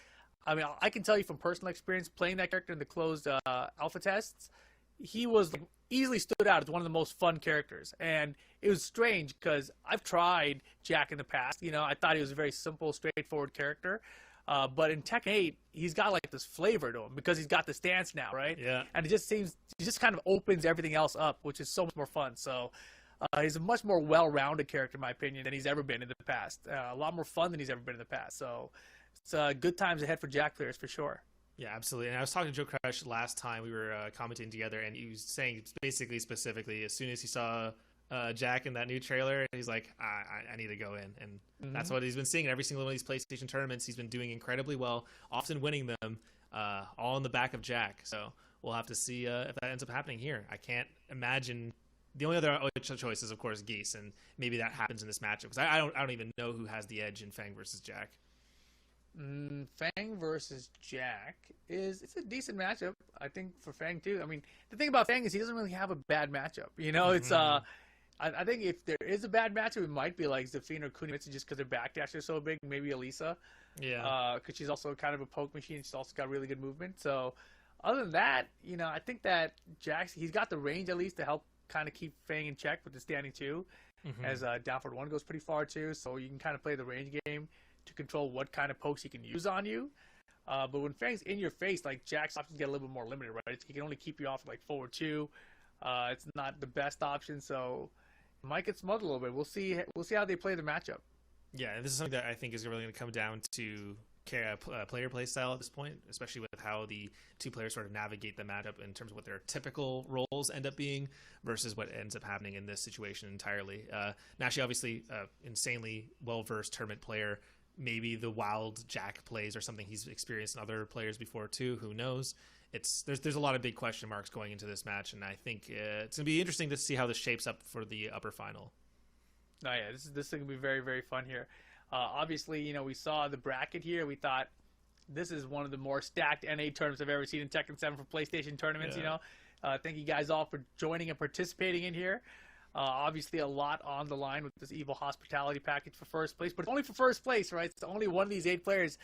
I mean, I can tell you from personal experience playing that character in the closed alpha tests, he was easily stood out as one of the most fun characters. And it was strange because I've tried Jack in the past. I thought he was a very simple, straightforward character. But in Tekken 8, he's got like this flavor to him because he's got the stance now, right? Yeah. And it just kind of opens everything else up, which is so much more fun. So he's a much more well-rounded character, in my opinion, than he's ever been in the past. A lot more fun than he's ever been in the past. So it's good times ahead for Jack players for sure. Yeah, absolutely. And I was talking to Joe Crush last time we were commenting together, and he was saying basically specifically as soon as he saw Jack in that new trailer, and he's like, I need to go in, and that's what he's been seeing in every single one of these PlayStation tournaments. He's been doing incredibly well, often winning them, all in the back of Jack. So we'll have to see if that ends up happening here. I can't imagine. The only other choice is, of course, Geese, and maybe that happens in this matchup because I don't even know who has the edge in Fang versus Jack. Fang versus Jack it's a decent matchup, I think, for Fang too. I mean, the thing about Fang is he doesn't really have a bad matchup. You know, it's I think if there is a bad matchup, it might be like Zafina or Kunimitsu just because their backdash is so big. Maybe Elisa, because she's also kind of a poke machine. She's also got really good movement. So other than that, you know, I think that Jack's he's got the range at least to help kind of keep Fang in check with the standing two, as down forward one goes pretty far too. So you can kind of play the range game to control what kind of pokes he can use on you. But when Fang's in your face, like Jack's options get a little bit more limited, right? He can only keep you off like forward two. It's not the best option, so it might get smothered a little bit. We'll see how they play the matchup. Yeah, this is something that I think is really going to come down to player play style at this point, especially with how the two players sort of navigate the matchup in terms of what their typical roles end up being versus what ends up happening in this situation entirely. Nashi, obviously, insanely well-versed tournament player. Maybe the wild Jack plays or something he's experienced in other players before too. Who knows? There's a lot of big question marks going into this match, and I think it's going to be interesting to see how this shapes up for the upper final. Oh yeah, this is going to be very, very fun here. Obviously, you know, we saw the bracket here. We thought this is one of the more stacked NA tournaments I've ever seen in Tekken 7 for PlayStation tournaments. You know, thank you guys all for joining and participating in here. Obviously, a lot on the line with this Evil Hospitality package for first place, but it's only for first place, right? So only one of these 8 players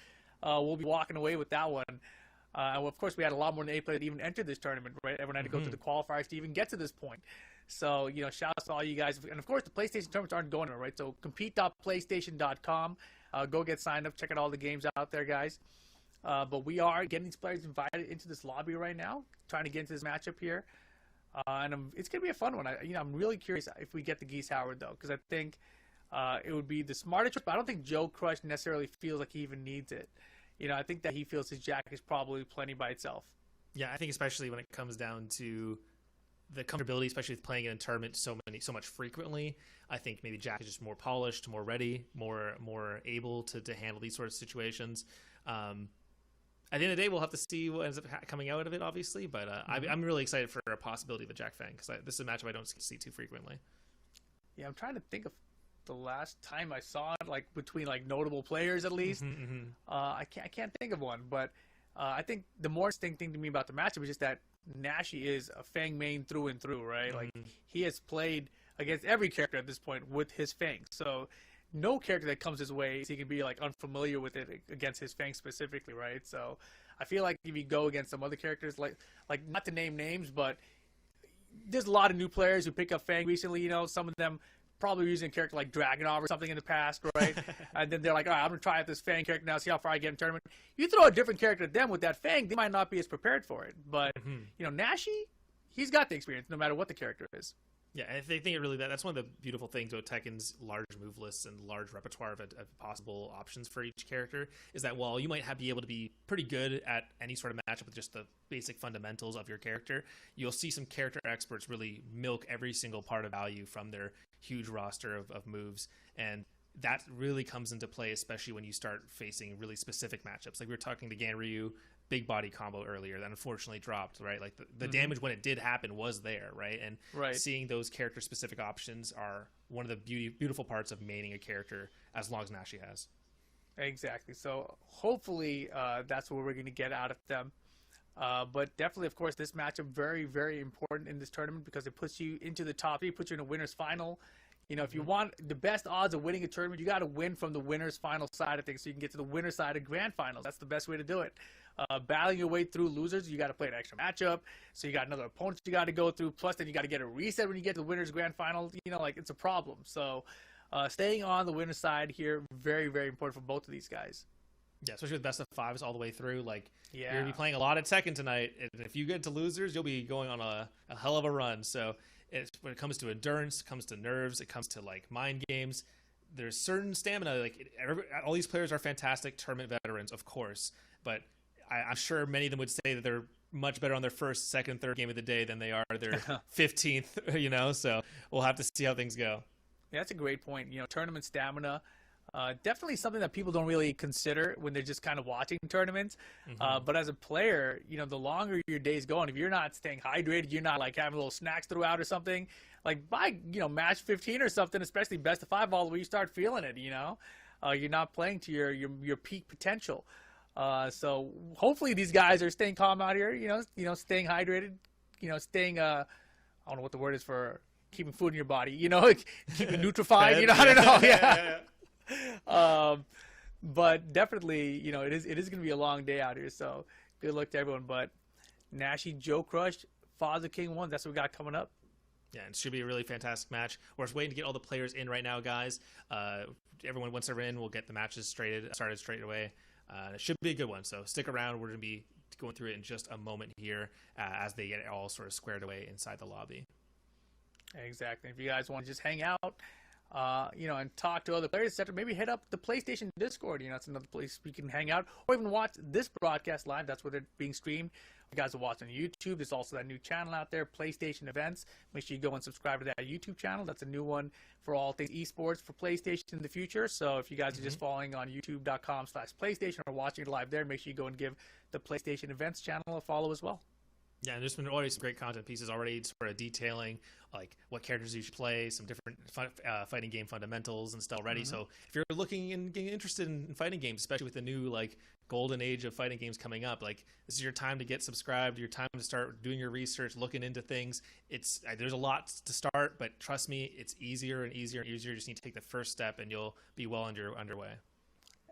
will be walking away with that one. Well, of course, we had a lot more than 8 players that even entered this tournament, right? Everyone had to go through the qualifiers to even get to this point. So, you know, shout out to all you guys. And, of course, the PlayStation tournaments aren't going anywhere, right? So compete.playstation.com. Go get signed up. Check out all the games out there, guys. But we are getting these players invited into this lobby right now, trying to get into this matchup here. And it's going to be a fun one. I'm really curious if we get the Geese Howard, though, because I think it would be the smarter choice, but I don't think Joe Crush necessarily feels like he even needs it. You know, I think that he feels his Jack is probably plenty by itself. Yeah, I think especially when it comes down to the comfortability, especially with playing in a tournament so much frequently, I think maybe Jack is just more polished, more ready, more able to handle these sort of situations. At the end of the day, we'll have to see what ends up coming out of it, obviously. But I'm really excited for a possibility of a Jack Fang because this is a matchup I don't see too frequently. Yeah, I'm trying to think of the last time I saw it, like between like notable players at least. I can't think of one, but I think the more interesting thing to me about the matchup is just that Nashi is a Fang main through and through, right? Like he has played against every character at this point with his Fang, so no character that comes his way he can be like unfamiliar with it against his Fang specifically, right? So I feel like if you go against some other characters, like not to name names, but there's a lot of new players who pick up Fang recently. You know, some of them probably using a character like Dragonov or something in the past, right? And then they're like, all right, I'm going to try out this Fang character now, see how far I get in tournament. You throw a different character at them with that Fang, they might not be as prepared for it. But, you know, Nashi, he's got the experience no matter what the character is. Yeah, I think it really that's one of the beautiful things about Tekken's large move lists and large repertoire of possible options for each character is that while you might be able to be pretty good at any sort of matchup with just the basic fundamentals of your character, you'll see some character experts really milk every single part of value from their huge roster of moves, and that really comes into play, especially when you start facing really specific matchups. Like we were talking to Ganryu big body combo earlier that unfortunately dropped, right? Like the damage when it did happen was there, right? And seeing those character specific options are one of the beautiful parts of maining a character as long as Nashi has. Exactly. So hopefully that's what we're going to get out of them. But definitely, of course, this matchup very, very important in this tournament because it puts you into the top 3, puts you in a winner's final. You know, if you want the best odds of winning a tournament, you got to win from the winner's final side of things so you can get to the winner's side of grand finals. That's the best way to do it. Battling your way through losers, you got to play an extra matchup. So you got another opponent you got to go through. Plus, then you got to get a reset when you get to the winner's grand final. You know, like it's a problem. So staying on the winner's side here, very, very important for both of these guys. Yeah, especially with best of 5s all the way through. Like, you're going to be playing a lot of Tekken tonight. And if you get to losers, you'll be going on a hell of a run. So when it comes to endurance, it comes to nerves, it comes to like mind games, there's certain stamina. Like all these players are fantastic tournament veterans, of course, but I'm sure many of them would say that they're much better on their first, second, third game of the day than they are their 15th, you know, so we'll have to see how things go. Yeah, that's a great point. You know, tournament stamina, definitely something that people don't really consider when they're just kind of watching tournaments. But as a player, you know, the longer your day's going, if you're not staying hydrated, you're not like having little snacks throughout or something, like by, you know, match 15 or something, especially best of 5 all the way, you start feeling it, you know. You're not playing to your peak potential. So hopefully these guys are staying calm out here, you know, staying hydrated, you know, staying, I don't know what the word is for keeping food in your body, you know, keeping nutrified, you know, I don't know. Yeah. But definitely, you know, it is going to be a long day out here. So good luck to everyone. But Nashi, Joe Crush, Father King 1, that's what we got coming up. Yeah, it should be a really fantastic match. We're just waiting to get all the players in right now, guys. Everyone, once they're in, we'll get the matches started straight away. It should be a good one, so stick around. We're going to be going through it in just a moment here as they get it all sort of squared away inside the lobby. Exactly. If you guys want to just hang out, you know, and talk to other players, etc., maybe hit up the PlayStation Discord. You know, it's another place we can hang out, or even watch this broadcast live. That's where they're being streamed. You guys are watching on YouTube. There's also that new channel out there, PlayStation Events. Make sure you go and subscribe to that YouTube channel. That's a new one for all things esports for PlayStation in the future. So if you guys are just following on youtube.com/PlayStation or watching it live there, make sure you go and give the PlayStation Events channel a follow as well. Yeah, and there's been already some great content pieces already sort of detailing like what characters you should play, some different fighting game fundamentals and stuff already. So if you're looking and getting interested in fighting games, especially with the new like golden age of fighting games coming up, like this is your time to get subscribed, your time to start doing your research, looking into things. There's a lot to start, but trust me, it's easier and easier and easier. You just need to take the first step and you'll be well underway.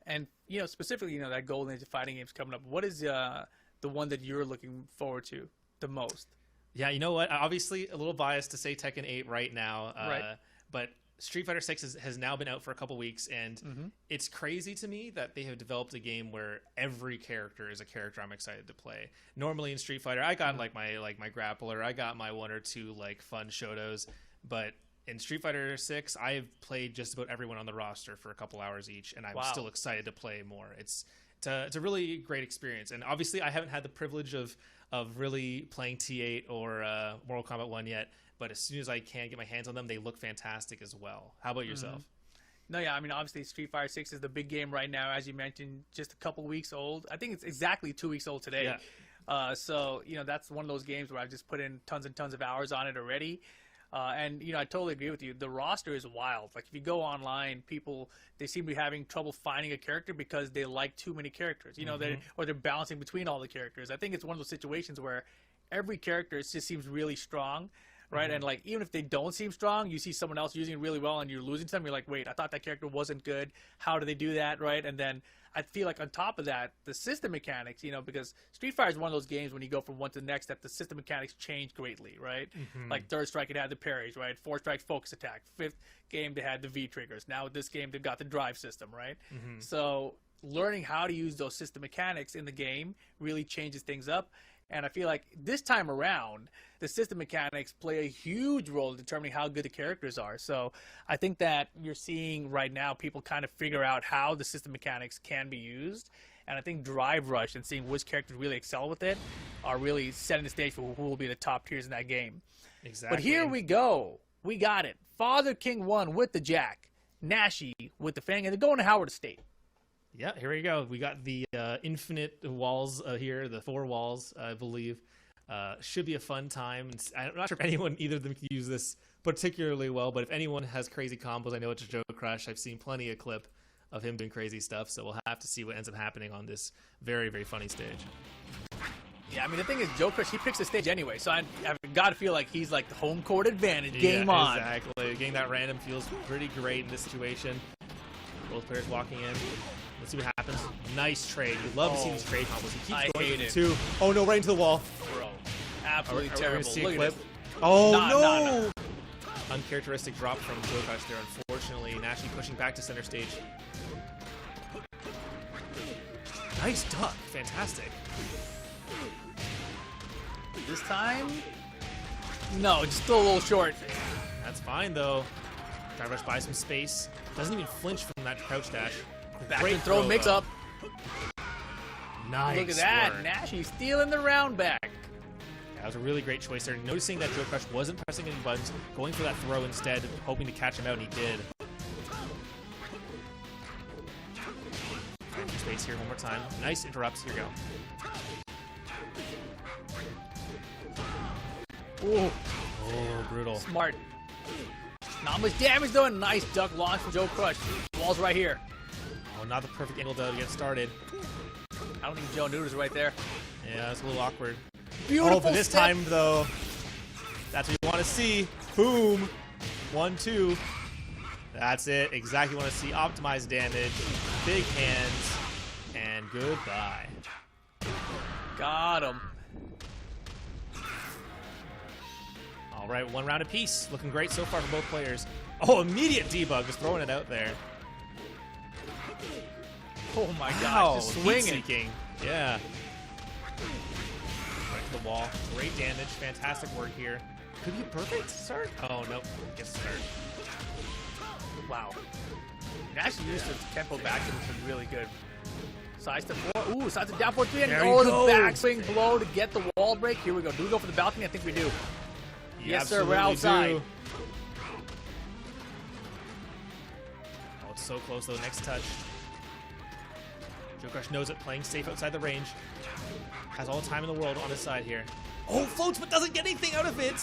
And, you know, specifically, you know, that golden age of fighting games coming up, what is the one that you're looking forward to the most? Yeah, you know what? Obviously, a little biased to say Tekken 8 right now, but Street Fighter 6 has now been out for a couple weeks, and it's crazy to me that they have developed a game where every character is a character I'm excited to play. Normally in Street Fighter, I got like my grappler, I got my 1 or 2 like fun Shotos, but in Street Fighter 6, I've played just about everyone on the roster for a couple hours each, and I'm still excited to play more. It's a really great experience, and obviously I haven't had the privilege of really playing T8 or Mortal Kombat 1 yet, but as soon as I can get my hands on them, they look fantastic as well. How about yourself? No, yeah, I mean, obviously Street Fighter 6 is the big game right now, as you mentioned, just a couple weeks old. I think it's exactly 2 weeks old today. Yeah. So, you know, that's one of those games where I've just put in tons and tons of hours on it already. And, you know, I totally agree with you. The roster is wild. Like, if you go online, people, they seem to be having trouble finding a character because they like too many characters, you know, they're balancing between all the characters. I think it's one of those situations where every character just seems really strong, right? And, like, even if they don't seem strong, you see someone else using it really well and you're losing to them. You're like, wait, I thought that character wasn't good. How do they do that, right? And then I feel like on top of that, the system mechanics, you know, because Street Fighter is one of those games when you go from one to the next that the system mechanics change greatly, right? Like third strike, it had the parries, right? Fourth strike, focus attack. Fifth game, they had the V triggers. Now with this game, they've got the drive system, right? So learning how to use those system mechanics in the game really changes things up. And I feel like this time around, the system mechanics play a huge role in determining how good the characters are. So I think that you're seeing right now people kind of figure out how the system mechanics can be used. And I think Drive Rush and seeing which characters really excel with it are really setting the stage for who will be the top tiers in that game. Exactly. But here we go. We got it. Father King 1 with the Jack. Nashi with the Fang. And they're going to Howard Estate. Yeah, here we go. We got the infinite walls here, the 4 walls, I believe. Should be a fun time. I'm not sure if either of them can use this particularly well, but if anyone has crazy combos, I know it's Joe Crush. I've seen plenty of clip of him doing crazy stuff, so we'll have to see what ends up happening on this very, very funny stage. Yeah, I mean, the thing is, Joe Crush, he picks the stage anyway, so I've got to feel like he's like the home court advantage. Game on. Exactly. Getting that random feels pretty great in this situation. Both players walking in. Let's see what happens. Nice trade. We love to see these trade combos. He keeps going for 2. Oh, no, right into the wall. Bro, absolutely terrible. Look at this. Oh, no! Uncharacteristic drop from Joe Crush there, unfortunately. Nashi pushing back to center stage. Nice duck. Fantastic. This time? No, just still a little short. That's fine, though. Drive Rush buys some space. Doesn't even flinch from that crouch dash. Back and throw mix up. Nice. Look at that. work. Nashi stealing the round back. That was a really great choice there. Noticing that Joe Crush wasn't pressing any buttons, going for that throw instead, hoping to catch him out, and he did. Space here one more time. Nice interrupts. Here we go. Ooh, Oh, brutal. smart. Not much damage though. Nice duck launch from Joe Crush. Wall's right here. Oh, not the perfect angle though to get started. I don't think Joe knew it was right there. Yeah, it's a little awkward. Beautiful Oh, but this step. time though, that's what you want to see. Boom. 1-2. That's it. Exactly what you want to see. Optimized damage. Big hands. And goodbye. Got him. All right, one round apiece. Looking great so far for both players. Oh, immediate debug. Just throwing it out there. Oh my Wow, gosh, just heat swinging. seeking. Yeah. Right to the wall. Great damage. Fantastic work here. Could be a perfect start. Oh, nope. Gets the start. Wow. Nash used his tempo back and was really good. Side step 4. Ooh, side step down 4-3. And There he oh, the goes. backswing blow to get the wall break. Here we go. Do we go for the balcony? I think we do. You Yes, sir. We're absolutely outside. do. Oh, it's so close, though. Next touch. Joe Crush knows it, playing safe outside the range. Has all the time in the world on his side here. Oh, floats, but doesn't get anything out of it.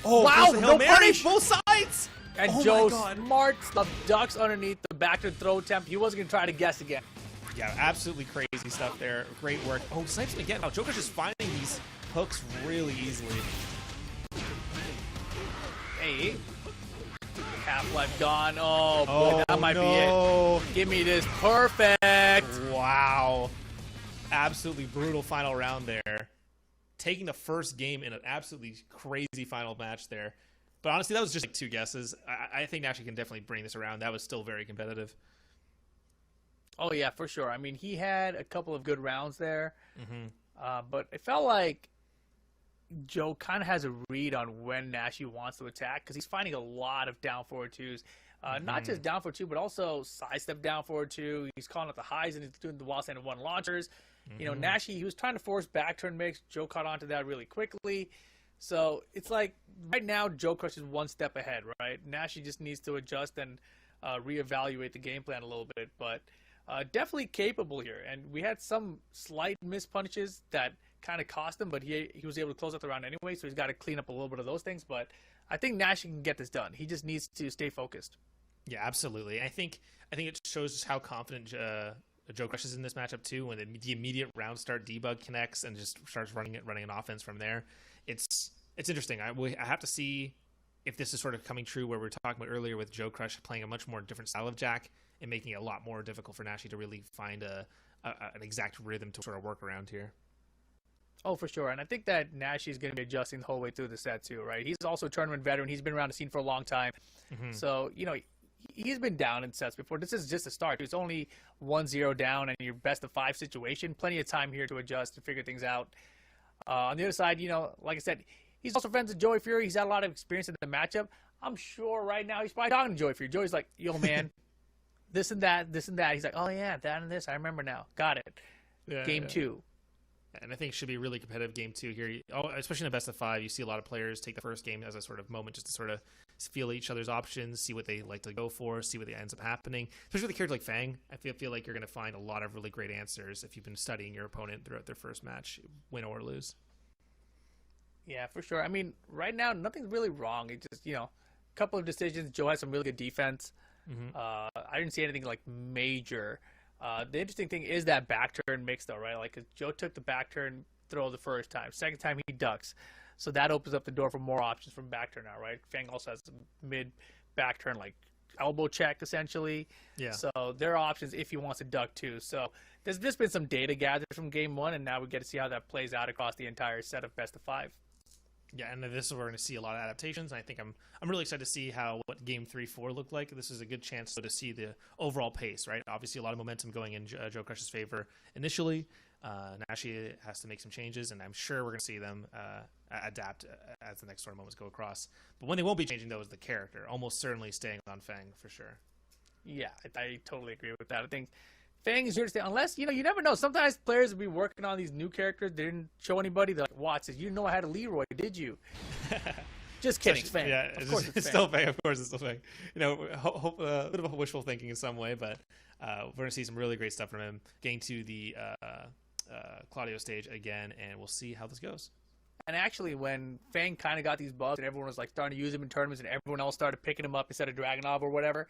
Oh, Wow, there's the no Hail Mary, punish. both sides. And Oh my Joe God. smart stuff ducks underneath the back to throw attempt. He wasn't going to try to guess again. Yeah, absolutely crazy stuff there. Great work. Oh, snipes again. Wow, Joe Crush is finding these hooks really easily. Hey. Half-life gone. Oh, boy, that might be no. it. Give me this. Perfect. Wow. Absolutely brutal final round there. Taking the first game in an absolutely crazy final match there. But honestly, that was just like 2 guesses. I think Nash can definitely bring this around. That was still very competitive. Oh, yeah, for sure. I mean, he had a couple of good rounds there. Mm-hmm. But it felt like Joe kind of has a read on when Nashi wants to attack because he's finding a lot of down forward twos. Not just down forward two, but also sidestep down forward two. He's calling out the highs and he's doing the wall stand and 1 launchers. You know, Nashi, he was trying to force back turn mix. Joe caught on to that really quickly. So it's like right now Joe Crush is 1 step ahead, right? Nashi just needs to adjust and reevaluate the game plan a little bit. But definitely capable here. And we had some slight missed punishes that kind of cost him, but he was able to close out the round anyway, so he's got to clean up a little bit of those things. But I think Nash can get this done. He just needs to stay focused. Yeah, absolutely. I think it shows just how confident Joe Crush is in this matchup too. When the immediate round start debug connects and just starts running an offense from there, it's interesting. I have to see if this is sort of coming true where we were talking about earlier with Joe Crush playing a much more different style of Jack and making it a lot more difficult for Nashi to really find an exact rhythm to sort of work around here. Oh, for sure. And I think that Nash is going to be adjusting the whole way through the set too, right? He's also a tournament veteran. He's been around the scene for a long time. So, you know, he's been down in sets before. This is just a start. It's only 1-0 down and your best of 5 situation. Plenty of time here to adjust and figure things out. On the other side, you know, like I said, he's also friends with Joey Fury. He's had a lot of experience in the matchup. I'm sure right now he's probably talking to Joey Fury. Joey's like, yo, man, this and that, this and that. He's like, oh, yeah, that and this. I remember now. Got it. Game 2. And I think it should be a really competitive game too here. Oh, especially in a best of 5, you see a lot of players take the first game as a sort of moment just to sort of feel each other's options, see what they like to go for, see what ends up happening. Especially with a character like Fang, I feel like you're going to find a lot of really great answers if you've been studying your opponent throughout their first match, win or lose. Yeah, for sure. I mean, right now, nothing's really wrong. It just, you know, a couple of decisions. Joe has some really good defense. I didn't see anything like major. The interesting thing is that back turn mix, though, right? Like, 'cause Joe took the back turn throw the first time. Second time, he ducks. So that opens up the door for more options from back turn now, right? Fang also has some mid back turn, like elbow check, essentially. Yeah. So there are options if he wants to duck, too. So there's just been some data gathered from game 1, and now we get to see how that plays out across the entire set of best of 5. Yeah, and this is where we're going to see a lot of adaptations. And I think I'm really excited to see what game 3-4 looked like. This is a good chance to see the overall pace, right? Obviously, a lot of momentum going in Joe Crush's favor initially. Nashi has to make some changes, and I'm sure we're going to see them adapt as the next sort of moments go across. But when they won't be changing, though, is the character. Almost certainly staying on Fang for sure. Yeah, I totally agree with that. I think Fang is here to stay. Unless, you never know. Sometimes players will be working on these new characters. They didn't show anybody. They're like, Watts, you didn't know I had a Leroy, did you? Just kidding. It's Fang. Yeah, it's still Fang. Of course, it's still Fang. A bit of a wishful thinking in some way, but we're going to see some really great stuff from him. Getting to the Claudio stage again, and we'll see how this goes. And actually, when Fang kind of got these buffs and everyone was like starting to use him in tournaments and everyone else started picking him up instead of Dragunov or whatever,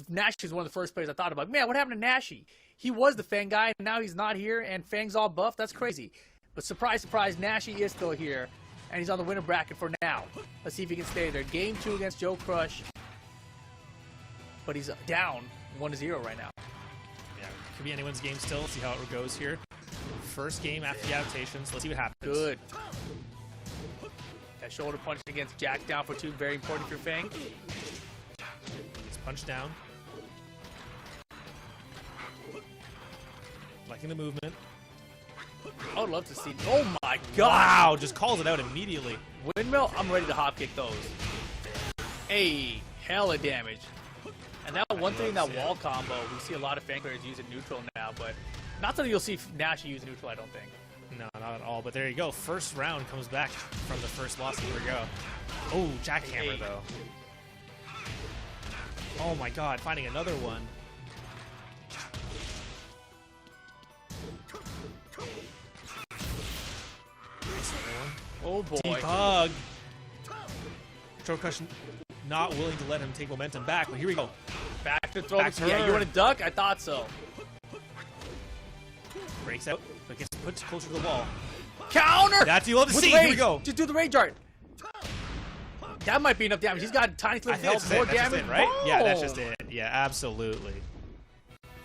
Nashi was one of the first players I thought about. Man, what happened to Nashi? He was the Fang guy, and now he's not here, and Fang's all buffed. That's crazy. But surprise, surprise, Nashi is still here, and he's on the winner bracket for now. Let's see if he can stay there. Game 2 against Joe Crush, but he's down 1-0 right now. Yeah, could be anyone's game still. Let's see how it goes here. First game after the adaptations. Let's see what happens. Good. That shoulder punch against Jack down for 2. Very important for Fang. He's punched down. Liking the movement. I would love to see. Oh my god! Wow, just calls it out immediately. Windmill, I'm ready to hop kick those. Hey, hella damage. And that one thing, that wall combo, we see a lot of Fang players using neutral now, but not something you'll see Nashi use neutral, I don't think. No, not at all. But there you go. First round comes back from the first loss. Here we go. Oh, jackhammer though. Oh my god, finding another one. Oh boy. Debug. Joe Crush not willing to let him take momentum back, but here we go. Back to throw. Back to yeah, her. you want to duck? I thought so. Breaks out, but gets put closer to the wall. Counter! That's what you love to With see. rage. Here we go. Just do the rage art. That might be enough damage. He's got tiny little health, more that's damage. just it, right? Oh. Yeah, that's just it. Yeah, absolutely.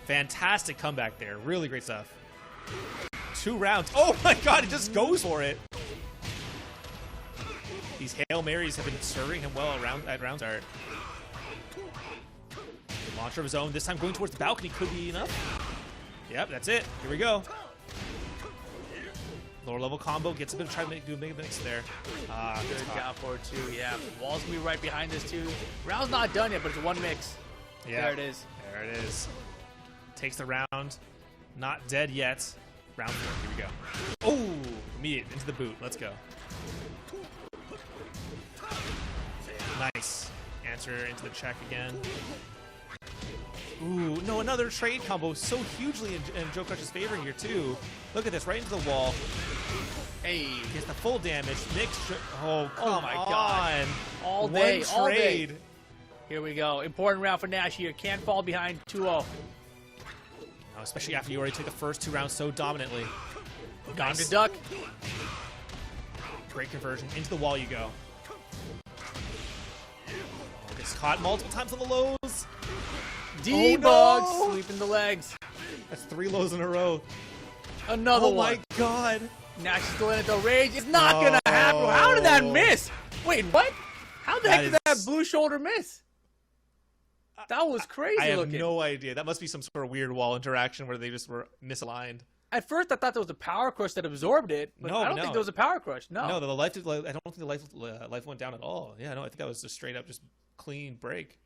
Fantastic comeback there. Really great stuff. 2 rounds. Oh my god, it just goes for it. These Hail Marys have been serving him well at round start. Launcher of his own. This time going towards the balcony could be enough. Yep, that's it. Here we go. Lower level combo. Gets a bit of try to do a big mix there. Good job for 2. Yeah, wall's gonna be right behind this too. Round's not done yet, but it's one mix. Yeah, there it is. There it is. Takes the round. Not dead yet. Round 4. Here we go. Oh, immediate into the boot. Let's go. Nice. Answer into the check again. Ooh, no, another trade combo so hugely in Joe Crush's favor here, too. Look at this, right into the wall. Hey. Gets the full damage. Mixed. Oh, come my on. God. All day, One all trade. day. Here we go. Important round for Nash here. Can't fall behind 2-0. No, especially after you already took the first 2 rounds so dominantly. Time to duck. Great conversion. Into the wall you go. Oh, gets caught multiple times on the lows. Debug. Oh, no. Sweeping the legs. That's 3 lows in a row. Another one. Oh my god. Nash is still in it though. Rage. It's not going to happen. How did that miss? Wait, what? How the heck did that blue shoulder miss? That was crazy I have looking. no idea. That must be some sort of weird wall interaction where they just were misaligned. At first, I thought there was a power crush that absorbed it, but I don't think there was a power crush. No. No, the life. I don't think the life went down at all. Yeah, no, I think that was just straight up, just clean break.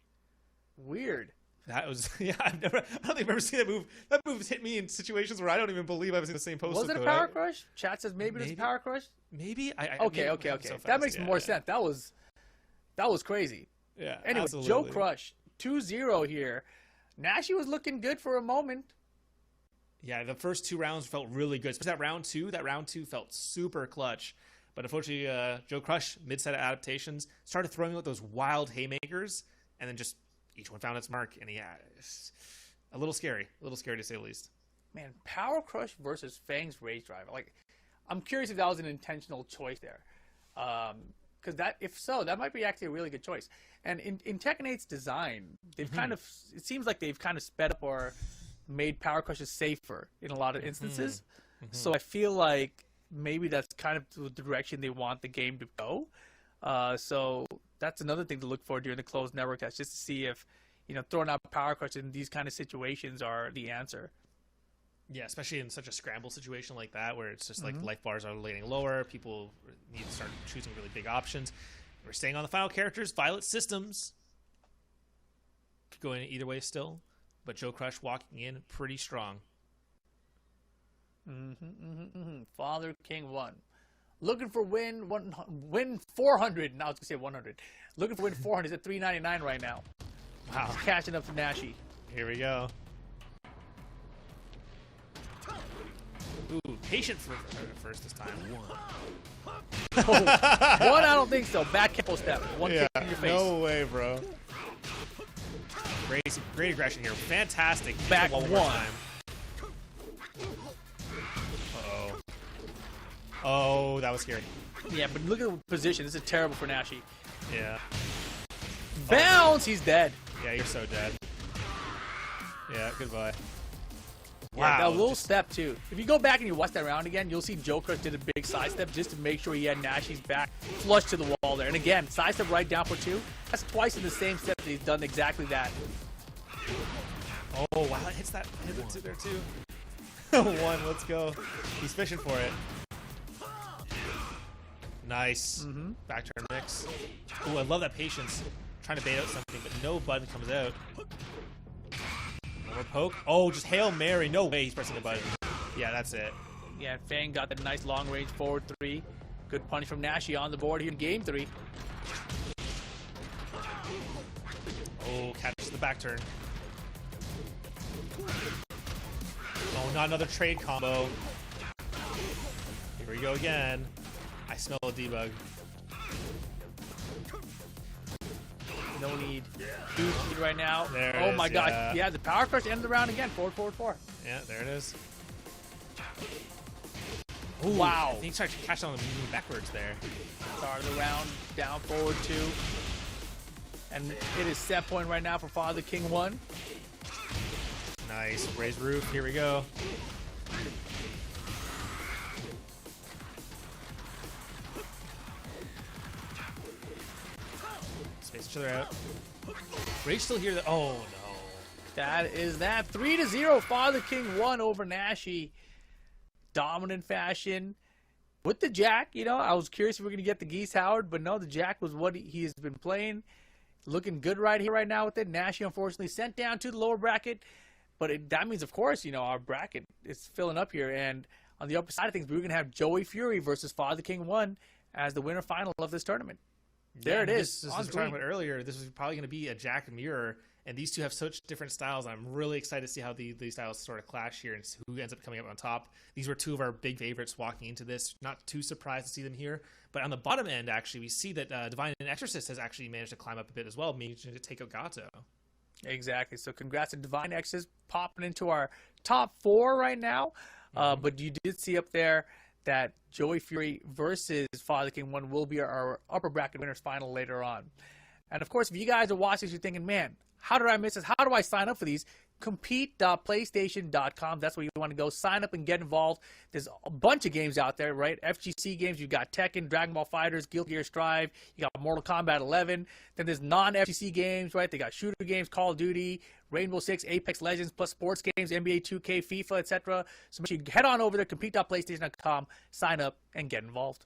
Weird. That was I don't think I've ever seen that move. That move hit me in situations where I don't even believe I've seen the same post. Was it a power crush? Chat says maybe it was a power crush. Maybe. Okay. So that makes more sense. That was crazy. Yeah. Anyway, absolutely. Joe Crush 2-0 here. Nashi was looking good for a moment. Yeah, the first 2 rounds felt really good. Especially that round two felt super clutch. But unfortunately, Joe Crush, mid-set adaptations, started throwing out those wild haymakers, and then just each one found its mark. And yeah, it's a little scary to say the least. Man, Power Crush versus Fang's Rage Drive. Like, I'm curious if that was an intentional choice there. Because if so, that might be actually a really good choice. And in Tekken 8's design, they've it seems like they've kind of sped up or made Power Crushes safer in a lot of instances. So I feel like maybe that's kind of the direction they want the game to go. So that's another thing to look for during the closed network test, just to see if, throwing out Power Crush in these kind of situations are the answer. Yeah, especially in such a scramble situation like that, where it's just like life bars are laying lower, people need to start choosing really big options. We're staying on the final characters, Violet Systems. Could go in either way still. but Joe Crush walking in pretty strong. Father King 1. Looking for win 400. Now I was going to say 100. Looking for win 400. He's at 399 right now. Wow. He's catching up to Nashi. Here we go. Ooh, patient for first this time. One, I don't think so. Back kick step. One kick in your face. No way, bro. Great aggression here. Fantastic. Back one. Uh-oh. Oh, that was scary. Yeah, but look at the position. This is terrible for Nashi. Yeah. Bounce! He's dead. Yeah, you're so dead. Yeah, goodbye. Yeah, that little step too. If you go back and you watch that round again, you'll see Joe Crush did a big side step just to make sure he had Nashi's back flush to the wall there. And again, side step right down for 2. That's twice in the same step that he's done exactly that. Oh, wow, it hits that. Hit it there too. 1, let's go. He's fishing for it. Nice. Back turn mix. Oh, I love that patience. Trying to bait out something, but no button comes out. More poke. Oh, just Hail Mary. No way he's pressing a button. Yeah, that's it. Yeah, Fang got that nice long range forward 3. Good punish from Nashi on the board here in game 3. Oh, catches the back turn. Oh, not another trade combo. Here we go again. I smell a debug. No need. Dude right now. There oh it my is, god. yeah. Yeah, the power crush ended the round again. Forward, forward, 4. Yeah, there it is. Ooh, wow. I think he started to catch on the moving backwards there. Start of the round, down, forward 2. And it is set point right now for Father King 1. Nice. Raise roof. Here we go. Space each other out. Rage still here. Oh, no. That is that. 3-0. Father King 1 over Nashi. Dominant fashion. With the Jack, you know, I was curious if we are going to get the Geese Howard, but no, the Jack was what he has been playing. Looking good right here, right now with it. Nashi, unfortunately, sent down to the lower bracket. But that means, of course, you know, our bracket is filling up here. And on the upper side of things, we're going to have Joey Fury versus Father King 1 as the winner final of this tournament. There it is. This was talking about earlier. This was probably going to be a Jack mirror. And these two have such different styles. I'm really excited to see how these styles sort of clash here and who ends up coming up on top. These were 2 of our big favorites walking into this. Not too surprised to see them here. But on the bottom end, actually, we see that Divine and Exorcist has actually managed to climb up a bit as well, managing to take out Gato. Exactly. So congrats to Divine Exorcist popping into our top 4 right now. But you did see up there that Joey Fury versus Father King 1 will be our upper bracket winners final later on. And of course, if you guys are watching, you're thinking, man, how did I miss this? How do I sign up for these? Compete.playstation.com. That's where you want to go. Sign up and get involved. There's a bunch of games out there, right? FGC games. You've got Tekken, Dragon Ball Fighters, Guilty Gear Strive. You got Mortal Kombat 11. Then there's non-FGC games, right? They got shooter games, Call of Duty, Rainbow Six, Apex Legends, plus sports games, NBA 2K, FIFA, etc. So make sure you head on over there, compete.playstation.com, sign up, and get involved.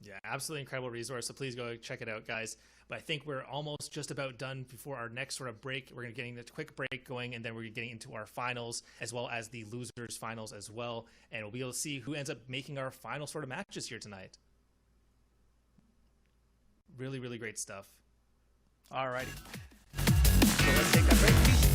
Yeah, absolutely incredible resource. So please go check it out, guys. But I think we're almost just about done before our next sort of break. We're going to getting a quick break going, and then we're getting into our finals as well as the losers finals as well. And we'll be able to see who ends up making our final sort of matches here tonight. Really, really great stuff. All righty. So let's take that break, please.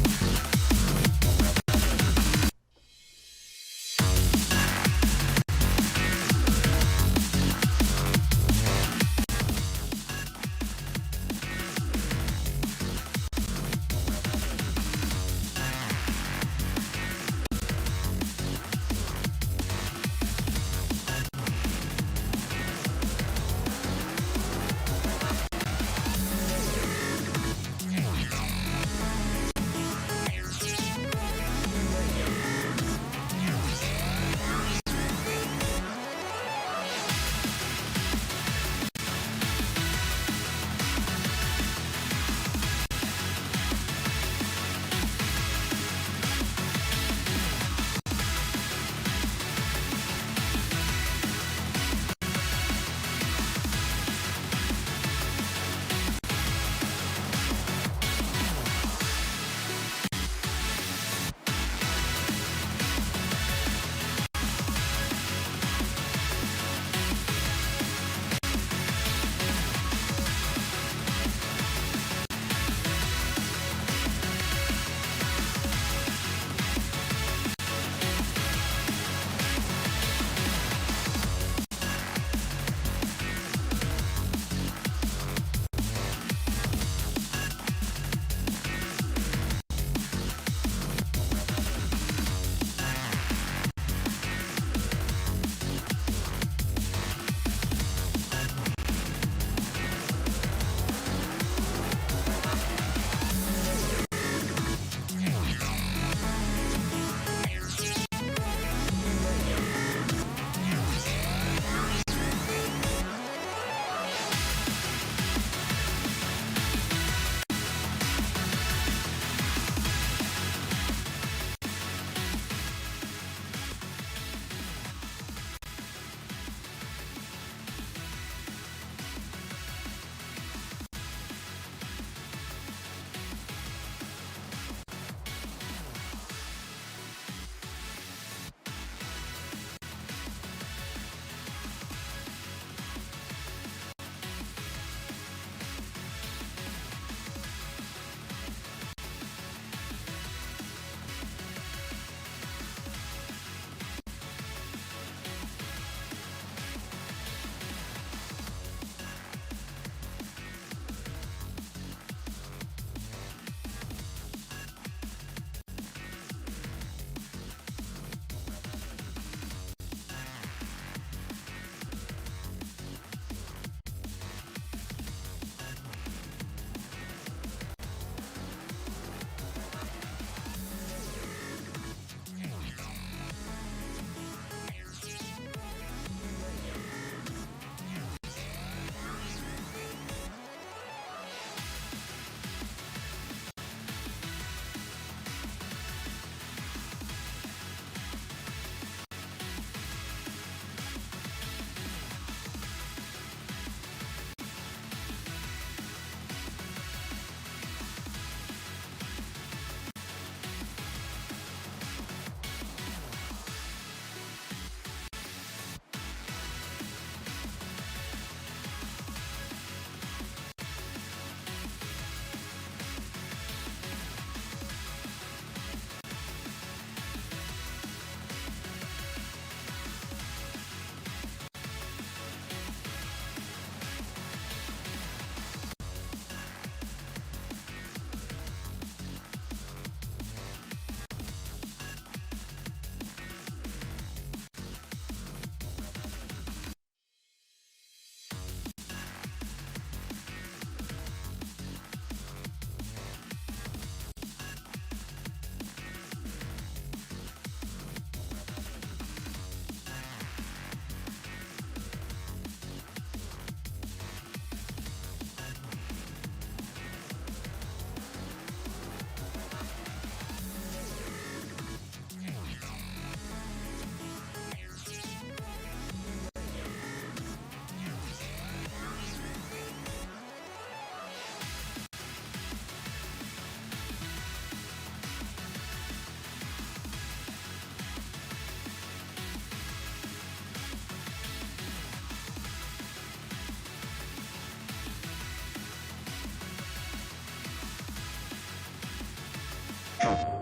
PlayStation.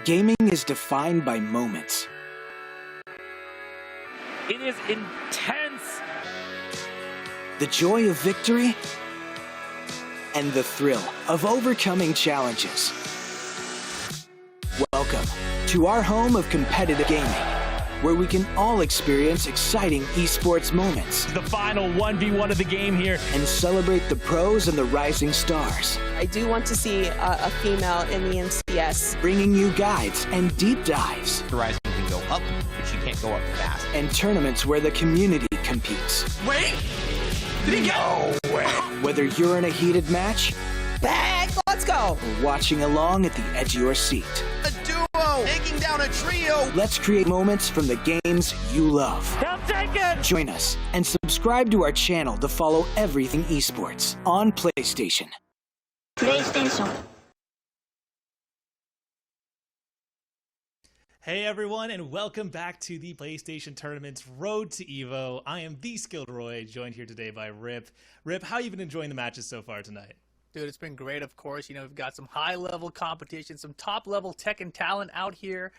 Gaming is defined by moments. It is intense. The joy of victory and the thrill of overcoming challenges. Welcome to our home of competitive gaming, where we can all experience exciting esports moments The final 1v1 of the game here. and celebrate the pros and the rising stars, I do want to see a female in the MCS. bringing you guides and deep dives Horizon can go up, but she can't go up fast. and tournaments where the community competes. Wait! Did he get... No way! Whether you're in a heated match Bag, let's go. or watching along at the edge of your seat, A duo taking down a trio. let's create moments from the games you love. Now Tekken! Join us and subscribe to our channel to follow everything esports on PlayStation. PlayStation. Hey everyone, and welcome back to the PlayStation Tournament's Road to Evo. I am the Skilled Roy, joined here today by Rip. Rip, how you been enjoying the matches so far tonight? Dude, it's been great, of course. You know, we've got some high-level competition, some top-level Tekken talent out here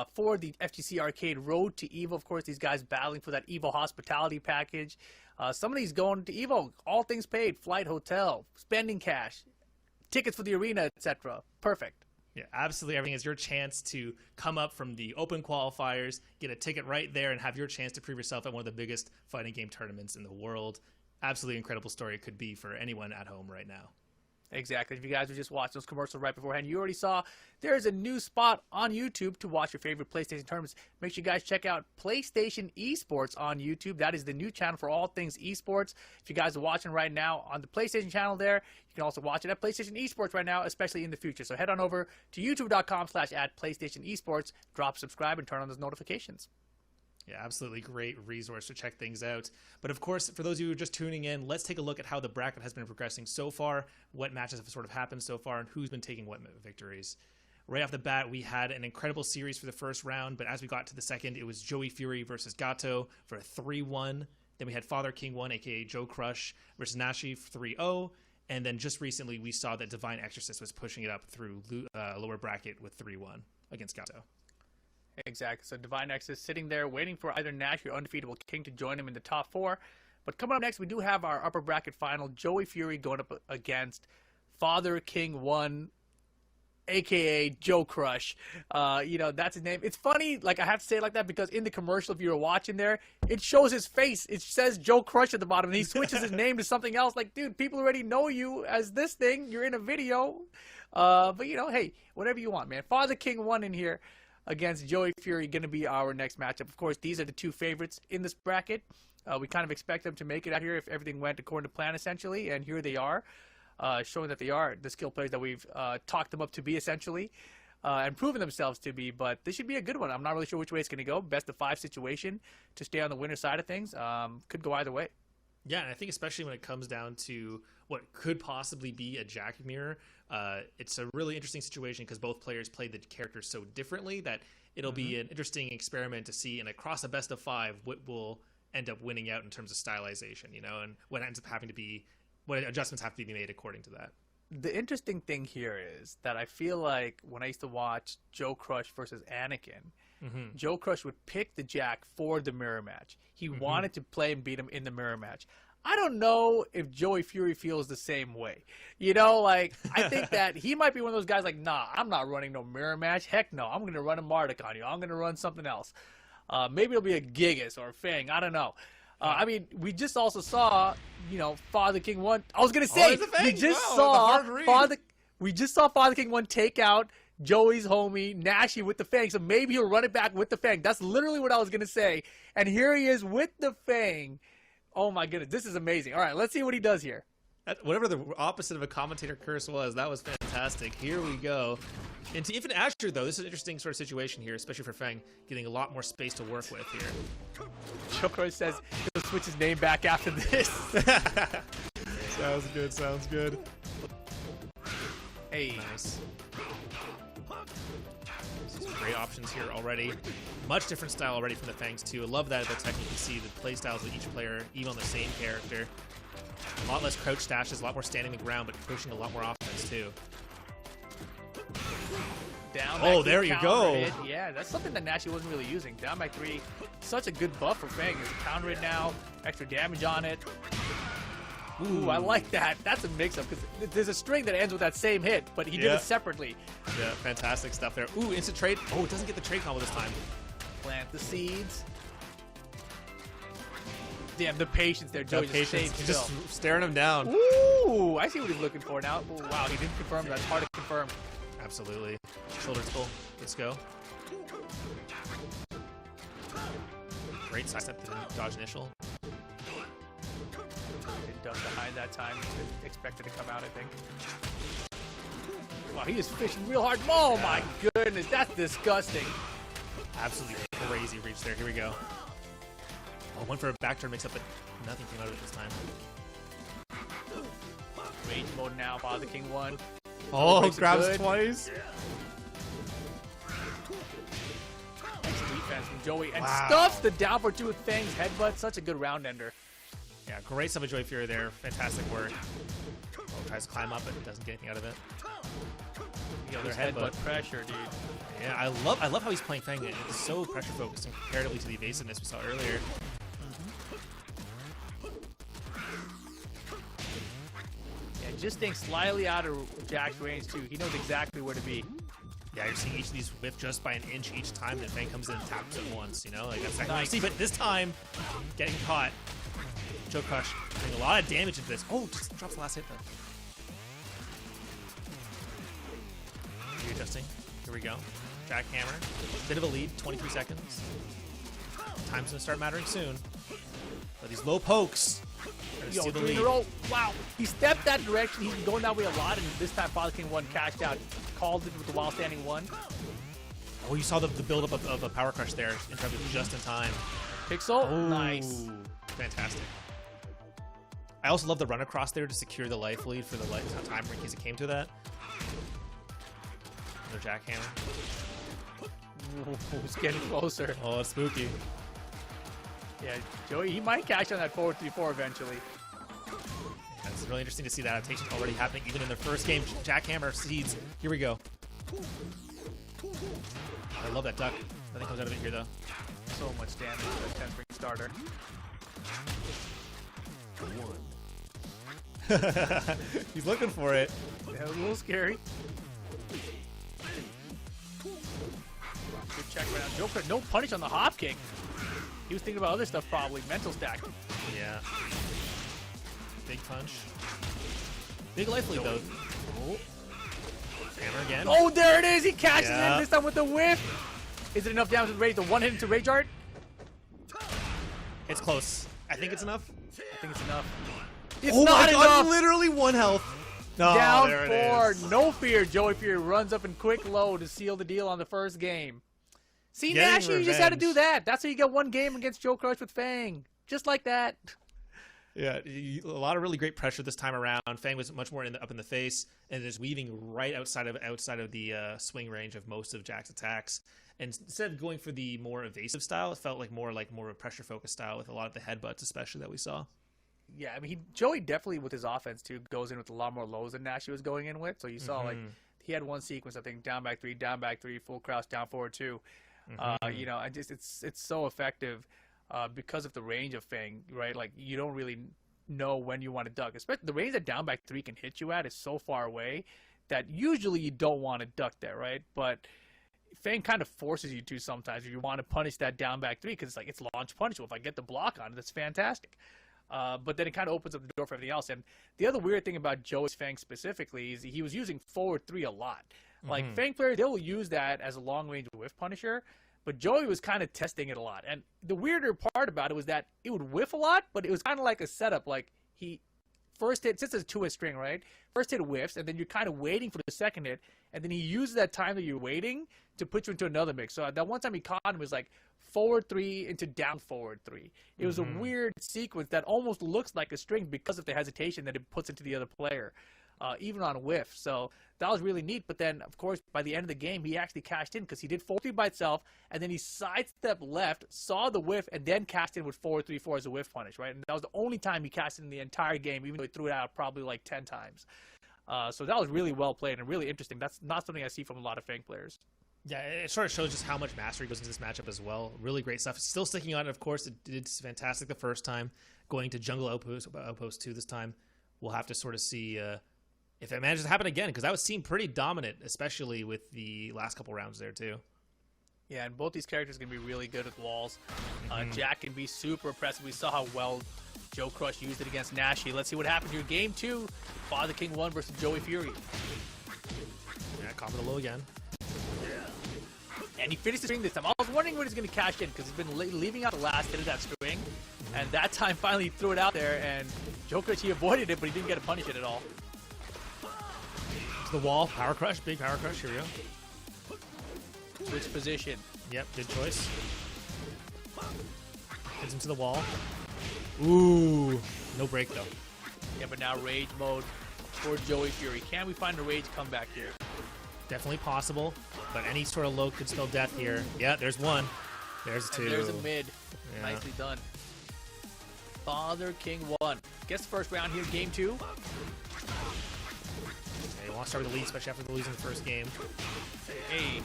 for the FGC Arcade Road to Evo. Of course, these guys battling for that Evo hospitality package. Some of these going to Evo, all things paid, flight, hotel, spending cash, tickets for the arena, etc. Perfect. Yeah, absolutely. Everything is your chance to come up from the open qualifiers, get a ticket right there, and have your chance to prove yourself at one of the biggest fighting game tournaments in the world. Absolutely incredible story it could be for anyone at home right now. Exactly. If you guys were just watching those commercials right beforehand, you already saw there's a new spot on YouTube to watch your favorite PlayStation tournaments. Make sure you guys check out PlayStation Esports on YouTube. That is the new channel for all things esports. If you guys are watching right now on the PlayStation channel there, you can also watch it at PlayStation Esports right now, especially in the future. So head on over to youtube.com/@PlayStation Esports, drop subscribe, and turn on those notifications. Yeah, absolutely great resource to check things out. But of course, for those of you who are just tuning in, let's take a look at how the bracket has been progressing so far, what matches have sort of happened so far, and who's been taking what victories. Right off the bat, we had an incredible series for the first round, but as we got to the second, it was Joey Fury versus Gato for a 3-1. Then we had Father King 1, aka Joe Crush, versus Nashi 3-0. And then just recently, we saw that Divine Exorcist was pushing it up through lower bracket with 3-1 against Gato. Exactly. So Divine X is sitting there waiting for either Nash or Undefeatable King to join him in the top four. But coming up next, we do have our upper bracket final. Joey Fury going up against Father King 1, a.k.a. Joe Crush. You know, that's his name. It's funny, like, I have to say it like that because in the commercial, if you were watching there, it shows his face. It says Joe Crush at the bottom, and he switches his name to something else. Like, dude, people already know you as this thing. You're in a video. But, you know, hey, whatever you want, man. Father King 1 in here against Joey Fury, going to be our next matchup. Of course, these are the two favorites in this bracket. We kind of expect them to make it out here if everything went according to plan, essentially, and here they are, showing that they are the skill players that we've talked them up to be, essentially, and proven themselves to be. But this should be a good one. I'm not really sure which way it's going to go. Best of 5 situation to stay on the winner side of things. Could go either way. Yeah, and I think especially when it comes down to what could possibly be a Jack mirror, it's a really interesting situation because both players play the characters so differently that it'll be an interesting experiment to see, and across a best of 5, what will end up winning out in terms of stylization, you know, and what ends up having to be, what adjustments have to be made according to that. The interesting thing here is that I feel like when I used to watch Joe Crush versus Anakin, Joe Crush would pick the Jack for the mirror match. He wanted to play and beat him in the mirror match. I don't know if Joey Fury feels the same way. You know, like, I think that he might be one of those guys like, nah, I'm not running no mirror match. Heck no, I'm going to run a Marduk on you. I'm going to run something else. Maybe it'll be a Gigas or a Fang. I don't know. I mean, we just also saw, you know, Father King 1. I was going to say, we just saw Father King 1 take out Joey's homie, Nashi, with the Fang. So maybe he'll run it back with the Fang. That's literally what I was going to say. And here he is with the Fang. Oh, my goodness. This is amazing. All right, let's see what he does here. Whatever the opposite of a commentator curse was, that was fantastic. Here we go. Into Infinite Azure, though, this is an interesting sort of situation here, especially for Feng, getting a lot more space to work with here. Chokro says he'll switch his name back after this. Sounds good, sounds good. Hey. Nice. Some great options here already. Much different style already from the Fangs, too. I love that the Tekken, you can see the play styles of each player, even on the same character. A lot less crouch stashes, a lot more standing the ground, but pushing a lot more offense, too. Down oh, back there you go. Hit. Yeah, that's something that Nashi wasn't really using. Down back 3, such a good buff for Feng. Is counter it now, extra damage on it. Ooh, I like that. That's a mix-up because there's a string that ends with that same hit, but he did it separately. Yeah, fantastic stuff there. Ooh, instant trade. Oh, it doesn't get the trade combo this time. Plant the seeds. Damn, the patience there, Joey. Just staring him down. Ooh, I see what he's looking for now. Ooh, wow, he didn't confirm. That's hard to confirm. Absolutely. Shoulder pull. Let's go. Great side step to dodge initial. Did duck behind that time. Expected to come out, I think. Wow, he is fishing real hard. Oh my goodness, that's disgusting. Absolutely crazy reach there. Here we go. Oh, went for a back turn mix up, but nothing came out of it this time. Rage mode now, Father King 1. Oh, grabs twice. Nice defense from Joey. And stuffs the down for 2 with Fang's headbutt. Such a good round ender. Yeah, great stuff of Joey Fury there. Fantastic work. Oh, tries to climb up, but doesn't get anything out of it. Their headbutt pressure, dude. Yeah, I love how he's playing Fang. It's so pressure focused and comparatively to the evasiveness we saw earlier. Yeah, just staying slightly out of Jack's range too. He knows exactly where to be. Yeah, you're seeing each of these whiff just by an inch each time that Fang comes in and taps it once, you know? Like that's exactly what you see, but this time, getting caught. Joe Crush doing a lot of damage into this. Oh, just drops the last hit though. Readjusting. Here we go. Jackhammer. Bit of a lead, 23 seconds. Time's gonna start mattering soon. But these low pokes are gonna steal the lead. Wow, he stepped that direction. He's been going that way a lot, and this time Father King 1 cashed out. Called it with the while standing 1. Oh, you saw the buildup of a power crush there, interrupted just in time. Pixel, Ooh, nice. Fantastic. I also love the run across there to secure the life lead for the time in case it came to that. Another jackhammer. Ooh, it's getting closer. Oh, it's spooky. Yeah, Joey, he might cash on that 4-3-4 eventually. Yeah, it's really interesting to see that adaptation already happening even in their first game. Jackhammer seeds. Here we go. I love that duck. Nothing comes out of it here though. So much damage to a 10 spring starter. He's looking for it. Yeah, a little scary. Good check right now. Joker, no punish on the hop kick. He was thinking about other stuff probably. Mental stack. Yeah. Big punch. Big life lead though. Oh. Hammer again. Oh, there it is. He catches it this time with the whiff. Is it enough damage with Rage? The one hit into Rage Art? It's close. I think it's enough. I think it's enough. It's oh not my enough. God, literally 1 health. No, Down there 4. No fear. Joey Fury runs up in quick low to seal the deal on the first game. See, Nash, you just had to do that. That's how you get 1 game against Joe Crush with Fang. Just like that. Yeah, a lot of really great pressure this time around. Fang was much more up in the face, and is weaving right outside of the swing range of most of Jack's attacks. And instead of going for the more evasive style, it felt like more of a pressure focused style with a lot of the headbutts, especially that we saw. Yeah, I mean, Joey definitely with his offense too goes in with a lot more lows than Nash was going in with. So you saw like he had one sequence, I think, down back 3, full crouch, down forward 2. You know, it's so effective. Because of the range of Fang, right? Like, you don't really know when you want to duck. Especially the range that down back 3 can hit you at is so far away that usually you don't want to duck there, right? But Fang kind of forces you to sometimes if you want to punish that down back 3 because it's like, it's launch punishable. If I get the block on it, that's fantastic. But then it kind of opens up the door for everything else. And the other weird thing about Joey's Fang specifically is he was using forward 3 a lot. Like, Fang players, they will use that as a long-range whiff punisher. But Joey was kind of testing it a lot. And the weirder part about it was that it would whiff a lot, but it was kind of like a setup. Like, he first hit, since it's a two-hit string, right? First hit whiffs, and then you're kind of waiting for the second hit, and then he uses that time that you're waiting to put you into another mix. So that one time he caught him, it was like forward 3 into down forward 3. It was a weird sequence that almost looks like a string because of the hesitation that it puts into the other player, even on a whiff. So that was really neat. But then, of course, by the end of the game, he actually cashed in because he did 4-3 by itself, and then he sidestepped left, saw the whiff, and then cashed in with 4-3-4 as a whiff punish, right? And that was the only time he cashed in the entire game, even though he threw it out probably like 10 times. So that was really well played and really interesting. That's not something I see from a lot of Fang players. Yeah, it sort of shows just how much mastery goes into this matchup as well. Really great stuff. Still sticking on it, of course. It did fantastic the first time. Going to jungle outpost 2 this time. We'll have to sort of see if it manages to happen again, because that was seemed pretty dominant, especially with the last couple rounds there too. Yeah, and both these characters can be really good with walls. Jack can be super impressive. We saw how well Joe Crush used it against Nashi. Let's see what happens here. Game 2, Father King 1 versus Joey Fury. Yeah, combo low again. And he finished the string this time. I was wondering when he's going to cash in because he's been leaving out the last hit of that string. And that time finally he threw it out there, and Joe Crush, he avoided it, but he didn't get to punish it at all. To the wall, power crush, big power crush. Here we go. Switch position. Yep, good choice. Hits him to the wall. Ooh, no break though. Yeah, but now rage mode for Joey Fury. Can we find a rage comeback here? Definitely possible, but any sort of low could spell death here. Yeah, there's one. There's two. And there's a mid. Yeah. Nicely done. Father King 1. Guess first round here, game 2. Yeah, you want to start with the lead, especially after losing the first game. Hey.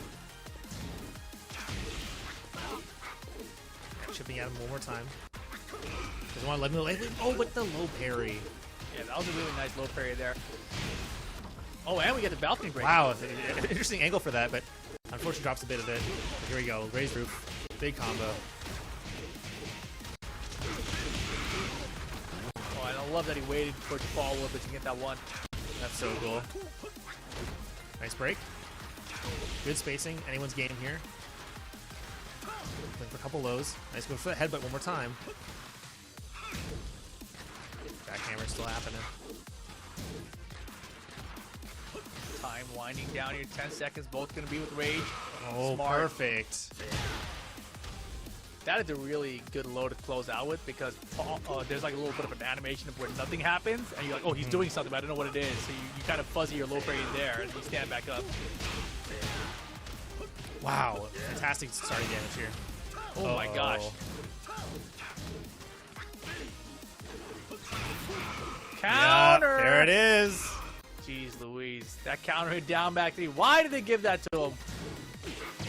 Chipping at him one more time. Doesn't want to let him know. Oh, but the low parry. Yeah, that was a really nice low parry there. Oh, and we get the balcony break. Wow, interesting angle for that, but unfortunately drops a bit of it. Here we go, raised roof, big combo. Oh, and I love that he waited for it to fall a little bit to get that one. That's so cool. Nice break. Good spacing. Anyone's game here. Going for a couple lows. Nice move for the headbutt one more time. Backhammer still happening. Time winding down here. 10 seconds. Both going to be with rage. Oh, Smart. perfect. That is a really good low to close out with because there's like a little bit of an animation of where nothing happens, and you're like, oh, he's doing something, but I don't know what it is. So you kind of fuzzy your low parry in there, and you stand back up. Wow, fantastic starting damage here. Oh my gosh. Counter! Yep, there it is. Jeez Louise. That counter hit down back 3. Why did they give that to him?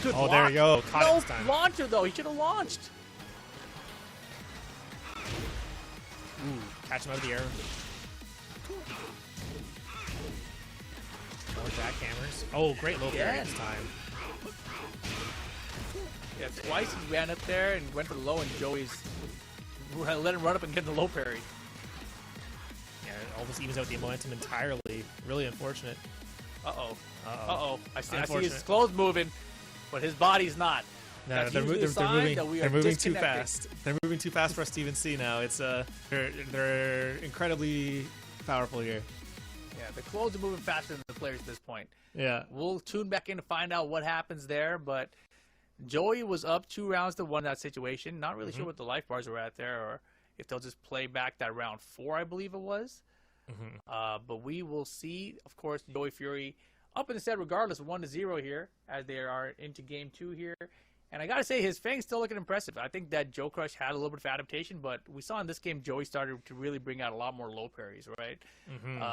Good Oh, block. there you go. Caught it this No time. launcher, though. He should have launched. Ooh, catch him out of the air. More jackhammers. Oh, great low parry this time. Yeah, twice he ran up there and went for the low, and Joey's let him run up and get the low parry. Yeah, it almost evens out the momentum entirely. Really unfortunate. Uh-oh. Uh-oh. Uh-oh. I see his Unfortunate. clothes moving, but his body's not. No, That's they're usually a sign that we are moving too disconnected. fast. They're moving too fast for us to even see now. It's they're incredibly powerful here. Yeah, the clothes are moving faster than the players at this point. Yeah. We'll tune back in to find out what happens there, but Joey was up 2 rounds to 1 in that situation. Not really sure what the life bars were at there, or if they'll just play back that round 4, I believe it was. But we will see, of course, Joey Fury up in the set regardless, 1-0 here, as they are into game 2 here. And I got to say, his Fang's still looking impressive. I think that Joe Crush had a little bit of adaptation, but we saw in this game Joey started to really bring out a lot more low parries, right?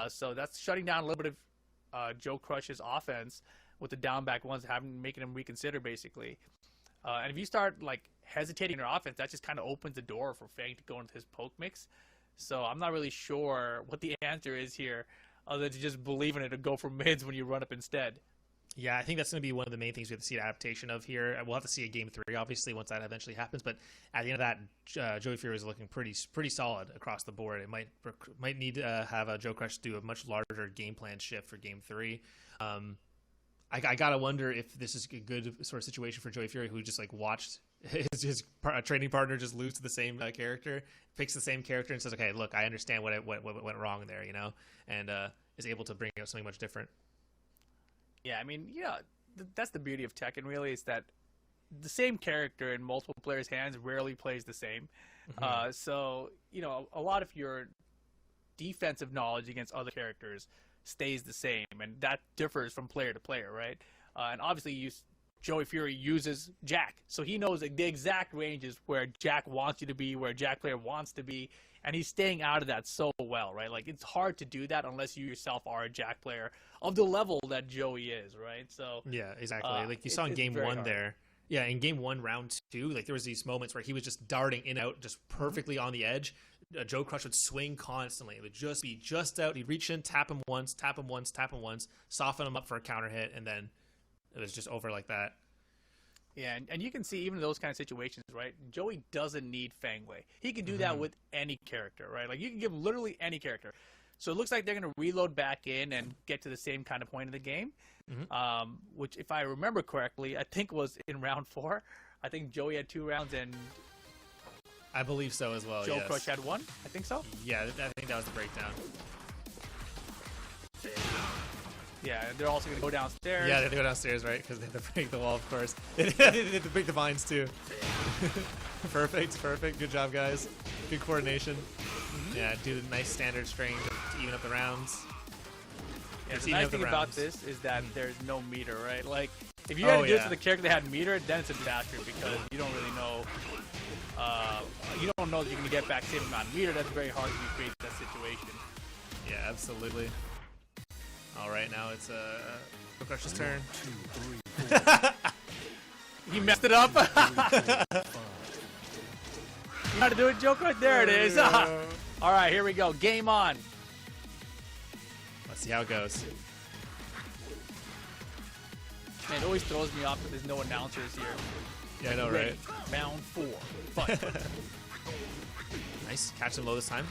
So that's shutting down a little bit of Joe Crush's offense with the down back ones, making him reconsider, basically. And if you start like hesitating in your offense, that just kind of opens the door for Fang to go into his poke mix. So I'm not really sure what the answer is here, other than to just believe in it and go for mids when you run up instead. Yeah, I think that's going to be one of the main things we have to see adaptation of here. We'll have to see a game 3, obviously, once that eventually happens. But at the end of that, Joey Fury is looking pretty solid across the board. It might need to have Joe Crush do a much larger game plan shift for game 3. I gotta wonder if this is a good sort of situation for Joey Fury, who just like watched his training partner just loses to the same character, picks the same character, and says, "Okay, look, I understand what went wrong there," and is able to bring out something much different. Yeah, I mean, that's the beauty of Tekken. Really, is that the same character in multiple players' hands rarely plays the same. So a lot of your defensive knowledge against other characters stays the same, and that differs from player to player, right? And obviously, Joey Fury uses Jack, so he knows the exact ranges where Jack wants you to be, where a Jack player wants to be, and he's staying out of that so well, right? Like, it's hard to do that unless you yourself are a Jack player of the level that Joey is, right? So yeah, exactly. Like you saw in game one there. Yeah, in game one, round two, like there was these moments where he was just darting in and out, just perfectly on the edge. Joe Crush would swing constantly. It would just be just out. He'd reach in, tap him once, tap him once, tap him once, soften him up for a counter hit, and then it was just over like that. Yeah, and you can see even those kind of situations, right? Joey doesn't need Fang Wei. He can do that with any character, right? Like, you can give him literally any character. So it looks like they're going to reload back in and get to the same kind of point of the game, which, if I remember correctly, I think was in round 4. I think Joey had 2 rounds and I believe so as well. Joe yes. Crush had 1. I think so. Yeah, I think that was the breakdown. Yeah, they're also going to go downstairs. Yeah, they have to go downstairs, right? Because they have to break the wall, of course. They have to break the vines, too. Perfect. Good job, guys. Good coordination. Yeah, do the nice standard string to even up the rounds. Yeah, the nice thing about this is that there's no meter, right? Like, if you had to do it to the character that had meter, then it's a disaster because you don't really know. You don't know that you're going to get back the same amount of meter. That's very hard to recreate that situation. Yeah, absolutely. All right, now it's Joe Crush's turn. 1, 2, 3, 4. He messed it up. You know how to do it, Joe Crush? There it is. All right, here we go. Game on. Let's see how it goes. Man, it always throws me off that there's no announcers here. Yeah, I know, right? Round 4. Fight. Nice. Catch him low this time.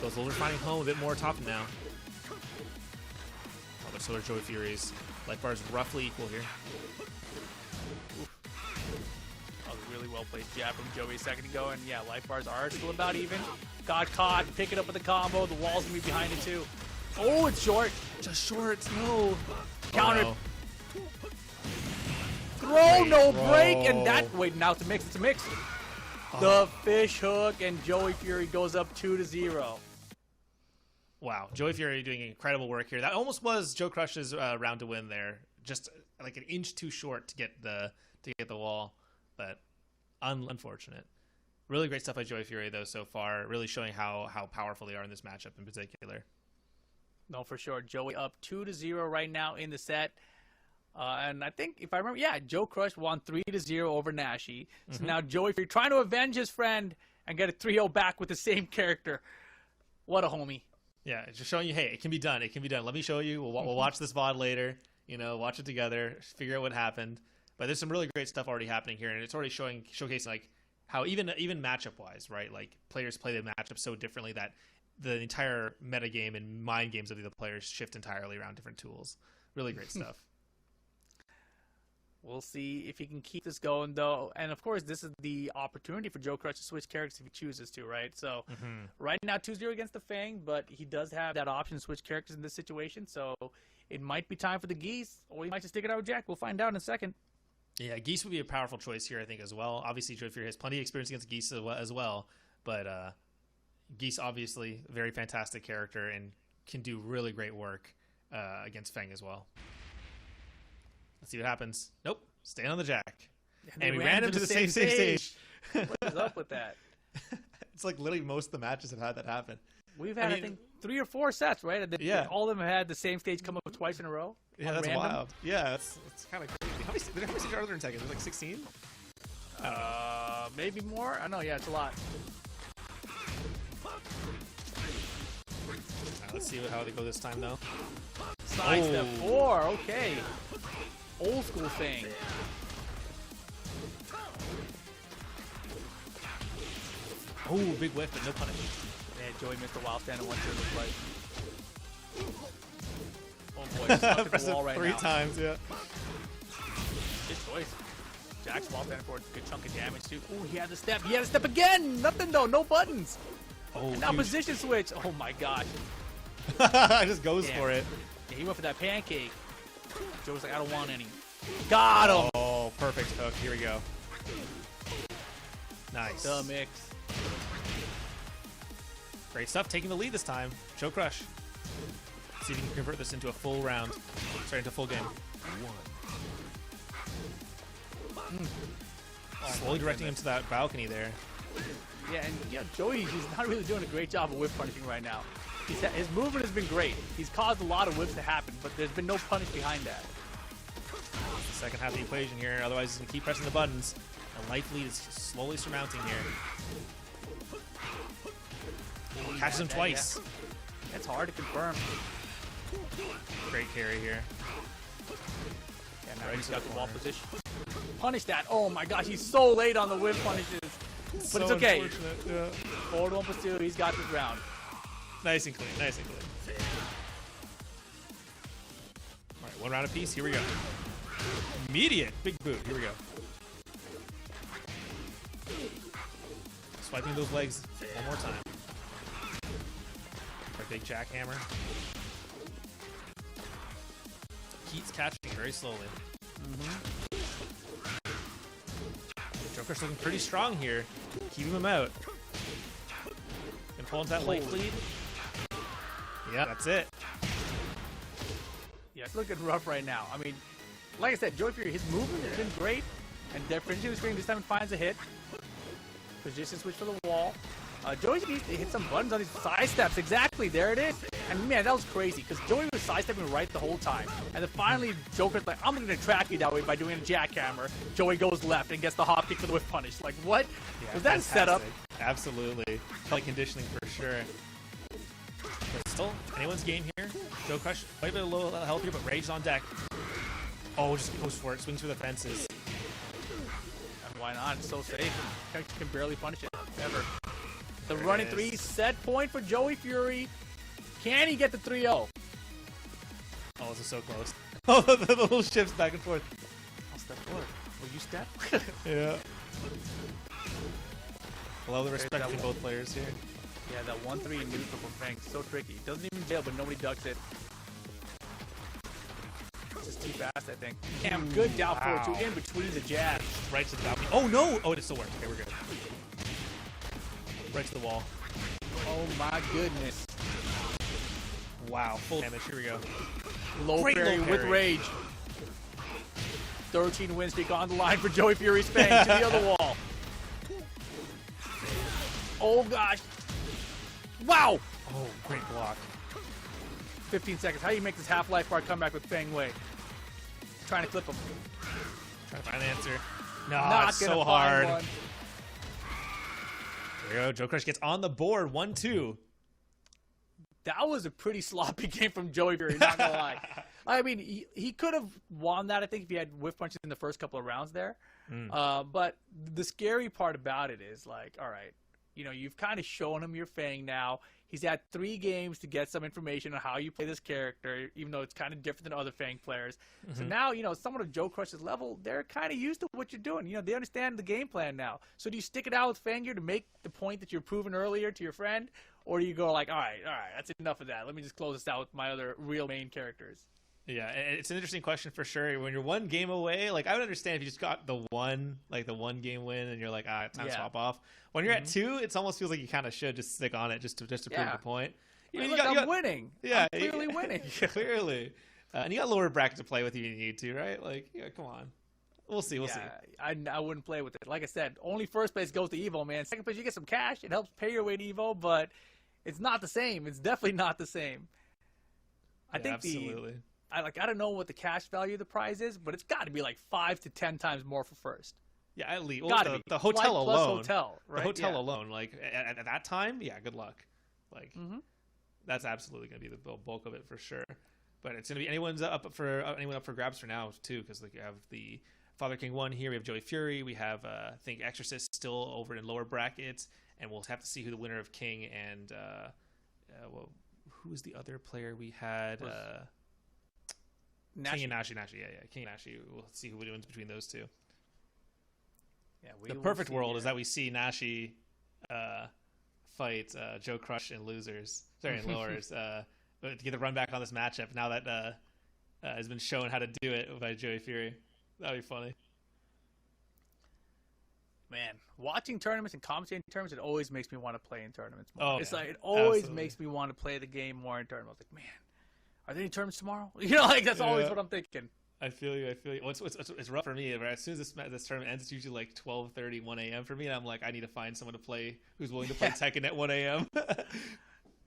Those older finding home a bit more top now. Oh, but so are Joey Fury's. Life bar is roughly equal here. That was a really well placed jab from Joey a second ago, and yeah, life bars are still about even. Got caught, pick it up with the combo. The wall's gonna be behind it too. Oh, it's short. Just short. No. Counter. Oh, no. Throw, no break, and that. Wait, now it's a mix. It's a mix. The fish hook, and Joey Fury goes up 2-0. Wow, Joey Fury doing incredible work here. That almost was Joe Crush's round to win there. Just like an inch too short to get the wall, but unfortunate. Really great stuff by Joey Fury though so far. Really showing how powerful they are in this matchup in particular. No, for sure. Joey up 2-0 right now in the set. And I think, if I remember, Joe Crush won 3-0 over Nashi. So now Joey Fury trying to avenge his friend and get a 3-0 back with the same character. What a homie. Yeah, it's just showing you, hey, it can be done. It can be done. Let me show you. We'll watch this VOD later. Watch it together, figure out what happened. But there's some really great stuff already happening here, and it's already showcasing like how even matchup-wise, right? Like players play the matchup so differently that the entire metagame and mind games of the players shift entirely around different tools. Really great stuff. We'll see if he can keep this going, though. And, of course, this is the opportunity for Joe Crush to switch characters if he chooses to, right? So, right now, 2-0 against the Fang, but he does have that option to switch characters in this situation. So, it might be time for the Geese, or he might just stick it out with Jack. We'll find out in a second. Yeah, Geese would be a powerful choice here, I think, as well. Obviously, Joe Fury has plenty of experience against Geese as well. But Geese, obviously, a very fantastic character and can do really great work against Fang as well. Let's see what happens. Nope. Staying on the Jack. And we ran him to the same stage. What is up with that? It's like literally most of the matches have had that happen. We've had, I think 3 or 4 sets, right? Yeah. All of them have had the same stage come up twice in a row. Yeah, that's wild. Yeah, it's kind of crazy. How many stages are there in Tekken? There's like 16? Maybe more? I know, yeah, it's a lot. Let's see how they go this time, though. Side step 4, okay. Old school thing. Oh, big whiff, but no punish. Yeah, Joey missed a wild stand and 1-2 looks like. Oh boy, he's stuck at the wall right 3 now. 3 times, yeah. Good choice. back while standing for a good chunk of damage too. Ooh, he had the step. He had a step again. Nothing though. No buttons. Oh, and now position switch. Oh my gosh. Just goes for it. Yeah, he went for that pancake. Joe was like, I don't want any. Got him. Oh, perfect hook. Here we go. Nice. The mix. Great stuff. Taking the lead this time. Joe Crush. See if you can convert this into a full round. Sorry, into a full game. Slowly directing him to that balcony there. Yeah, and Joey, he's not really doing a great job of whip punishing right now. His movement has been great. He's caused a lot of whips to happen, but there's been no punish behind that. The second half of the equation here. Otherwise, he's going to keep pressing the buttons. A life lead is slowly surmounting here. Catches him twice. Yeah. That's hard to confirm. Great carry here. Yeah, now he's got the wall position. Punish that. Oh my gosh, he's so late on the whip punishes. But So it's okay. Yeah. Forward 1 plus 2, he's got this round. Nice and clean. Nice and clean. All right, 1 round apiece. Here we go. Immediate big boot. Here we go. Swiping those legs one more time. Our big jackhammer. Keats catching very slowly. Joker's looking pretty strong here. Keeping him out. And pull into that life lead. Yeah, that's it. Yeah, it's looking rough right now. I mean, like I said, Joey Fury, his movement has been great. And they're finishing the screen. This time he finds a hit. Position switch for the wall. Joey needs to hit some buttons on these side steps. Exactly, there it is. And man, that was crazy because Joey was sidestepping right the whole time. And then finally, Joker's like, I'm going to trap you that way by doing a jackhammer. Joey goes left and gets the hop kick for the whip punish. Like, what? Yeah, was that a setup? Absolutely. Like conditioning for sure. But still, anyone's game here. Joe Crush, quite a bit of low health here, but Rage's on deck. Oh, just goes for it. Swings for the fences. And why not? It's so safe. Can barely punish it, ever. The running 3 set point for Joey Fury. Can he get the 3-0? Oh, this is so close. Oh, the little shifts back and forth. I'll step forward. Will you step? Yeah. Love the respect between both players here. Yeah, that 1-3 neutral from Fang. So tricky. Doesn't even bail, but nobody ducks it. Just too fast, I think. Damn, good down forward 2 in between the jabs. Right to the balcony. Oh, no! Oh, it still works. Okay, we're good. Right to the wall. Oh my goodness. Wow, full damage. Here we go. Low Great parry low with parry. rage. 13 win streak on the line for Joey Fury's Fang to the other wall. Oh gosh. Wow. Oh, great block. 15 seconds. How do you make this half-life bar comeback with Fang Wei? Trying to clip him. Trying to find an answer. No, Not it's gonna so find hard. one. There we go. Joe Crush gets on the board. 1-2. That was a pretty sloppy game from Joey Fury, not gonna lie. I mean, he could have won that, I think, if he had whiff punches in the first couple of rounds there. But the scary part about it is, like, all right, you know, you've kind of shown him your Fang now. He's had 3 games to get some information on how you play this character, even though it's kind of different than other Fang players. So now, you know, someone of Joe Crush's level, they're kind of used to what you're doing. You know, they understand the game plan now. So do you stick it out with Fang here to make the point that you're proving earlier to your friend? Or do you go like, all right, that's enough of that. Let me just close this out with my other real main characters. Yeah, it's an interesting question for sure. When you're 1 game away, like, I would understand if you just got the one game win and you're like, time to swap off. When you're at 2, it almost feels like you kind of should just stick on it just to prove the point. I mean, I'm winning. Yeah, I'm clearly winning. Clearly. And you got lower bracket to play with if you need to, right? Like, yeah, come on. We'll see. We'll see. I wouldn't play with it. Like I said, only first place goes to Evo, man. Second place, you get some cash. It helps pay your way to Evo, but it's not the same. It's definitely not the same. I think absolutely. I don't know what the cash value of the prize is, but it's got to be like 5 to 10 times more for first. Yeah, at least. Well, the hotel alone. Hotel, right? The hotel alone, like at that time, yeah, good luck. Like that's absolutely going to be the bulk of it for sure. But it's going to be anyone up for grabs for now too, because like you have the Father King 1 here. We have Joey Fury. We have I think Exorcist still over in lower brackets, and we'll have to see who the winner of King and who was the other player we had. Nashi. King and Nashi. Yeah. King and Nashi. We'll see who wins between those two. Yeah, the perfect world is that we see Nashi fight Joe Crush in losers. Sorry, in lowers. To get the run back on this matchup now that has been shown how to do it by Joey Fury. That'd be funny. Man, watching tournaments and commentating tournaments, it always makes me want to play in tournaments more. Oh, it's yeah. like it always Absolutely. makes me want to play the game more in tournaments. Like, man, are there any tournaments tomorrow? You know, like that's always what I'm thinking. I feel you. Well, it's rough for me. Right? As soon as this tournament ends, it's usually like 12:30, 1 a.m. for me, and I'm like, I need to find someone to play who's willing to play Tekken at 1 a.m.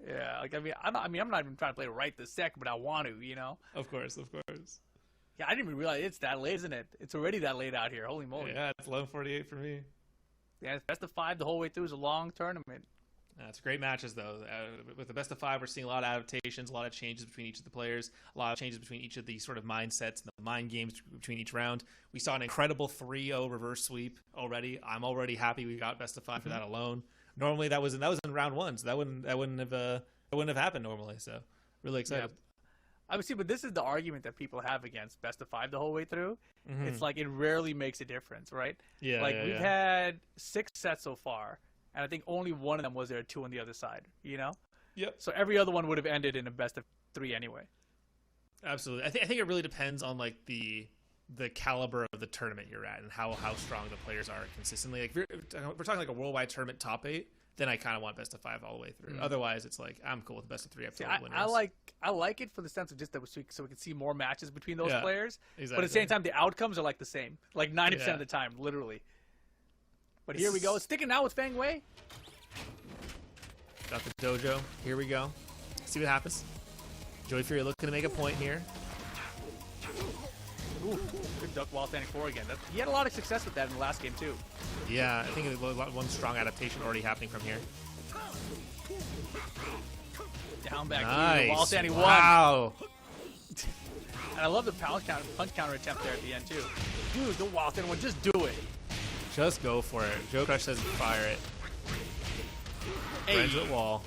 Yeah, like I'm not even trying to play right this second, but I want to, you know. Of course. Yeah, I didn't even realize it's that late, isn't it? It's already that late out here. Holy moly! Yeah, it's 11:48 for me. Yeah, it's best of 5 the whole way through. Is a long tournament. It's great matches, though. With the best of 5, we're seeing a lot of adaptations, a lot of changes between each of the players, a lot of changes between each of the sort of mindsets and the mind games between each round. We saw an incredible 3-0 reverse sweep already. I'm already happy we got best of 5 for that alone. Normally, that was in round 1, so that wouldn't have happened normally. So, really excited. Yeah. I would see, but this is the argument that people have against best of 5 the whole way through. Mm-hmm. It's like it rarely makes a difference, right? Yeah. Like we've had 6 sets so far, and I think only one of them was there 2 on the other side. You know? Yep. So every other one would have ended in a best of 3 anyway. Absolutely. I think it really depends on like the caliber of the tournament you're at and how strong the players are consistently. Like if we're talking like a worldwide tournament top 8. Then I kind of want best of 5 all the way through. Otherwise, it's like I'm cool with best of 3 up to winners. I like it for the sense of just that so we can see more matches between those players. Exactly. But at the same time, the outcomes are like the same, like 90% of the time, literally. But here we go. It's sticking out with Fang Wei. Got the dojo. Here we go. See what happens. Joey Fury looking to make a point here. Ooh, good duck while standing 4 again. He had a lot of success with that in the last game too. Yeah, I think one strong adaptation already happening from here. Down back Nice. while standing 1. Wow. And I love the punch counter attempt there at the end too. Dude, the wild standing 1, just do it. Just go for it. Joe Crush says fire it. Friends at wall.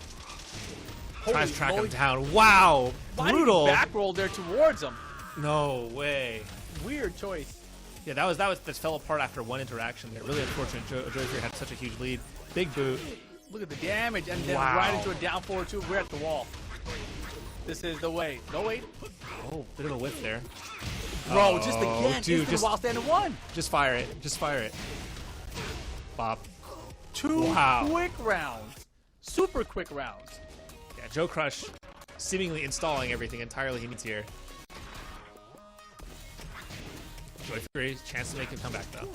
Tries to track him down. Wow. Why Brutal. did he back roll there towards him? No way. Weird choice. Yeah, that fell apart after one interaction there. Really unfortunate. Joey Fury had such a huge lead. Big boot. Look at the damage, and then right into a down forward 2. We're at the wall. This is the way. No, wait. Oh, bit of a whiff there. Bro, just again, dude, just while standing 1. Just fire it. Just fire it. Bop. 2 quick rounds. Super quick rounds. Yeah, Joe Crush seemingly installing everything entirely he needs here. Joey Fury, chance to make a comeback though.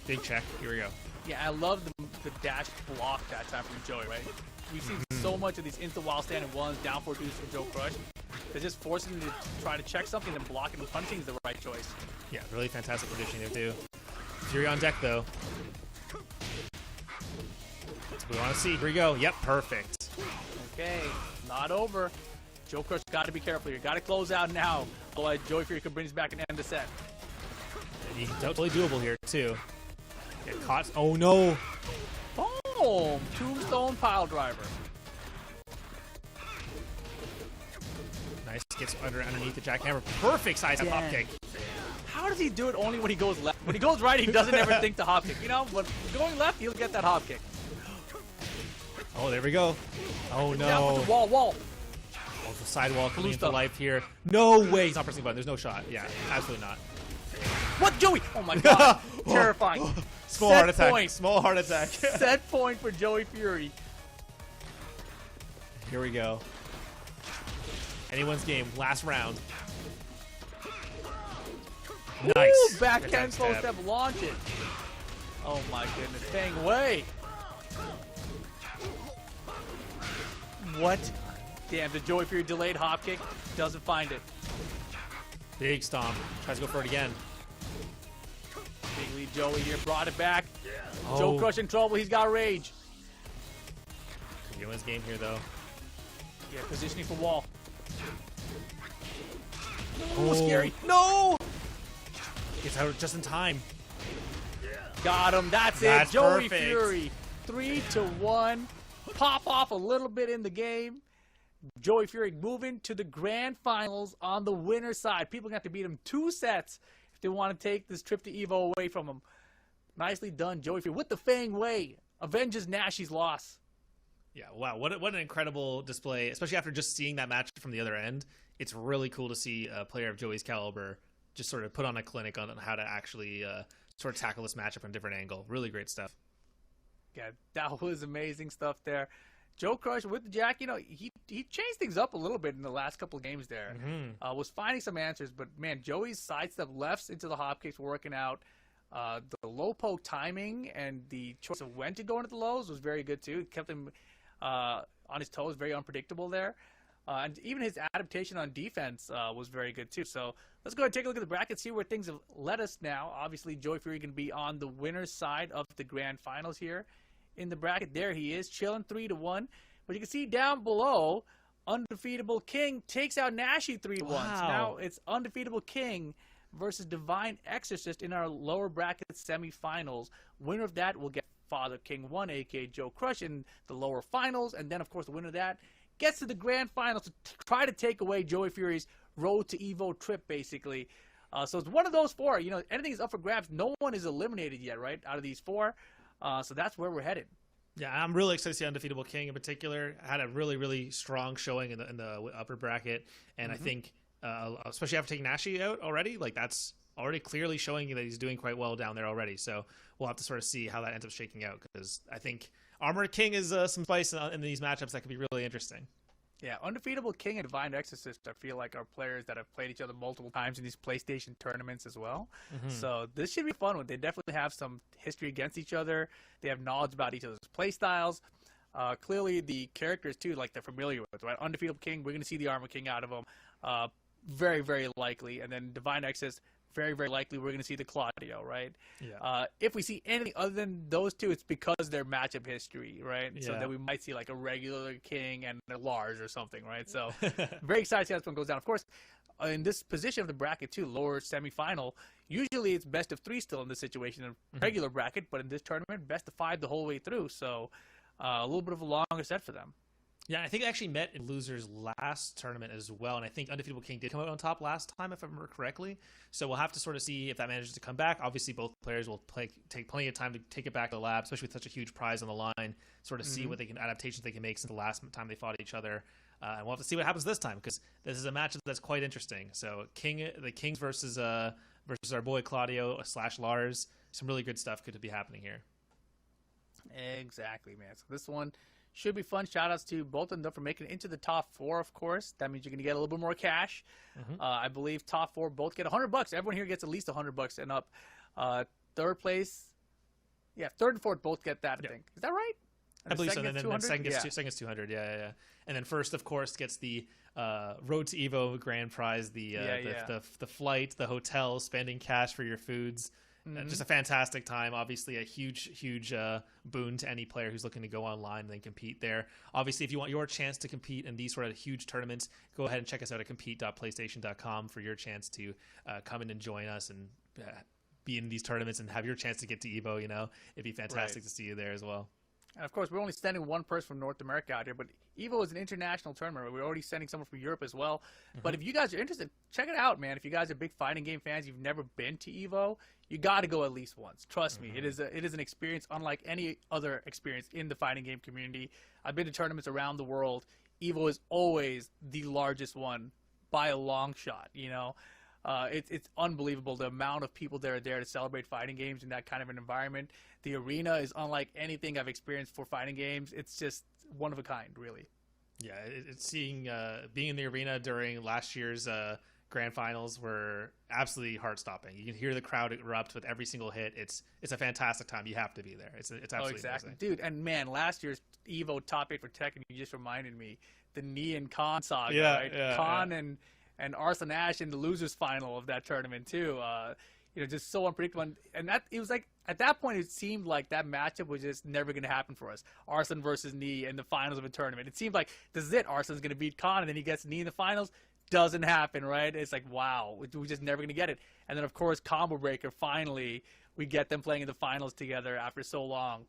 Big check. Here we go. Yeah, I love the dash block that time from Joey, right? We've seen so much of these instant while standing 1s, down 4 2s from Joe Crush. They're just forcing him to try to check something and blocking and punching is the right choice. Yeah, really fantastic conditioning there too. Fury on deck though. That's what we want to see. Here we go. Yep, perfect. Okay, not over. Joe Crush got to be careful here. Got to close out now. Otherwise, Joey Fury could bring us back and end the set. He's totally doable here too. Get caught. Oh no. Boom! Tombstone pile driver. Nice. Gets underneath the jackhammer. Perfect size up hop kick. How does he do it only when he goes left? When he goes right, he doesn't ever think to hop kick. You know, when going left, he'll get that hop kick. Oh, there we go. Oh no. Down with the wall. Oh, the sidewall coming into stuff. life here. No way. He's not pressing the button. There's no shot. Yeah, absolutely not. What, Joey? Oh my God. Terrifying. Small Set heart attack. point. Small heart attack. Set point for Joey Fury. Here we go. Anyone's game. Last round. Nice. Ooh, backhand full step, launch it. Oh my goodness. Fang Wei. What? Damn, the Joey Fury delayed hop kick. Doesn't find it. Big stomp. Tries to go for it again. Big lead Joey here. Brought it back. Oh. Joe Crush in trouble. He's got rage. Could be his game here, though. Yeah, positioning for wall. Oh, scary. No! Gets out just in time. Got him. That's That's it. Joey perfect. Fury. 3-1. Pop off a little bit in the game. Joey Fury moving to the grand finals on the winner's side. People have to beat him 2 sets Didn't want to take this trip to Evo away from him. Nicely done, Joey Fury, with the Fang Way. Avenges Nashi's loss. Yeah, wow, what an incredible display, especially after just seeing that match from the other end. It's really cool to see a player of Joey's caliber just sort of put on a clinic on how to actually sort of tackle this matchup from a different angle. Really great stuff. Yeah, that was amazing stuff there. Joe Crush with the Jack, he changed things up a little bit in the last couple of games there. Was finding some answers, but man, Joey's sidestep lefts into the hop kicks were working out. The low poke timing and the choice of when to go into the lows was very good too. It kept him on his toes, very unpredictable there. And even his adaptation on defense was very good too. So let's go ahead and take a look at the bracket, see where things have led us now. Obviously, Joey Fury can be on the winner's side of the grand finals here. In the bracket, there he is, chilling 3-1. But you can see down below, Undefeatable King takes out Nashi 3-1. Wow. So now it's Undefeatable King versus Divine Exorcist in our lower bracket semifinals. Winner of that will get Father King 1, aka Joe Crush, in the lower finals. And then, of course, the winner of that gets to the grand finals to try to take away Joey Fury's road to Evo trip, basically. So it's one of those four. Anything is up for grabs. No one is eliminated yet, right, out of these four. So that's where we're headed. Yeah, I'm really excited to see Undefeatable King in particular. Had a really, really strong showing in the upper bracket. And I think, especially after taking Nashi out already, like that's already clearly showing that he's doing quite well down there already. So we'll have to sort of see how that ends up shaking out, because I think Armored King is some spice in these matchups that could be really interesting. Yeah, Undefeatable King and Divine Exorcist, I feel like, are players that have played each other multiple times in these PlayStation tournaments as well. So this should be a fun one. They definitely have some history against each other. They have knowledge about each other's play styles. Clearly, the characters, too, like they're familiar with, right? Undefeatable King, we're going to see the Armor King out of him. Very, very likely. And then Divine Exorcist, very, very likely we're going to see the Claudio, right? Yeah. If we see anything other than those two, it's because they're matchup history, right? Yeah. So that we might see like a regular King and a Lars or something, right? So very excited to see how this one goes down. Of course, in this position of the bracket too, lower semifinal, usually it's best of three still in this situation in regular bracket, but in this tournament, best of 5 the whole way through. So a little bit of a longer set for them. Yeah, I think they actually met in losers last tournament as well, and I think Undefeatable King did come out on top last time, if I remember correctly. So we'll have to sort of see if that manages to come back. Obviously, both players will take plenty of time to take it back to the lab, especially with such a huge prize on the line. Sort of see what adaptations they can make since the last time they fought each other, and we'll have to see what happens this time, because this is a match that's quite interesting. So the Kings versus our boy Claudio / Lars. Some really good stuff could be happening here. Exactly, man. So this one should be fun. Shout outs to both of them for making it into the top 4, of course. That means you're going to get a little bit more cash. I believe top 4 both get $100. Everyone here gets at least $100 and up. Third place, third and fourth both get that, I think. Is that right? I believe so. And then second gets gets 200. Yeah. And then first, of course, gets the Road to Evo grand prize, the flight, the hotel, spending cash for your foods. Just a fantastic time. Obviously, a huge boon to any player who's looking to go online and then compete there. Obviously, if you want your chance to compete in these sort of huge tournaments, go ahead and check us out at compete.playstation.com for your chance to come in and join us and be in these tournaments and have your chance to get to Evo. It'd be fantastic to see you there as well. And of course, we're only sending one person from North America out here, but Evo is an international tournament. We're already sending someone from Europe as well. But if you guys are interested, check it out, man. If you guys are big fighting game fans, you've never been to Evo, you got to go at least once. Trust me, it is an experience unlike any other experience in the fighting game community. I've been to tournaments around the world. Evo is always the largest one by a long shot. It's unbelievable the amount of people that are there to celebrate fighting games in that kind of an environment. The arena is unlike anything I've experienced for fighting games. It's just one of a kind, really. Yeah, it's seeing being in the arena during last year's grand finals were absolutely heart-stopping. You can hear the crowd erupt with every single hit. It's a fantastic time. You have to be there. It's absolutely exactly, amazing. dude. And man, last year's Evo top 8 for Tekken, you just reminded me the Knee and Khan saga, right? Khan and Arthur Ashe in the losers final of that tournament too. Just so unpredictable. And that it was like at that point it seemed like that matchup was just never going to happen for us. Arslan versus Knee in the finals of a tournament. It seemed like this is it. Arslan's going to beat Khan, and then he gets Knee in the finals. Doesn't happen, right? It's like wow, we're just never going to get it. And then of course Combo Breaker. Finally, we get them playing in the finals together after so long.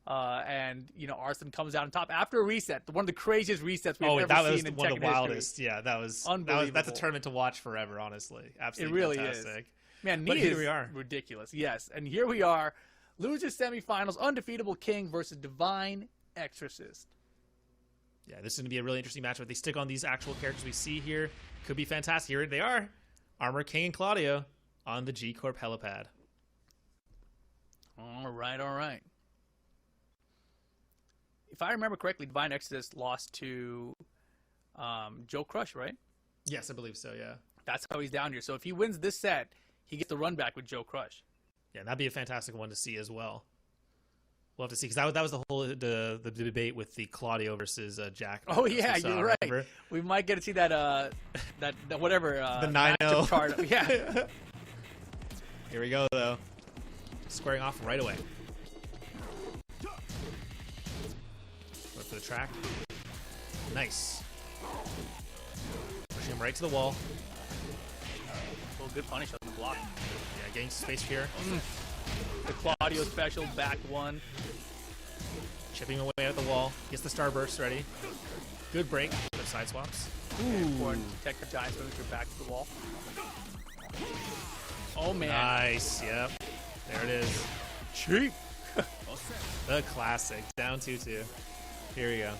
And Arslan comes out on top after a reset, one of the craziest resets we've ever seen in Tekken history. One of the wildest. Yeah, that was unbelievable. That's a tournament to watch forever. Honestly, absolutely, it really fantastic. is. Man, But Nia here is we are. ridiculous. Yes, and here we are. Losers semifinals, Undefeatable King versus Divine Exorcist. Yeah, this is going to be a really interesting match. If they stick on these actual characters we see here, could be fantastic. Here they are. Armor King and Claudio on the G-Corp helipad. All right. If I remember correctly, Divine Exorcist lost to Joe Crush, right? Yes, I believe so, yeah. That's how he's down here. So if he wins this set, he gets the run back with Joe Crush. Yeah, that'd be a fantastic one to see as well. We'll have to see, because that was the whole the debate with the Claudio versus Jack. Oh, yeah, you're right. Remember? We might get to see that whatever. The 9-0. matchup chart. Yeah. Here we go, though. Squaring off right away. Wait for the track. Nice. Pushing him right to the wall. Well, good punish on the block. Yeah, getting space here. The Claudio special, back one. Chipping away at the wall. Gets the starburst ready. Good break. Good side swaps. Important to protect the Giants when you're back to the wall. Oh, man. Nice. Yep. There it is. Cheap. The classic. Down 2-2. Here we go.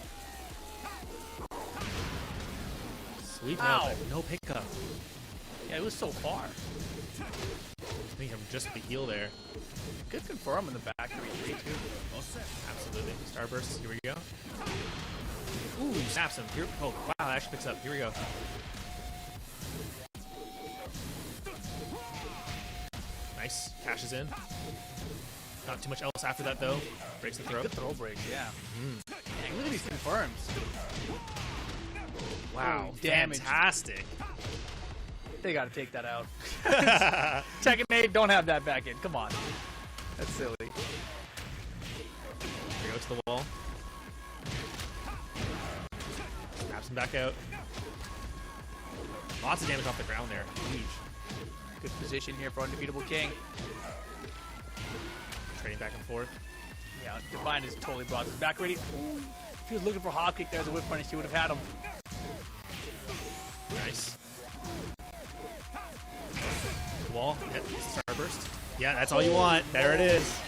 Sweep Ow. out. No pickup. Yeah, it was so far. I think I'm just the heel there. Good confirm in the back 3-3 too. Absolutely. Starburst. Here we go. Ooh, snaps him. Here. Oh, wow. That actually picks up. Here we go. Nice. Cashes in. Not too much else after that, though. Breaks the throw. Good throw break, yeah. Dang, look at these confirms. Wow. Oh, damage. Fantastic. They got to take that out. Tekken 8, don't have that back in. Come on. That's silly. Here we go to the wall. Snaps him back out. Lots of damage off the ground there. Huge. Good position here for Undefeatable King. Trading back and forth. Yeah, Divine has totally brought this back ready. Ooh. If he was looking for hop kick there as a whip punish, he would have had him. Nice. Wall. Hit. Starburst. Yeah, that's all you want. There it is.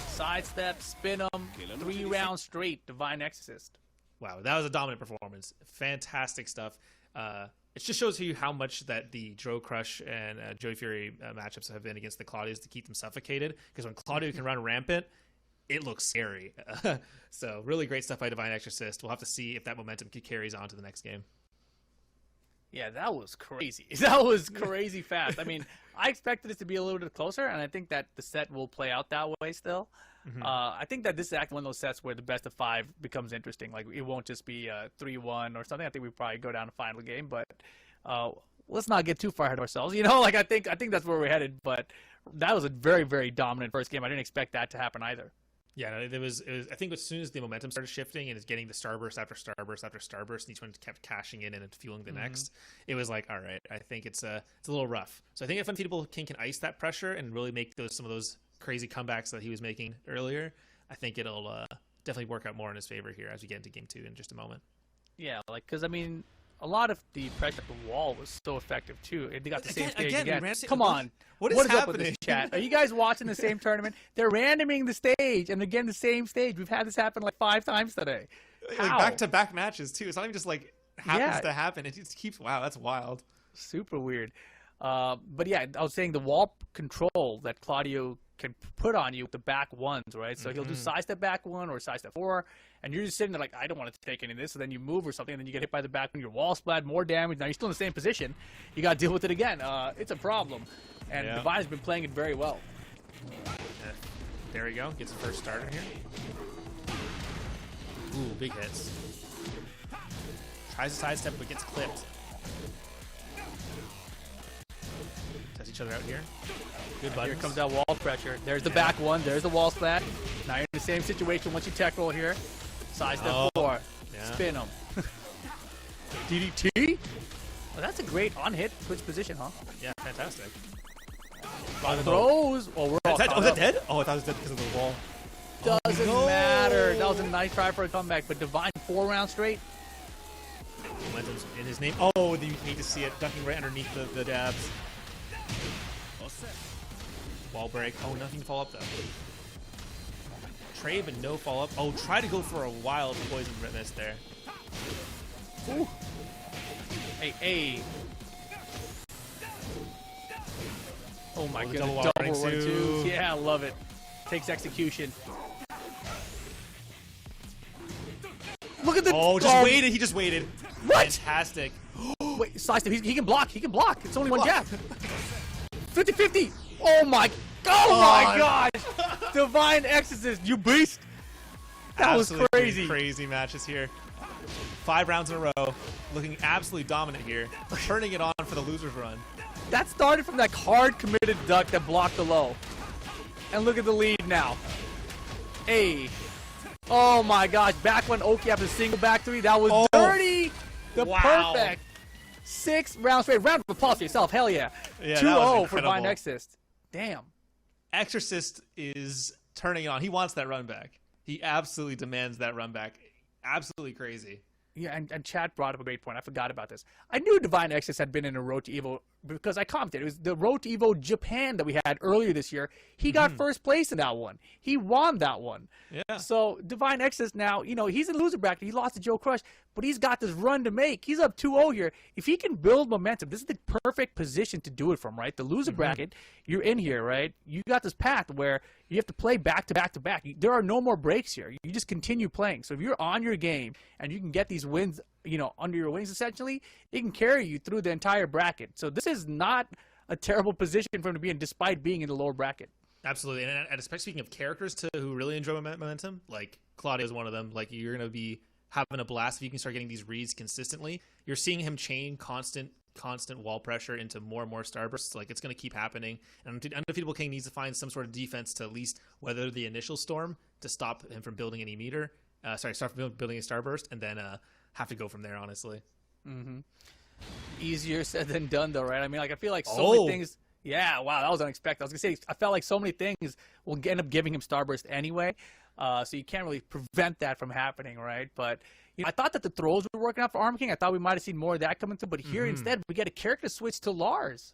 Sidestep, spin him, 3 rounds straight, Divine Exorcist. Wow, that was a dominant performance. Fantastic stuff. It just shows you how much that the Joe Crush and Joey Fury matchups have been against the Claudios to keep them suffocated. Because when Claudio can run rampant, it looks scary. So really great stuff by Divine Exorcist. We'll have to see if that momentum carries on to the next game. Yeah, that was crazy. That was crazy fast. I mean, I expected it to be a little bit closer, and I think that the set will play out that way still. I think that this is actually one of those sets where the best of 5 becomes interesting. Like, it won't just be 3-1 or something. I think we probably go down to final game, but let's not get too far ahead of ourselves. You know, like I think that's where we're headed. But that was a very, very dominant first game. I didn't expect that to happen either. Yeah, it was. I think as soon as the momentum started shifting and it's getting the starburst after starburst after starburst, and each one kept cashing in and fueling the next, it was like, all right, I think it's a little rough. So I think if Undefeatable King can ice that pressure and really make some of those crazy comebacks that he was making earlier, I think it'll definitely work out more in his favor here as we get into game 2 in just a moment. Yeah, like because I mean, a lot of the pressure at the wall was so effective too. They got the same stage again. Come on, what is up with this chat? Are you guys watching the same tournament? They're randoming the stage and again the same stage. We've had this happen like 5 times today. Like back-to-back matches too. It's not even just like happens to happen. It just keeps. Wow, that's wild. Super weird. But yeah, I was saying the wall control that Claudio can put on you with the back ones, right? So he'll do sidestep back 1 or sidestep 4, and you're just sitting there like, I don't want to take any of this. So then you move or something, and then you get hit by the back when your wall splat, more damage. Now you're still in the same position. You got to deal with it again. It's a problem, and Divine has been playing it very well. There we go. Gets the first starter here. Ooh, big hits. Tries to sidestep, but gets clipped. Test each other out here. Good buttons. Here comes that wall pressure. There's the back 1. There's the wall splat. Now you're in the same situation once you tech roll here. Sidestep 4. Spin him. DDT? Well, that's a great on-hit switch position, huh? Yeah, fantastic. Throws. Oh, we're all Was that dead? Oh, I thought it was dead because of the wall. Doesn't matter. That was a nice try for a comeback, but Divine 4 rounds straight. Momentum's in his name. Oh, you need to see it. Ducking right underneath the dabs. Wall break. Oh, nothing to follow up though. Trade, but no follow up. Oh, try to go for a wild poison mist there. Ooh. Hey. Oh my goodness, double double one, one, two. two. Yeah, I love it. Takes execution. Look at the. Oh, just waited. He just waited. What? Fantastic. Wait, slice him. He can block. He can block. It's only one jab. 50-50. Oh my gosh. Divine Exorcist, you beast. That was Absolutely crazy. Crazy matches here. 5 rounds in a row. Looking absolutely dominant here. Turning it on for the loser's run. That started from that hard committed duck that blocked the low. And look at the lead now. Hey. Oh my gosh. Back when Oki after single back 3. That was dirty. The perfect 6 rounds straight. Round of applause for yourself. Hell yeah. 2-0 for Divine Exorcist. Damn. Exorcist is turning it on. He wants that run back. He absolutely demands that run back. Absolutely crazy. Yeah, and Chad brought up a great point. I forgot about this. I knew Divine Exorcist had been in a Road to Evo because I commented. It was the Road to Evo Japan that we had earlier this year. He got first place in that one. He won that one. Yeah. So Divine Exorcist now, he's in loser bracket. He lost to Joe Crush, but he's got this run to make. He's up 2-0 here. If he can build momentum, this is the perfect position to do it from, right? The loser bracket, you're in here, right? You got this path where you have to play back to back to back. There are no more breaks here. You just continue playing. So if you're on your game and you can get these wins, under your wings, essentially, it can carry you through the entire bracket. So this is not a terrible position for him to be in, despite being in the lower bracket. Absolutely. And especially speaking of characters who really enjoy momentum, like Claudio is one of them. Like, you're going to be having a blast if you can start getting these reads consistently. You're seeing him chain constant wall pressure into more and more starbursts. Like, it's going to keep happening. And Undefeatable King needs to find some sort of defense to at least weather the initial storm to stop him from building any meter. Start building a starburst, and then have to go from there, honestly. Easier said than done, though, right? I mean, I feel like so many things. Yeah, wow, that was unexpected. I was going to say, I felt like so many things will end up giving him starburst anyway. So you can't really prevent that from happening, right? But I thought that the throws were working out for Armor King. I thought we might have seen more of that coming through. But here instead, we get a character switch to Lars.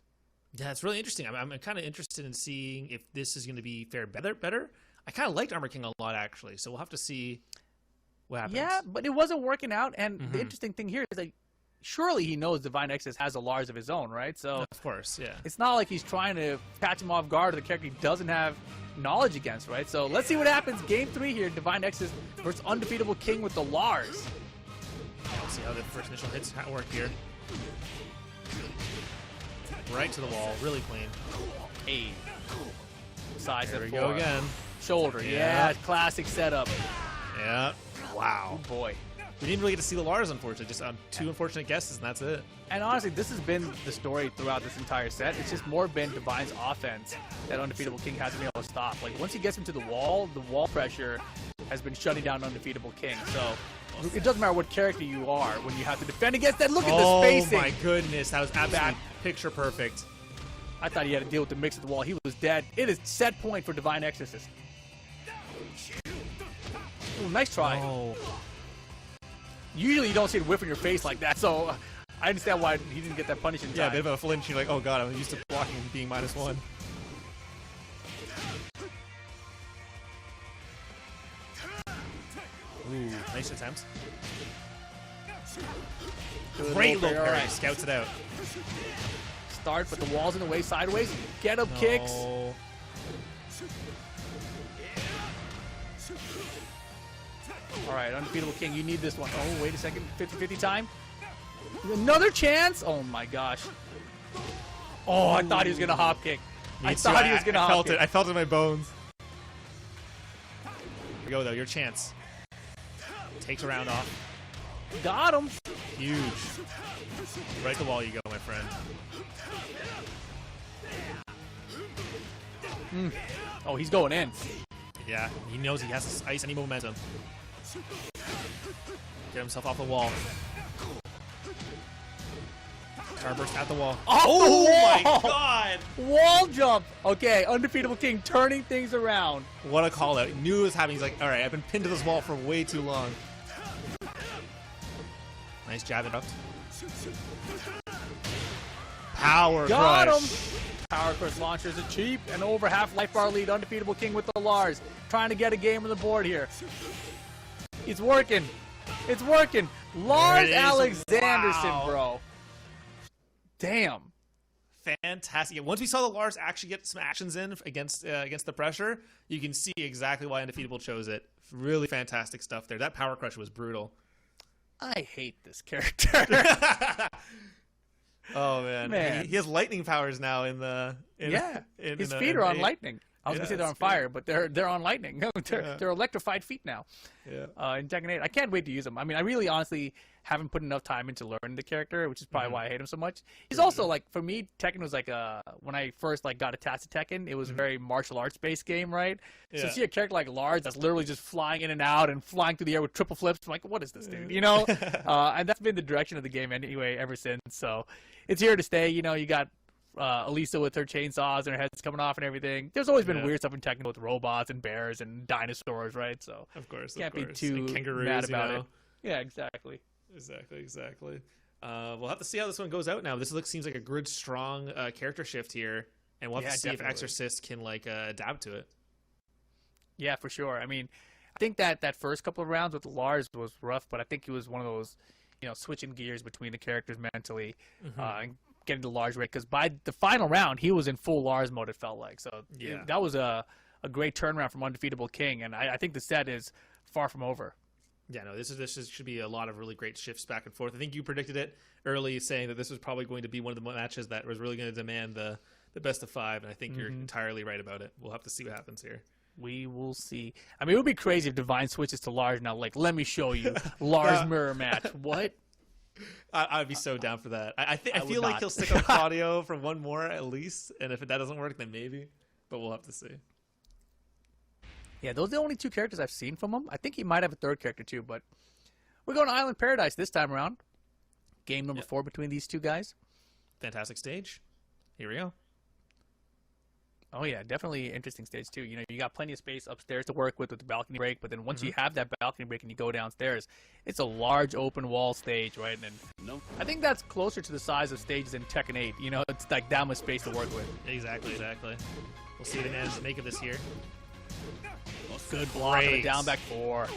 Yeah, it's really interesting. I'm kind of interested in seeing if this is going to be better. I kind of liked Armor King a lot, actually. So we'll have to see what happens. Yeah, but it wasn't working out. And the interesting thing here is that surely he knows Divine Exorcist has a Lars of his own, right? So of course, yeah. It's not like he's trying to catch him off guard with a character he doesn't have knowledge against, right? So let's see what happens. Game 3 here, Divine Exorcist versus Undefeatable King with the Lars. Let's see how the first initial hits work here. Right to the wall, really clean. Hey. Size There at we 4. go again. Shoulder, yeah, classic setup. Yeah. Wow. Oh boy. We didn't really get to see the Lars, unfortunately. Just 2 unfortunate guesses, and that's it. And honestly, this has been the story throughout this entire set. It's just more been Divine's offense that Undefeatable King hasn't been able to stop. Like, once he gets into the wall pressure has been shutting down Undefeatable King. So it doesn't matter what character you are when you have to defend against that. Look at the spacing. Oh my goodness, that was absolutely picture perfect. I thought he had to deal with the mix of the wall. He was dead. It is set point for Divine Exorcist. Ooh, nice try. Oh. Usually you don't see it whiff in your face like that, so I understand why he didn't get that punish in time. Yeah, a bit of a flinch. You're like, oh god, I'm used to blocking and being -1. Ooh, nice attempt. Great low parry. Right. Scouts it out. Start, but the wall's in the way sideways. Get up kicks. All right, Undefeatable King, you need this one. Oh, wait a second. 50-50 time. Another chance. Oh, my gosh. Oh, I thought he was going to hop kick. I thought he was going to hop kick. I felt it in my bones. Here we go, though. Your chance. Takes a round off. Got him. Huge. Right to the wall you go, my friend. Oh, he's going in. Yeah, he knows he has to ice any momentum. Get himself off the wall. Starburst at the wall. Oh my god! Wall jump. Okay, Undefeatable King turning things around. What a call out. He knew it was happening. He's like, alright, I've been pinned to this wall for way too long. Nice jab interrupt. Power Got crush. him. Power Crush launchers a cheap and over half life bar lead. Undefeatable King with the Lars. Trying to get a game on the board here. It's working. It's working. Lars Alexanderson, wow. bro. Damn. Fantastic. Yeah, once we saw the Lars actually get some actions in against the pressure, you can see exactly why Undefeatable chose it. Really fantastic stuff there. That Power Crush was brutal. I hate this character. Oh man. He has lightning powers now His feet are on lightning. I was gonna say they're on fire, but they're on lightning. They're electrified feet now. Yeah. In Tekken 8, I can't wait to use them. I mean, I really honestly haven't put enough time into learning the character, which is probably why I hate him so much. He's also like, for me, Tekken was like when I first like got attached to Tekken, it was a very martial arts based game, right? So to see a character like Lars that's literally just flying in and out and flying through the air with triple flips, I'm like, what is this dude? You know? And that's been the direction of the game anyway ever since. So it's here to stay. You know, you got Elisa with her chainsaws and her head's coming off and everything. There's always been weird stuff in Tekken with robots and bears and dinosaurs, right? So of course, can't be and too kangaroos, mad about it. Yeah, exactly. Exactly. We'll have to see how this one goes out now. This seems like a good, strong character shift here, and we'll have to see if Exorcist can adapt to it. Yeah, for sure. I mean, I think that first couple of rounds with Lars was rough, but I think he was one of those, switching gears between the characters mentally and getting to Lars rate. Because by the final round, he was in full Lars mode, it felt like. So that was a great turnaround from Undefeatable King, and I think the set is far from over. Yeah, no, this should be a lot of really great shifts back and forth. I think you predicted it early, saying that this was probably going to be one of the matches that was really going to demand the best of 5, and I think you're entirely right about it. We'll have to see what happens here. We will see. I mean, it would be crazy if Divine switches to Lars now. Like, let me show you Lars mirror match. What? I'd be so down for that. I feel like he'll stick on Claudio for one more at least, and if that doesn't work, then maybe. But we'll have to see. Yeah, those are the only 2 characters I've seen from him. I think he might have a 3rd character too, but we're going to Island Paradise this time around. Game number 4 between these 2 guys. Fantastic stage. Here we go. Oh yeah, definitely interesting stage too. You got plenty of space upstairs to work with the balcony break, but then once you have that balcony break and you go downstairs, it's a large open wall stage, right? And I think that's closer to the size of stages in Tekken 8. It's like that much space to work with. Exactly. We'll see what the Nans make of this here. Good block on the down back 4.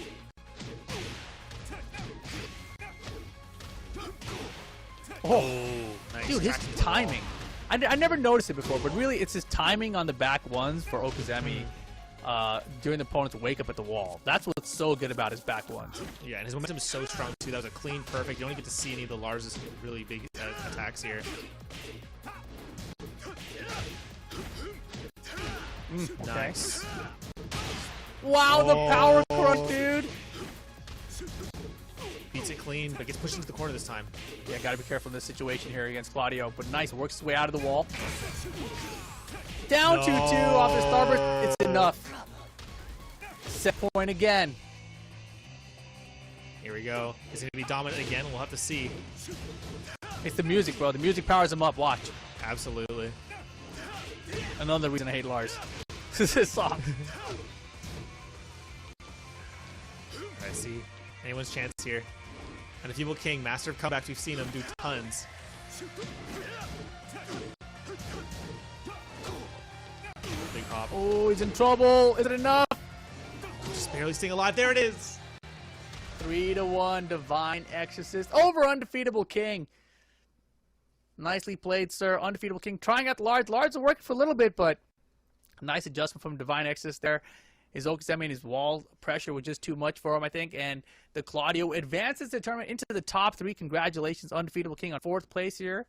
Oh, nice. Dude, his timing. I never noticed it before, but really it's his timing on the back ones for Okuzemi during the opponent's wake up at the wall. That's what's so good about his back ones. Yeah, and his momentum is so strong too. That was a clean, perfect. You don't get to see any of the Lars' really big attacks here. Okay. Nice. Wow, the power crush, dude. Beats it clean, but gets pushed into the corner this time. Yeah, gotta be careful in this situation here against Claudio. But nice, works his way out of the wall. Down 2-2 off the starburst. It's enough. Set point again. Here we go. Is he gonna be dominant again? We'll have to see. It's the music, bro. The music powers him up. Watch. Absolutely. Another reason I hate Lars. This is soft. I see. Anyone's chance here. Undefeatable King, master of comebacks. We've seen him do tons. Big hop. Oh, he's in trouble. Is it enough? Just barely staying alive. There it is. 3-1 Divine Exorcist over Undefeatable King. Nicely played, sir. Undefeatable King trying out the Lars. Lars will work for a little bit, but a nice adjustment from Divine Exorcist there. His Okuzemi and his wall pressure was just too much for him, I think. And the Claudio advances the tournament into the top 3. Congratulations, Undefeatable King on 4th place here.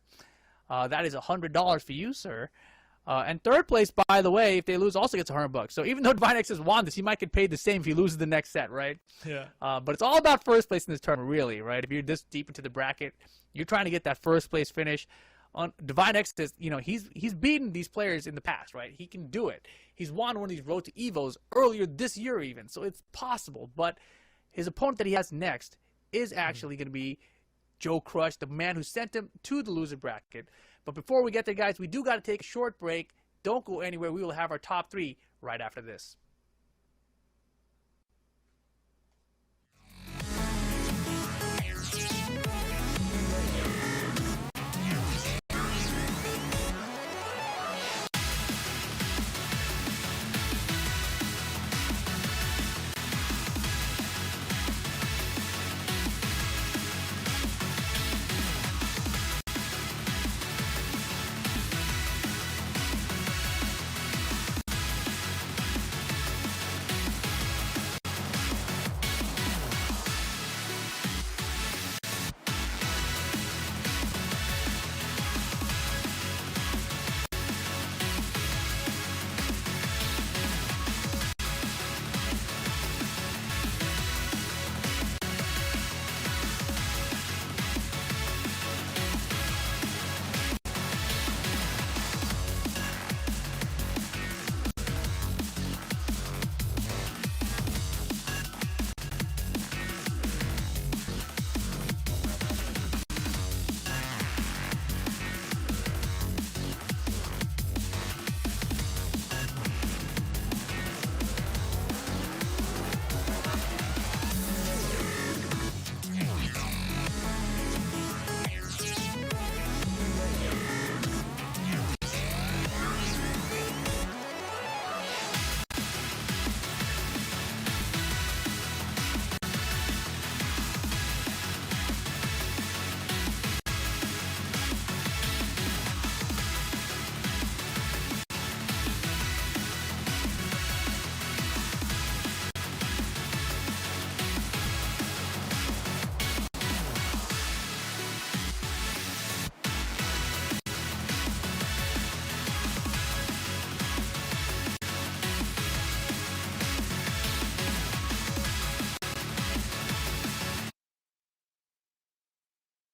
That is $100 for you, sir. And 3rd place, by the way, if they lose, also gets $100. So even though Divine X has won this, he might get paid the same if he loses the next set, right? Yeah. But it's all about 1st place in this tournament, really, right? If you're this deep into the bracket, you're trying to get that 1st place finish. On Divine X, he's beaten these players in the past, right? He can do it. He's won one of these Road to Evos earlier this year even, so it's possible. But his opponent that he has next is actually going to be Joe Crush, the man who sent him to the loser bracket. But before we get there, guys, we do got to take a short break. Don't go anywhere. We will have our top 3 right after this.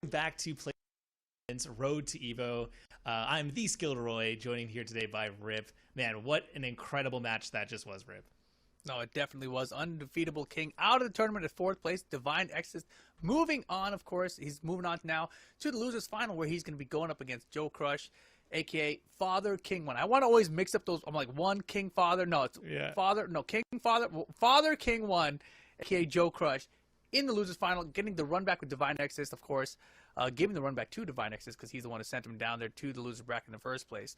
back to PlayStation's Road to Evo. I'm the Skilled Roy, joining here today by Rip. Man, what an incredible match that just was, Rip. No, it definitely was. Undefeatable King out of the tournament at 4th place. Divine Exorcist moving on, of course. He's moving on now to the losers final, where he's going to be going up against Joe Crush, a.k.a. Father King 1. I want to always mix up those. I'm like, one King Father. No, it's Father. No, King Father. Father King 1, a.k.a. Joe Crush, in the losers final, getting the run back with Divine Exorcist, of course. Giving the run back to Divine Exorcist because he's the one who sent him down there to the loser bracket in the first place.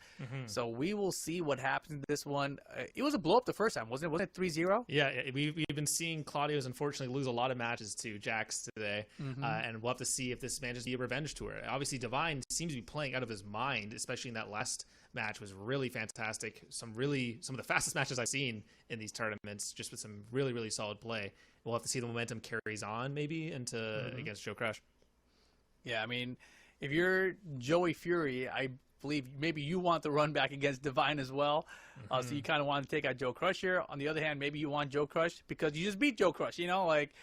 So we will see what happens in this one. It was a blow up the first time, wasn't it? Wasn't it 3-0? Yeah, we've been seeing Claudio's unfortunately lose a lot of matches to Jax today, and we'll have to see if this manages to be a revenge tour. Obviously, Divine seems to be playing out of his mind, especially in that last match was really fantastic. Some of the fastest matches I've seen in these tournaments, just with some really, really solid play. We'll have to see the momentum carries on maybe into against Joe Crush. Yeah, I mean, if you're Joey Fury, I believe maybe you want the run back against Divine as well. So you kind of want to take out Joe Crush here. On the other hand, maybe you want Joe Crush because you just beat Joe Crush. You know, like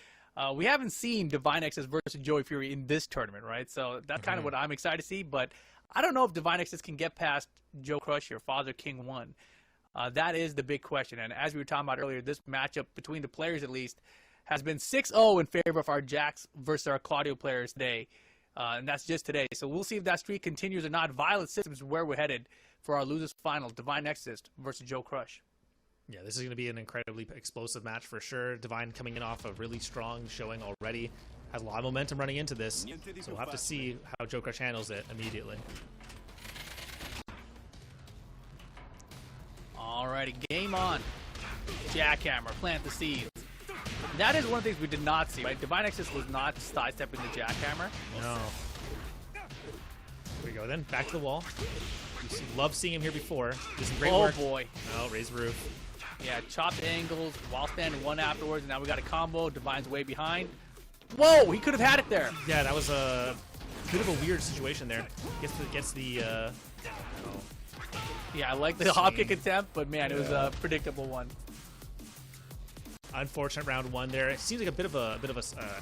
we haven't seen Divine Exodus versus Joey Fury in this tournament, right? So that's kind of what I'm excited to see. But I don't know if Divine Exodus can get past Joe Crush here, Father King 1. That is the big question. And as we were talking about earlier, this matchup between the players at least has been 6-0 in favor of our Jax versus our Claudio players today. And that's just today. So we'll see if that streak continues or not. Violent Systems is where we're headed for our losers final. Divine Exorcist versus Joe Crush. Yeah, this is going to be an incredibly explosive match for sure. Divine coming in off a really strong showing already. Has a lot of momentum running into this. So we'll have to see how Joe Crush handles it immediately. Alrighty, game on. Jackhammer, plant the seeds. That is one of the things we did not see, right? Divine Exodus was not sidestepping the jackhammer. No. Here we go then. Back to the wall. Love seeing him here before. Did some great work. Oh boy. Oh, raise roof. Yeah, chopped angles while standing one afterwards. And now we got a combo. Divine's way behind. Whoa, he could have had it there. Yeah, that was a bit of a weird situation there. Gets the yeah, I like the hop kick attempt, but man, it was a predictable one. Unfortunate round one there. It seems like a bit of a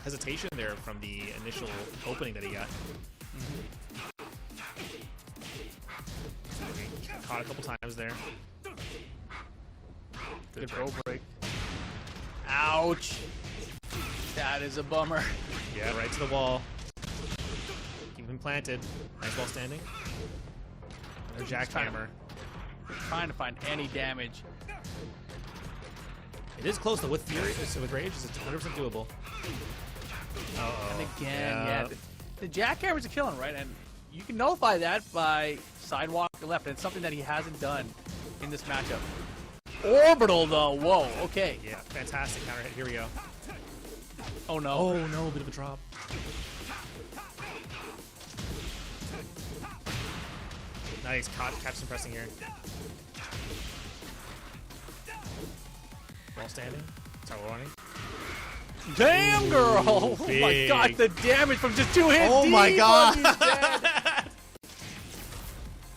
hesitation there from the initial opening that he got. Caught a couple times there. Good throw break. Ouch. That is a bummer. Yeah, right to the wall. Keep him planted. Nice wall standing. Another jackhammer. Trying to find any damage. It is close though with Fury, so with Rage, it's 100% doable. And again, yeah, the jackhammers are killing, right? And you can nullify that by sidewalk to left, and it's something that he hasn't done in this matchup. Orbital though, whoa, okay. Yeah, fantastic counter hit. Here we go. Oh no. Oh no, a bit of a drop. Nice, catch some pressing here. Wall standing. Tower warning. Damn, girl! Oh my god, the damage from just 2 hits! Oh my god!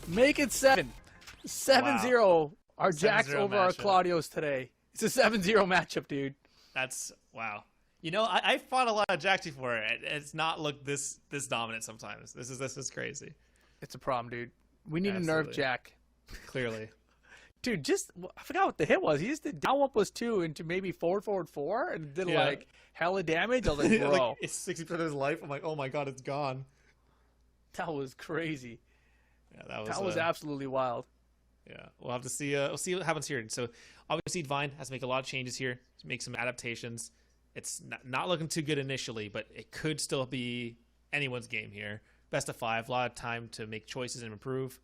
Make it 7. 7-0. Wow. Our Jax over our Claudios today. It's a 7-0 matchup, dude. That's wow. You know, I fought a lot of Jax before. It's not looked this dominant sometimes. This is crazy. It's a problem, dude. We need Absolutely. a nerf Jack. Clearly. Dude, I forgot what the hit was. He just did down 1+2 into maybe forward 4 and did like hella damage. I was like, bro. Like, it's 60% of his life. I'm like, oh my god, it's gone. That was crazy. Yeah, that was absolutely wild. Yeah, we'll have to see. We'll see what happens here. So obviously, Divine has to make a lot of changes here to make some adaptations. It's not looking too good initially, but it could still be anyone's game here. Best of 5, a lot of time to make choices and improve.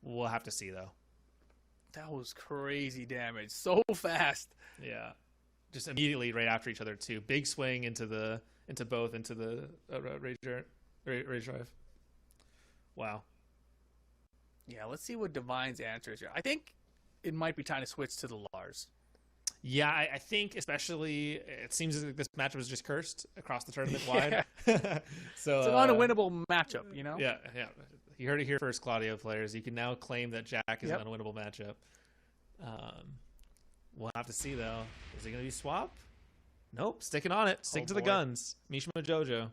We'll have to see though. That was crazy damage, so fast. Yeah, just immediately right after each other too. Big swing into the rage drive. Wow. Yeah, let's see what Divine's answer is here. I think it might be time to switch to the Lars. Yeah, I think especially it seems like this matchup is just cursed across the tournament wide. So it's an unwinnable matchup, you know? Yeah. You heard it here first, Claudio players. You can now claim that Jack is an unwinnable matchup. We'll have to see, though. Is it going to be swap? Nope. Sticking on it. Stick to the guns. Mishima Jojo.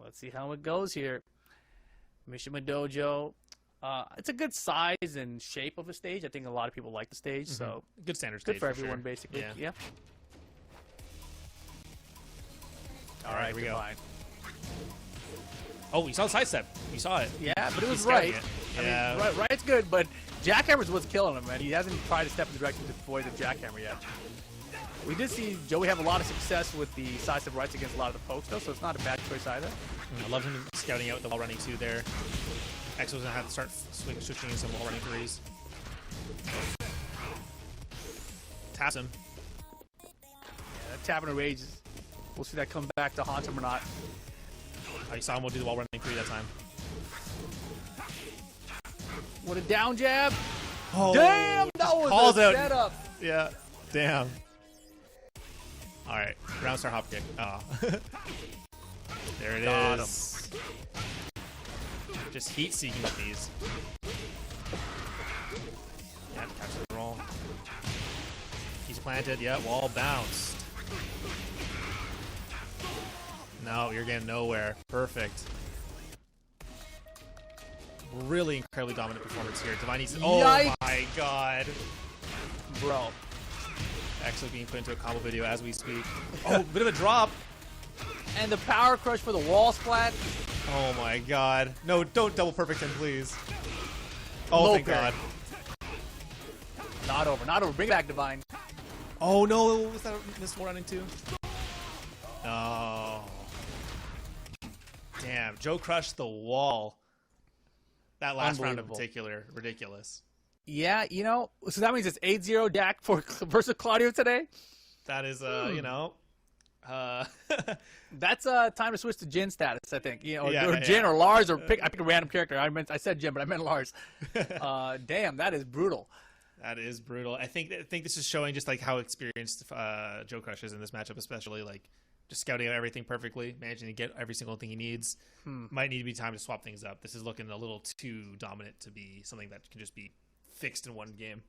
let's see how it goes here. Mishima Dojo. It's a good size and shape of a stage. I think a lot of people like the stage, so good standard stage. good for everyone, sure. basically. Yeah. All right, here we go. Divine. Oh, you saw the sidestep. You saw it. Yeah, but it was He's scouting right. it. Yeah. I mean, right's good, but Jackhammer's what's killing him, man. He hasn't tried to step in the direction to avoid the Jackhammer yet. We did see Joey have a lot of success with the sidestep rights against a lot of the pokes, though, so it's not a bad choice either. I love him scouting out the wall running too there. Exo's gonna have to start switching in some wall running threes. Taps him. Yeah, that tapping a rage, we'll see that come back to haunt him or not. Oh, you saw him do the wall running three that time. With a down jab. Oh, Damn, that was calls a out. setup. Yeah. Damn. All right. Ground star hop kick. Oh. There it Got is. Just heat seeking with these. Yeah, catch the roll. He's planted. Yeah, wall bounced. No, you're getting nowhere. Perfect. Really incredibly dominant performance here. Divine needs. Oh Yikes. my god. Bro. Actually being put into a combo video as we speak. Oh, bit of a drop. And the power crush for the wall splat. Oh my god. No, don't double perfect him, please. Oh, Low thank parry. god. Not over, not over. Bring it back, Divine. Oh no, was that a missed running too? Oh. Damn, Joe crushed the wall. That last round in Unbelievable. particular, ridiculous. Yeah, you know, so that means it's 8-0 Dak for versus Claudio today. That is, you know, That's time to switch to Jin status, I think. You know, Yeah, or yeah, Jin yeah. or Lars, or I pick a random character. I said Jin, but I meant Lars. Damn, that is brutal. That is brutal. I think this is showing just like how experienced Joe Crush is in this matchup, especially like just scouting out everything perfectly, managing to get every single thing he needs. Might need to be time to swap things up. This is looking a little too dominant to be something that can just be fixed in one game.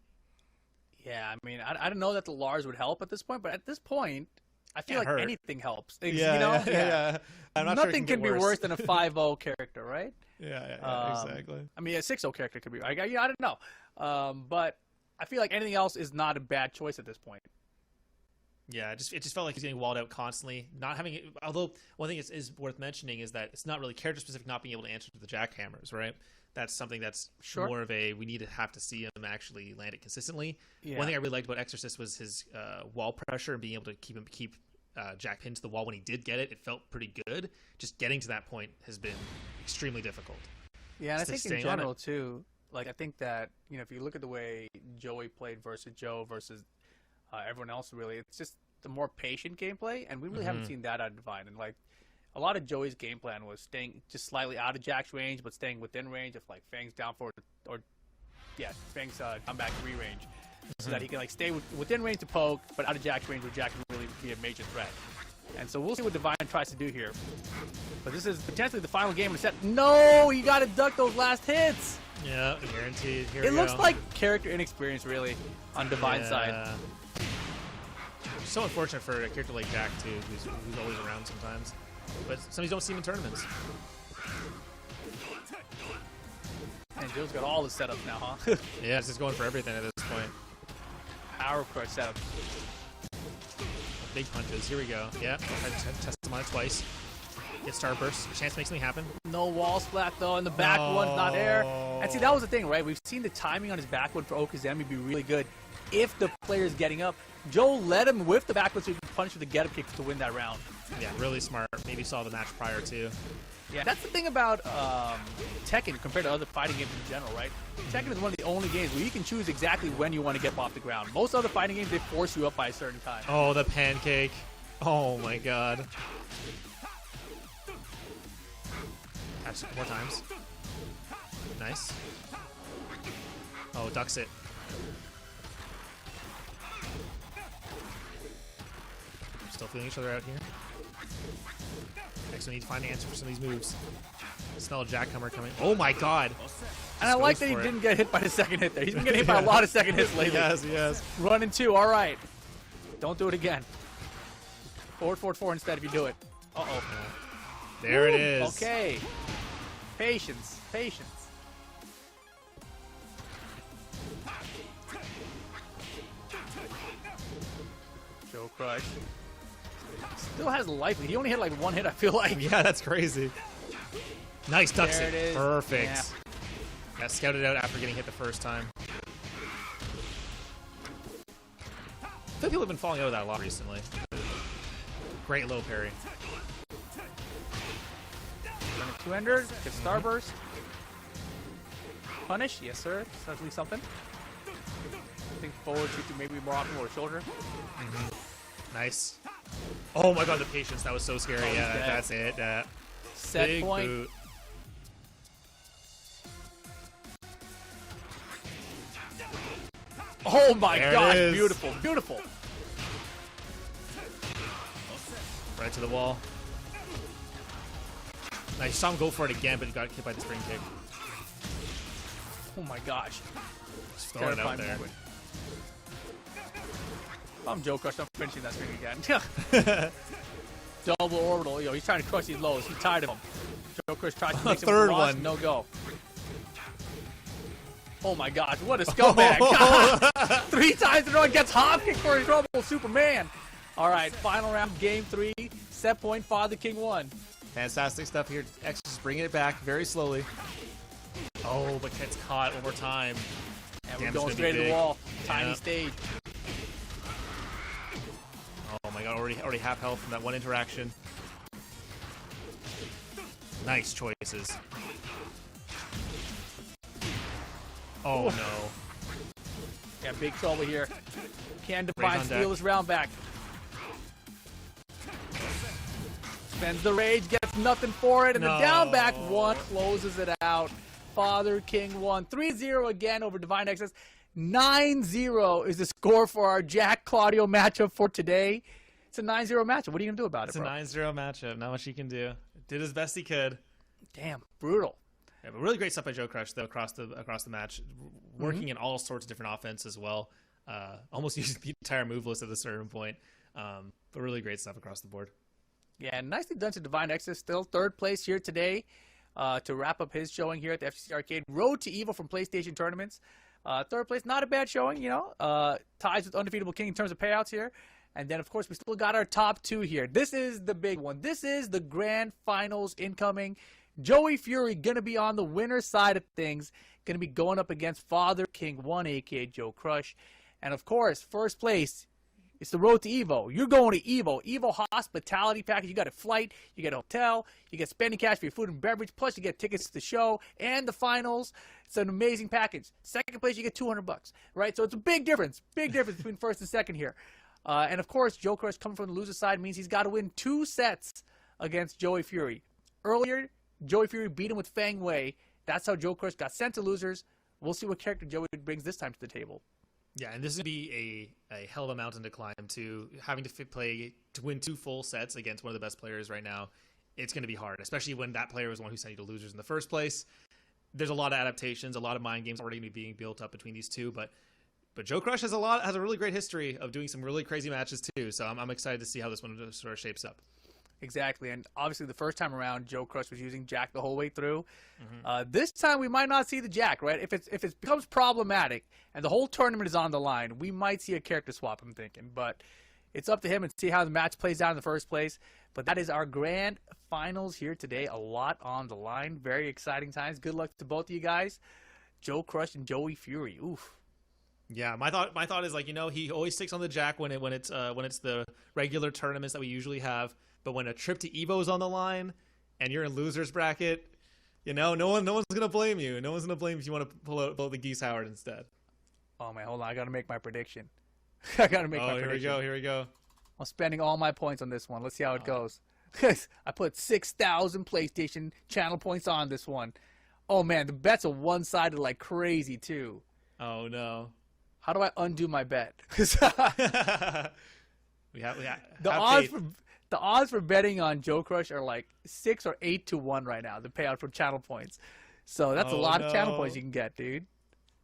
Yeah, I mean, I don't know that the Lars would help at this point, but at this point, I feel Can't like hurt. anything helps. Yeah, you know? yeah. I'm not sure it Nothing can can get be worse. worse than a 5-0 character, right? Yeah, exactly. I mean, a 6-0 character could be. I don't know. But I feel like anything else is not a bad choice at this point. Yeah, it just felt like he's getting walled out constantly. Not having it, although one thing is worth mentioning is that it's not really character specific, not being able to answer to the jackhammers, right? That's something that's more of a we need to have to see him actually land it consistently. Yeah. One thing I really liked about Exorcist was his wall pressure and being able to keep Jack pinned to the wall when he did get it. It felt pretty good. Just getting to that point has been extremely difficult. Yeah, and I Just think in staying on general it. too. Like I think that if you look at the way Joey played versus Joe versus everyone else, really, it's just the more patient gameplay, and we really haven't seen that out of Divine. And like a lot of Joey's game plan was staying just slightly out of Jack's range, but staying within range of like Fang's down forward or Fang's down back 3 range, so that he can like stay within range to poke, but out of Jack's range where Jack can really be a major threat. And so we'll see what Divine tries to do here. But this is potentially the final game of the set. No, you got to duck those last hits. Yeah, guaranteed. Here It we looks go. like character inexperience, really, on Divine's side. So unfortunate for a character like Jack too, who's always around sometimes. But some of these don't see him in tournaments. And Joe's got all the setups now, huh? Yeah, it's just going for everything at this point. Power crush setup. Big punches. Here we go. Yeah, I'll try to test him on it twice. Get Starburst. Chance makes me happen. No wall splat, though, and the back one's not air. And see, that was the thing, right? We've seen the timing on his back one for Okazemi be really good if the player's getting up. Joe let him whiff the back one so he could punch with the get-up kick to win that round. Yeah, really smart. Maybe saw the match prior too. Yeah, that's the thing about Tekken compared to other fighting games in general, right? Tekken is one of the only games where you can choose exactly when you want to get up off the ground. Most other fighting games, they force you up by a certain time. Oh, the pancake. Oh my god. Catch it 4 times. Nice. Oh, ducks it. Still feeling each other out here. Next, we need to find the answer for some of these moves. Smell a jackhammer coming. Oh my god! And I Just like goes that he for it. didn't get hit by the second hit there. He's been getting hit by a lot of second hits lately. Yes, yes. Running 2, all right. Don't do it again. Forward 4 instead if you do it. Uh-oh. There it is. Okay. Patience. Patience. Joe Crush. Still has life. He only had like one hit, I feel like. Yeah, that's crazy. Nice ducks There it is. Perfect. Yeah. Got scouted out after getting hit the first time. I feel people have been falling out of that a lot recently. Great low parry. Two-ender, get Starburst. Punish, yes sir. That's at least something. I think forward shoot maybe more often or shoulder. Nice. Oh my god, the patience. That was so scary. Oh, Yeah, he's dead. that's it. Set Big point. boot. Oh my There it gosh, is. beautiful, beautiful. Right to the wall. Nice. Saw him go for it again, but he got hit by the spring kick. Oh my gosh. Just throwing it out Terrifying there. moment. If I'm Joe Crush, I'm finishing that string again. Double orbital. Yo, he's trying to crush these lows. He's tired of them. Joe Crush tries to make Third one. one. No go. Oh my gosh, what a scumbag. God. 3 times in a row and gets hop kick for his trouble, Superman. All right, final round, game 3. Set point, Father King 1. Fantastic stuff here. X just bringing it back very slowly. Oh, but gets caught one more time. And Damn, we're it's going gonna be straight to the big. wall. Tiny Yeah. stage. Oh my god, already half health from that one interaction. Nice choices. Oh no. Yeah, big trouble here. Can Raise Divine on steal deck. this round back? Spends the rage, gets nothing for it, and the No. down back 1 closes it out. Father King 1. 3-0 again over Divine Excess. 9-0 is the score for our Jack Claudio matchup for today. It's a 9-0 matchup. What are you going to do about It's it, a bro? 9-0 matchup. Not much he can do. Did his best he could. Damn, brutal. Yeah, but really great stuff by Joe Crush though across the match, working in all sorts of different offense as well. Almost using the entire move list at a certain point, but really great stuff across the board. Yeah, nicely done to Divine Excess. Still 3rd place here today to wrap up his showing here at the FCC Arcade. Road to Evil from PlayStation Tournaments. 3rd place, not a bad showing, you know. Ties with Undefeatable King in terms of payouts here. And then, of course, we still got our top 2 here. This is the big one. This is the grand finals incoming. Joey Fury going to be on the winner's side of things. Going to be going up against Father King 1, a.k.a. Joe Crush. And, of course, 1st place, it's the road to Evo. You're going to Evo. Evo hospitality package. You got a flight. You get a hotel. You get spending cash for your food and beverage. Plus, you get tickets to the show and the finals. It's an amazing package. 2nd place, you get $200, right? So it's a big difference. Big difference between 1st and 2nd here. And, of course, Joe Crush coming from the loser side means he's got to win 2 sets against Joey Fury. Earlier, Joey Fury beat him with Fang Wei. That's how Joe Crush got sent to losers. We'll see what character Joey brings this time to the table. Yeah, and this is going to be a hell of a mountain to climb to having to win 2 full sets against one of the best players right now. It's going to be hard, especially when that player was the one who sent you to losers in the first place. There's a lot of adaptations, a lot of mind games already being built up between these two, but Joe Crush has a really great history of doing some really crazy matches too. So I'm excited to see how this one sort of shapes up. Exactly, and obviously the first time around, Joe Crush was using Jack the whole way through. This time we might not see the Jack, right? If it becomes problematic and the whole tournament is on the line, we might see a character swap, I'm thinking. But it's up to him and see how the match plays out in the first place. But that is our grand finals here today. A lot on the line. Very exciting times. Good luck to both of you guys. Joe Crush and Joey Fury. Oof. Yeah, my thought is, like, you know, he always sticks on the Jack when it's the regular tournaments that we usually have. But when a trip to Evo is on the line and you're in losers bracket, you know, no one's gonna blame you. No one's gonna blame you if you want to pull the Geese Howard instead. Oh man, hold on. I gotta make my prediction. I gotta make my Here prediction. we go. I'm spending all my points on this one. Let's see how it goes. I put 6,000 PlayStation channel points on this one. Oh man, the bet's are one-sided like crazy too. Oh no. How do I undo my bet? we have The odds for betting on Joe Crush are like 6 or 8 to 1 right now. The payout for channel points. So that's a lot of channel points you can get, dude.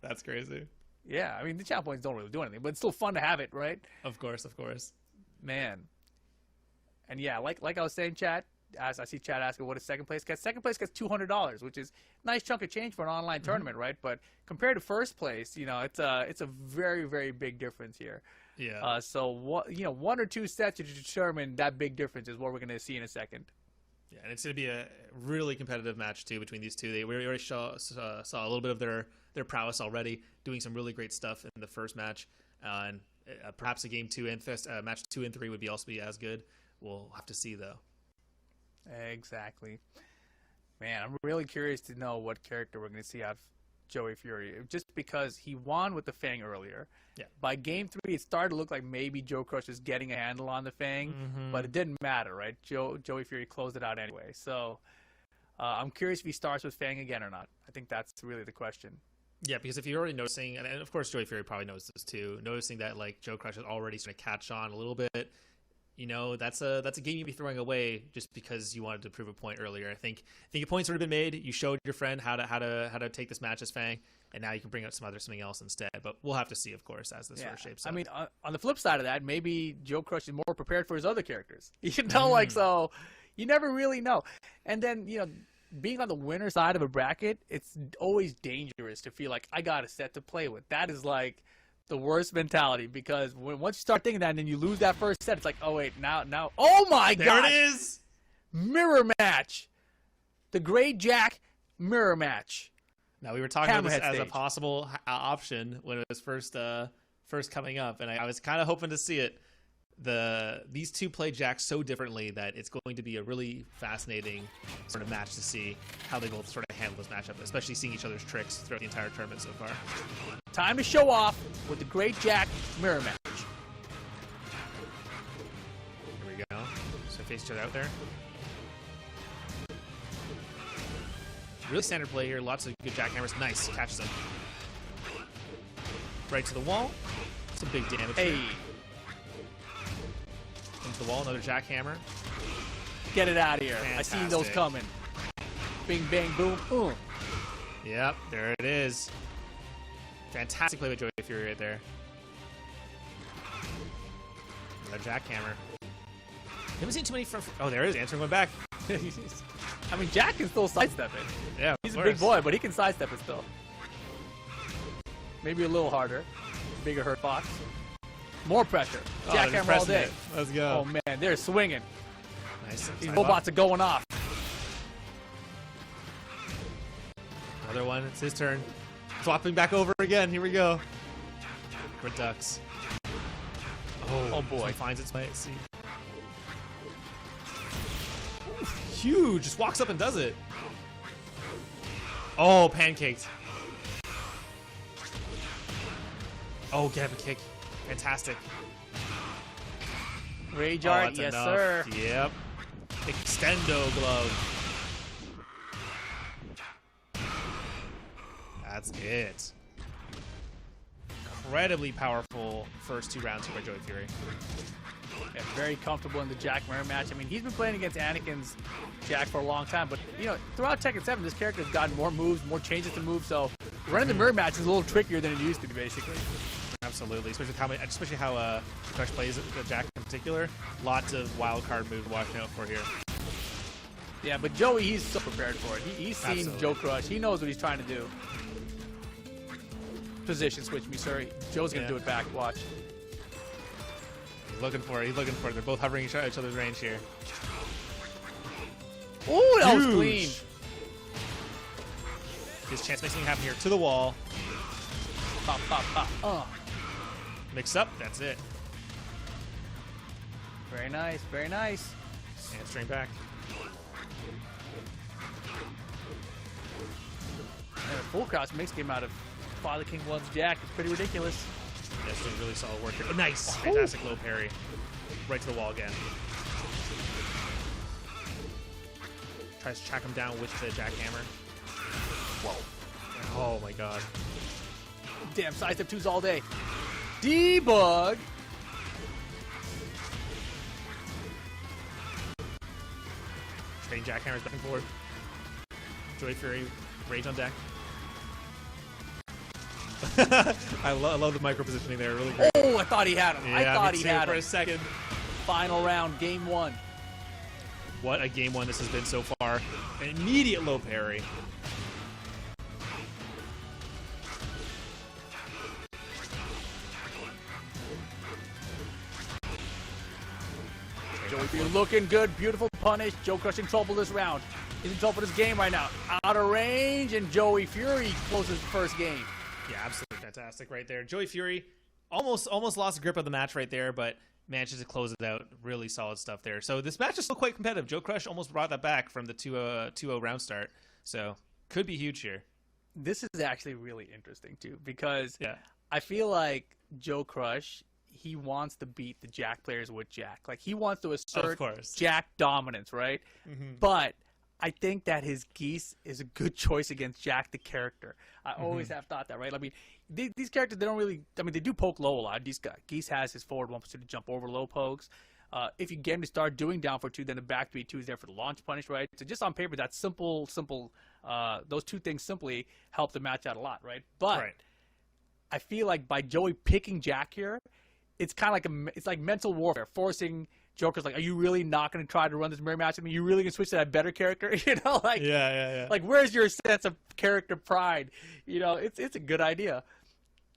That's crazy. Yeah, I mean the channel points don't really do anything, but it's still fun to have it, right? Of course. Man. And yeah, like I was saying, chat, I see Chad asking what does second place gets. Second place gets $200, which is a nice chunk of change for an online tournament, right? But compared to first place, it's a very, very big difference here. Yeah. So one or two sets to determine that big difference is what we're going to see in a second. Yeah, and it's going to be a really competitive match too between these two. We already saw a little bit of their prowess already, doing some really great stuff in the first match, and perhaps a game 2 and match 2 and 3 would also be as good. We'll have to see though. Exactly. Man, I'm really curious to know what character we're going to see out of Joey Fury, just because he won with the Fang earlier. Yeah. By game 3, it started to look like maybe Joe Crush is getting a handle on the Fang, but it didn't matter, right? Joey Fury closed it out anyway. So I'm curious if he starts with Fang again or not. I think that's really the question. Yeah, because if you're already noticing, and of course Joey Fury probably knows this too, noticing that like Joe Crush is already starting to catch on a little bit, that's a game you'd be throwing away just because you wanted to prove a point earlier. I think your point's already been made. You showed your friend how to take this match as Fang, and now you can bring out something else instead. But we'll have to see, of course, as this sort of shapes up. I mean, on the flip side of that, maybe Joe Crush is more prepared for his other characters. So you never really know. And then being on the winner side of a bracket, it's always dangerous to feel like I got a set to play with. That is like the worst mentality, because once you start thinking that and then you lose that first set, it's like, oh wait, now, oh my god, there it is, mirror match, the Great Jack mirror match. Now we were talking about this as a stage. possible option when it was first coming up, and I was kind of hoping to see it. These two play Jack so differently that it's going to be a really fascinating sort of match to see how they both sort of handle this matchup, especially seeing each other's tricks throughout the entire tournament so far. Time to show off with the Great Jack mirror match. Here we go. So face each other out there. Really standard play here. Lots of good jackhammers. Nice. Catches him. Right to the wall. Some big damage. Hey. Into the wall. Another jackhammer. Get it out of here. Fantastic. I seen those coming. Bing, bang, boom, boom. Yep. There it is. Fantastic play with Joey Fury right there. Another jackhammer. Haven't seen too many from... Oh, there it is. Answering one back. I mean, Jack can still sidestep it. Yeah, he's a big boy, but he can sidestep it still. Maybe a little harder. Bigger hurt box. More pressure. Jackhammer all day. Let's go. Oh man, they're swinging. Nice. These robots are going off. Another one. It's his turn. Swapping back over again. Here we go. Redux. Oh boy. Finds its way. See. Huge. Just walks up and does it. Oh, pancaked. Oh, get him a kick. Fantastic. Rage art, yes enough. sir. Yep. Extendo glove. That's it. Incredibly powerful first 2 rounds here by Joey Fury. Yeah, very comfortable in the Jack mirror match. I mean, he's been playing against Anakin's Jack for a long time, but throughout Tekken 7, this character has gotten more moves, more changes to moves, so running the mirror match is a little trickier than it used to be, basically. Absolutely, especially how Crush plays the Jack in particular. Lots of wild card moves watching out for here. Yeah, but Joey, he's so prepared for it. He's seen Absolutely. Joe Crush. He knows what he's trying to do. Position switch me, sir. Joe's going to do it back. Watch. He's looking for it. They're both hovering each other's range here. Ooh, that was clean. His chance makes something happen here. To the wall. Pop, pop, pop. Mix up. That's it. Very nice. Very nice. And straight back. And a full cross mix game out of Father King One's Jack. It's pretty ridiculous. That's doing really solid work here. Oh, nice. Fantastic low parry. Right to the wall again. Tries to track him down with the jackhammer. Whoa. Oh my god. Damn, sidestep 2s all day. Debug. Trading jackhammers back and forth. Joey Fury, rage on deck. I love the micro positioning there. Really great. Oh, I thought he had him. Yeah, I thought he had for him. a second. Final round, game 1. What a game one this has been so far. An immediate low parry. Joey Fury looking good. Beautiful punish. Joe Crush in trouble this round. He's in trouble for this game right now. Out of range, and Joey Fury closes the first game. Yeah, absolutely fantastic right there. Joey Fury almost lost grip of the match right there, but manages to close it out. Really solid stuff there. So this match is still quite competitive. Joe Crush almost brought that back from the 2-0 round start. So could be huge here. This is actually really interesting too, because I feel like Joe Crush, he wants to beat the Jack players with Jack. Like, he wants to assert Jack dominance, right? But I think that his Geese is a good choice against Jack the character. I always have thought that, right? I mean, these characters, they don't really, I mean, they do poke low a lot. Geese has his forward 1% to jump over low pokes. If you get him to start doing down for 2, then the back 3-2 is there for the launch punish, right? So just on paper, that's simple, those two things simply help the match out a lot, right? But I feel like by Joey picking Jack here, it's kind of like it's like mental warfare, forcing Joker's like, are you really not going to try to run this mirror match? I mean, you really going to switch to that better character? You know, like, like, where's your sense of character pride? You know, it's a good idea.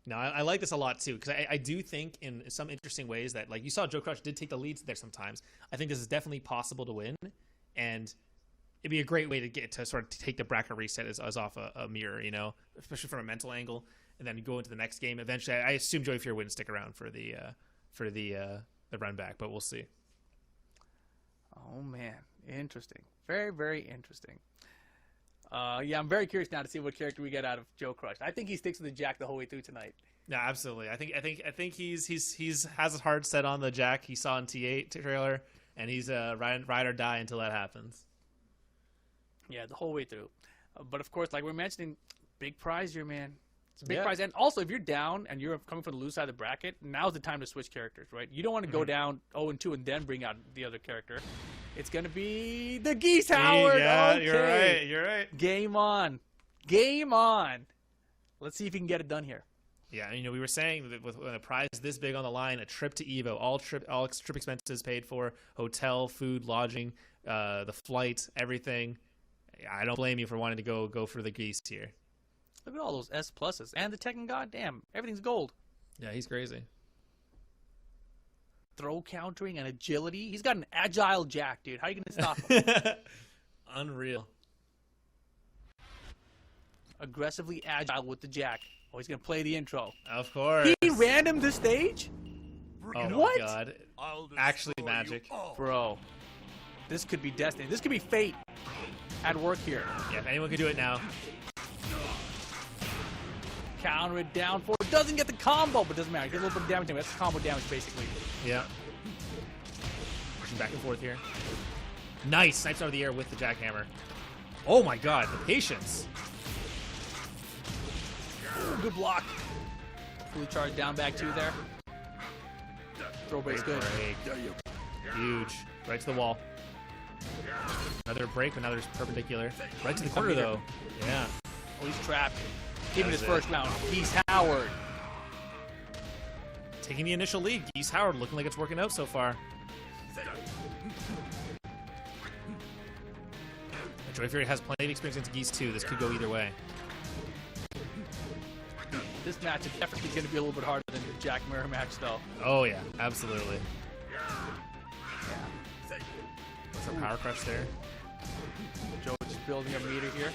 No, I like this a lot too, because I do think in some interesting ways that, like, you saw Joe Crush did take the leads there sometimes. I think this is definitely possible to win, and it'd be a great way to get to sort of take the bracket reset as off a mirror, you know, especially from a mental angle, and then you go into the next game. Eventually, I assume Joey Fury wouldn't stick around for the run back, but we'll see. Oh man, interesting, very, very interesting. Yeah, I'm very curious now to see what character we get out of Joe Crush. I think he sticks with the Jack the whole way through tonight. Yeah, absolutely. I think he's has his heart set on the Jack he saw in T8 trailer, and he's ride or die until that happens. Yeah, the whole way through. But of course, like we're mentioning, big prize here, man. It's a big prize. And also, if you're down and you're coming from the loose side of the bracket, now's the time to switch characters, right? You don't want to go down 0-2 and then bring out the other character. It's going to be the Geese Howard. Yeah, okay. You're right. Game on. Game on. Let's see if he can get it done here. Yeah, you know, we were saying that with a prize this big on the line, a trip to Evo, all trip expenses paid for, hotel, food, lodging, the flight, everything. I don't blame you for wanting to go for the Geese here. Look at all those S pluses. And the Tekken goddamn. Everything's gold. Yeah, he's crazy. Throw countering and agility. He's got an agile Jack, dude. How are you going to stop him? Unreal. Aggressively agile with the Jack. Oh, he's going to play the intro. Of course. He ran the stage? Oh, what? My God. Actually magic. Bro. This could be destiny. This could be fate at work here. Yeah, if anyone could do it now. Counter it down for it. Doesn't get the combo, but doesn't matter. Get a little bit of damage. That's combo damage, basically. Yeah. Pushing back and forth here. Nice. Snipes out of the air with the jackhammer. Oh my God, the patience. Ooh, good block. Fully charged down back 2 there. Throw break's good. Huge. Right to the wall. Another break, but now there's perpendicular. Right to the corner, though. Yeah. Oh, he's trapped. Even his first round. Geese Howard. Taking the initial lead. Geese Howard looking like it's working out so far. Joey Fury has plenty of experience into Geese too. This could go either way. This match is definitely going to be a little bit harder than the Jack Mirror match, though. Oh yeah, absolutely. What's a power crush there? Joe just building a meter here.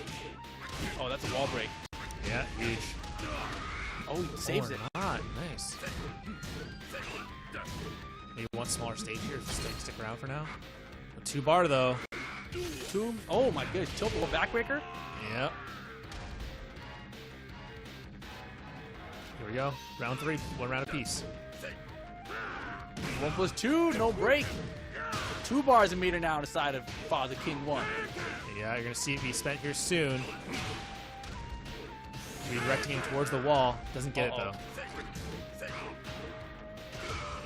Oh, that's a wall break. Yeah, huge. Oh, he saves it. Not. Nice. Maybe one smaller stage here. Stick around for now. 2 bar though. 2. Oh my goodness. Tilt a backbreaker. Yep. Here we go. Round 3. 1 round apiece. 1+2. No break. 2 bars a meter now on the side of Father King 1. Yeah, you're gonna see it be spent here soon. Redirecting him towards the wall. Doesn't get it though.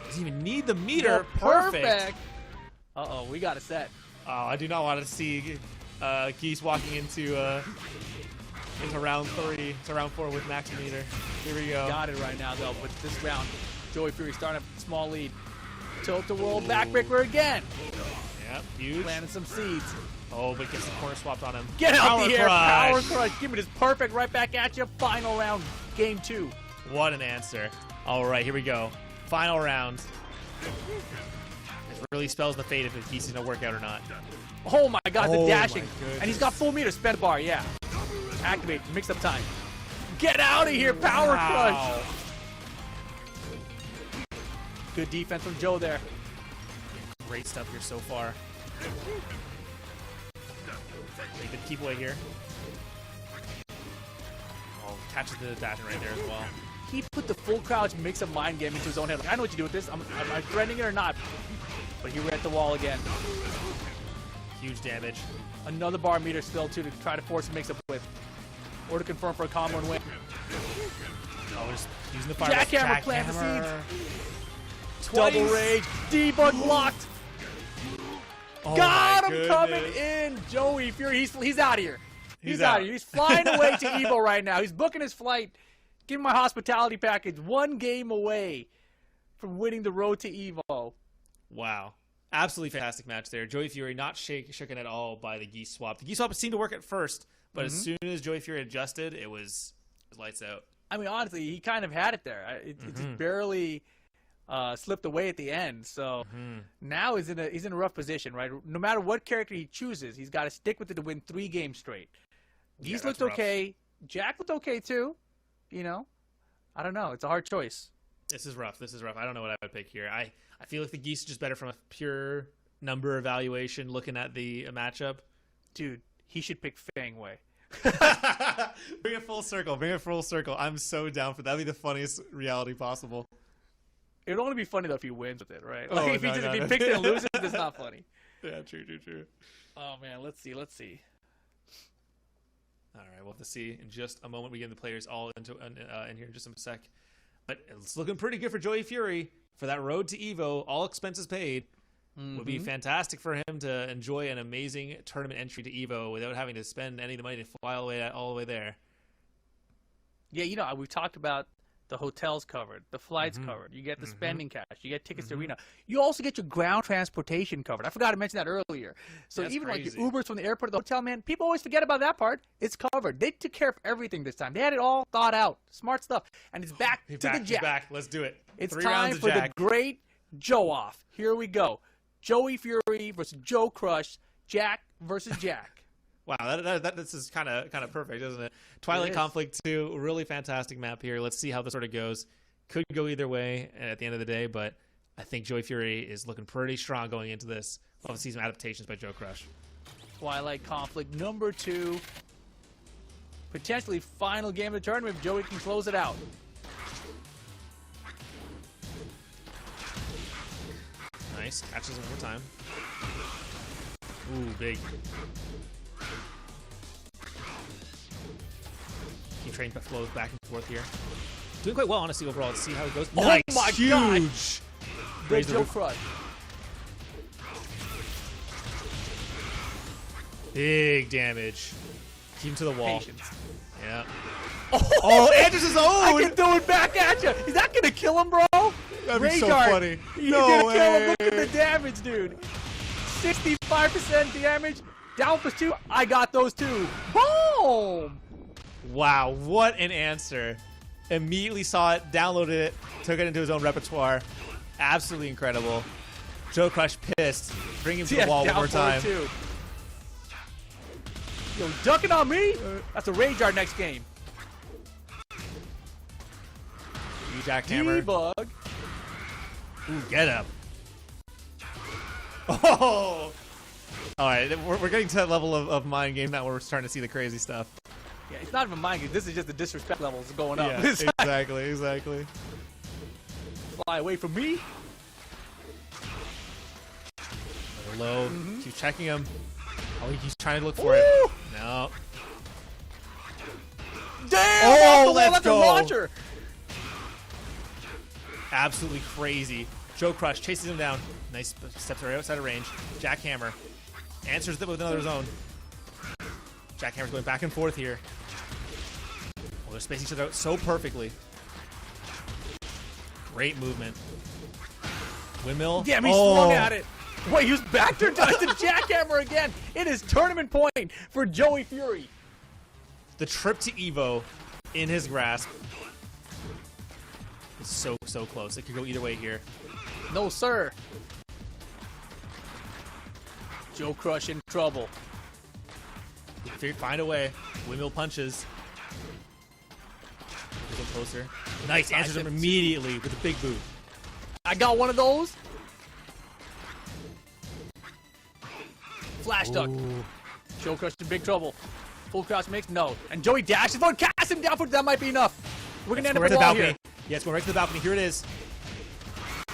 Doesn't even need the meter. Perfect. Uh-oh, we got a set. Oh, I do not want to see Geese walking into round 3, to round 4 with max meter. Here we go. Got it right now though, but this round, Joey Fury starting up a small lead. Tilt the roll backbreaker again. Yep. Huge. Planting some seeds. Oh, but gets the corner swapped on him. Get out Power the air. crush. Power crush. Give me this perfect right back at you. Final round, game 2. What an answer. All right, here we go. Final round. This really spells the fate if the Geese is going to work out or not. Oh my god, the Oh dashing. my goodness. And he's got full meter. Spend bar, yeah. Activate. Mix up time. Get out of here. Power crush. Good defense from Joe there. Great stuff here so far. Make the keep away here. Oh, catches the dashing right there as well. He put the full crouch mix up mind game into his own head. Like, I know what you do with this. Am I threatening it or not? But he read the wall again. Huge damage. Another bar meter still too to try to force a mix up with. Or to confirm for a combo and win. Oh, just using the fire. Jackhammer plant the seeds. Double rage. Debug blocked. Oh Got my him coming goodness. in. Joey Fury. He's out of here. He's out of here. He's flying away to Evo right now. He's booking his flight. Give him my hospitality package. 1 game away from winning the road to Evo. Wow. Absolutely fantastic match there. Joey Fury not shooken at all by the Geese swap. The Geese swap seemed to work at first, but as soon as Joey Fury adjusted, it was lights out. I mean, honestly, he kind of had it there. It just barely slipped away at the end. So now he's in a rough position, right? No matter what character he chooses, he's got to stick with it to win 3 games straight. Geese looked okay. Jack looked okay too. You know, I don't know. It's a hard choice. This is rough. I don't know what I would pick here. I feel like the Geese are just better from a pure number evaluation looking at the matchup. Dude, he should pick Fang Wei. Bring it full circle. I'm so down for that. That'd be the funniest reality possible. It would only be funny, though, if he wins with it, right? Oh, Like, if no, he picks it and loses, it's not funny. Yeah, true. Oh, man, let's see. All right, we'll have to see in just a moment. We get the players all in here in just a sec. But it's looking pretty good for Joey Fury for that road to Evo. All expenses paid. Would be fantastic for him to enjoy an amazing tournament entry to Evo without having to spend any of the money to fly all the way there. Yeah, you know, we've talked about the hotels covered, the flights covered. You get the spending cash. You get tickets to arena. You also get your ground transportation covered. I forgot to mention that earlier. So That's even crazy. like your Ubers from the airport to the hotel, man, people always forget about that part. It's covered. They took care of everything this time. They had it all thought out. Smart stuff. And it's back to the Jack. He's back. Let's do it. It's 3 time rounds of for Jack. the great Joe-off. Here we go. Joey Fury versus Joe Crush. Jack versus Jack. Wow, this is kind of perfect, isn't it? Twilight Conflict 2, really fantastic map here. Let's see how this sort of goes. Could go either way at the end of the day, but I think Joey Fury is looking pretty strong going into this. Love to see some adaptations by Joe Crush. Twilight Conflict number 2. Potentially final game of the tournament if Joey can close it out. Nice. Catches him one more time. Ooh, big. Keep trading flows back and forth here. Doing quite well, honestly, overall. Let's see how it goes. Oh Nice. my Huge. gosh. Good Raise the Joe roof. Crush. Big damage. Keep him to the wall. Patience. Yeah. Oh, Andrews his own! I can throw it back at you. Is that gonna kill him, bro? That'd be Ray so Dart. funny. You're No gonna way. kill him. Look at the damage, dude. 65% damage. Down plus 2. I got those two. Boom! Wow, what an answer. Immediately saw it, downloaded it, took it into his own repertoire. Absolutely incredible. Joe Crush pissed. Bring him to the wall one more time. Too. Yo, ducking on me? That's a Rage Art next game. You jackhammer. Debug. Ooh, get him. Oh! Alright, we're getting to that level of mind game now where we're starting to see the crazy stuff. Yeah, it's not even mind game. This is just the disrespect levels going up. Yeah, exactly. Fly away from me. Low. Keep checking him. Oh, he's trying to look for it. No. Damn! Oh, off the let's wall, go. Launcher. Absolutely crazy. Joe Crush chases him down. Nice steps right outside of range. Jackhammer answers with another zone. Jackhammer's going back and forth here. Oh, they're spacing each other out so perfectly. Great movement. Windmill. Damn, he swung at it. Wait, he was back there to the jackhammer again. It is tournament point for Joey Fury. The trip to Evo in his grasp. It's so close. It could go either way here. No, sir. Joe Crush in trouble. Find a way. Windmill punches. A little closer. Nice. Answers him immediately with a big boot. I got one of those. Flash duck. Joe Crush in big trouble. Full cross mix? No. And Joey dashes forward, casts him down for that might be enough. We're gonna end up right the to the wall balcony. here. Yeah, it's going right to the balcony. Here it is.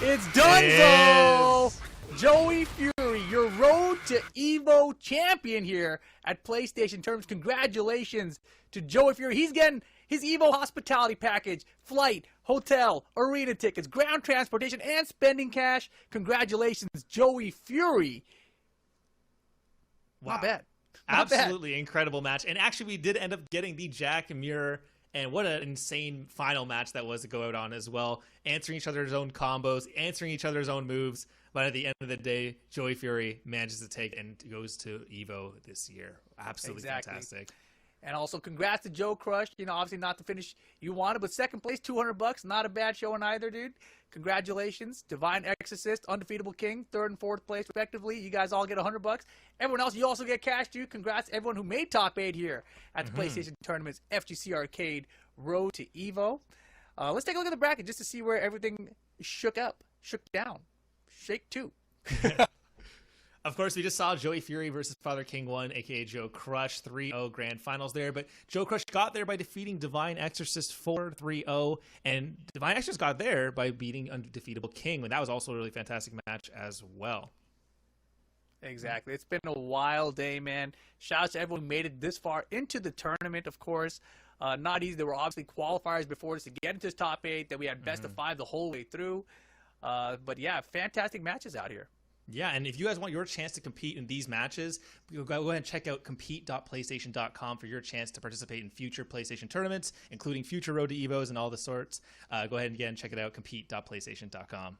It's Dunzo! Joey Fury, your road to Evo champion here at PlayStation Terms. Congratulations to Joey Fury. He's getting his Evo hospitality package, flight, hotel, arena tickets, ground transportation, and spending cash. Congratulations, Joey Fury. Wow. Not bad. Absolutely incredible match. And actually, we did end up getting the Jack and Mirror. And what an insane final match that was to go out on as well. Answering each other's own combos, answering each other's own moves. But at the end of the day, Joey Fury manages to take and goes to Evo this year. Absolutely fantastic. And also, congrats to Joe Crush. You know, obviously not the finish you wanted, but second place, $200. Not a bad showing either, dude. Congratulations. Divine Exorcist, Undefeatable King, third and fourth place, respectively. You guys all get $100. Everyone else, you also get cash, dude. Congrats to everyone who made top 8 here at the PlayStation Tournament's FGC Arcade Road to Evo. Let's take a look at the bracket just to see where everything shook down. Shake 2. Of course, we just saw Joey Fury versus Father King 1, a.k.a. Joe Crush, 3-0 grand finals there. But Joe Crush got there by defeating Divine Exorcist 4-3-0. And Divine Exorcist got there by beating Undefeatable King. And that was also a really fantastic match as well. Exactly. It's been a wild day, man. Shout out to everyone who made it this far into the tournament, of course. Not easy. There were obviously qualifiers before us to get into this top 8. That we had best of 5 the whole way through. But yeah, fantastic matches out here. Yeah, and if you guys want your chance to compete in these matches, go ahead and check out compete.playstation.com for your chance to participate in future PlayStation tournaments, including future Road to Evos and all the sorts. Go ahead and again check it out, compete.playstation.com.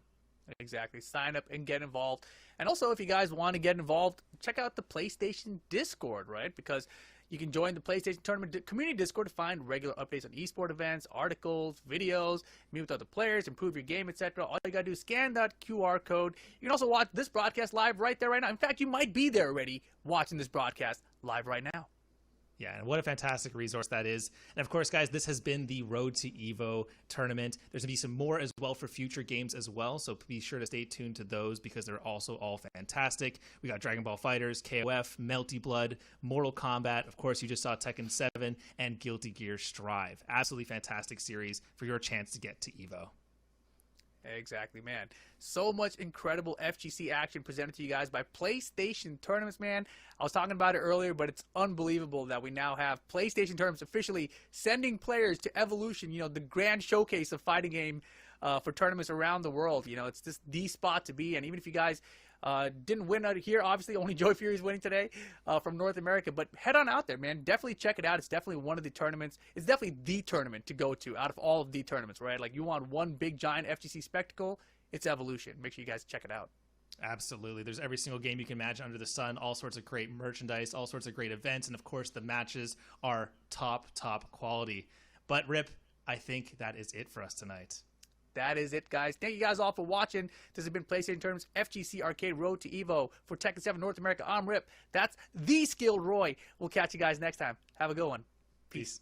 Exactly. Sign up and get involved. And also, if you guys want to get involved, check out the PlayStation Discord, right? Because you can join the PlayStation Tournament community Discord to find regular updates on eSport events, articles, videos, meet with other players, improve your game, etc. All you got to do is scan that QR code. You can also watch this broadcast live right there, right now. In fact, you might be there already watching this broadcast live right now. Yeah, and what a fantastic resource that is. And of course, guys, this has been the Road to Evo tournament. There's going to be some more as well for future games as well, so be sure to stay tuned to those because they're also all fantastic. We got Dragon Ball FighterZ, KOF, Melty Blood, Mortal Kombat. Of course, you just saw Tekken 7 and Guilty Gear Strive. Absolutely fantastic series for your chance to get to Evo. Exactly, man. So much incredible FGC action presented to you guys by PlayStation Tournaments, man. I was talking about it earlier, but it's unbelievable that we now have PlayStation Tournaments officially sending players to Evolution, you know, the grand showcase of fighting game for tournaments around the world. You know, it's just the spot to be. And even if you guys didn't win out here, obviously only Joey Fury is winning today from North America, but head on out there, man. Definitely check it out. It's definitely one of the tournaments. It's definitely the tournament to go to out of all of the tournaments, right? Like, you want one big giant FGC spectacle, it's Evolution. Make sure you guys check it out. Absolutely. There's every single game you can imagine under the sun, all sorts of great merchandise, all sorts of great events, and of course the matches are top quality. But Rip, I think that is it for us tonight. That is it, guys. Thank you guys all for watching. This has been PlayStation Tournaments FGC Arcade Road to Evo for Tekken 7 North America. I'm Rip. That's the Skilled Roy. We'll catch you guys next time. Have a good one. Peace.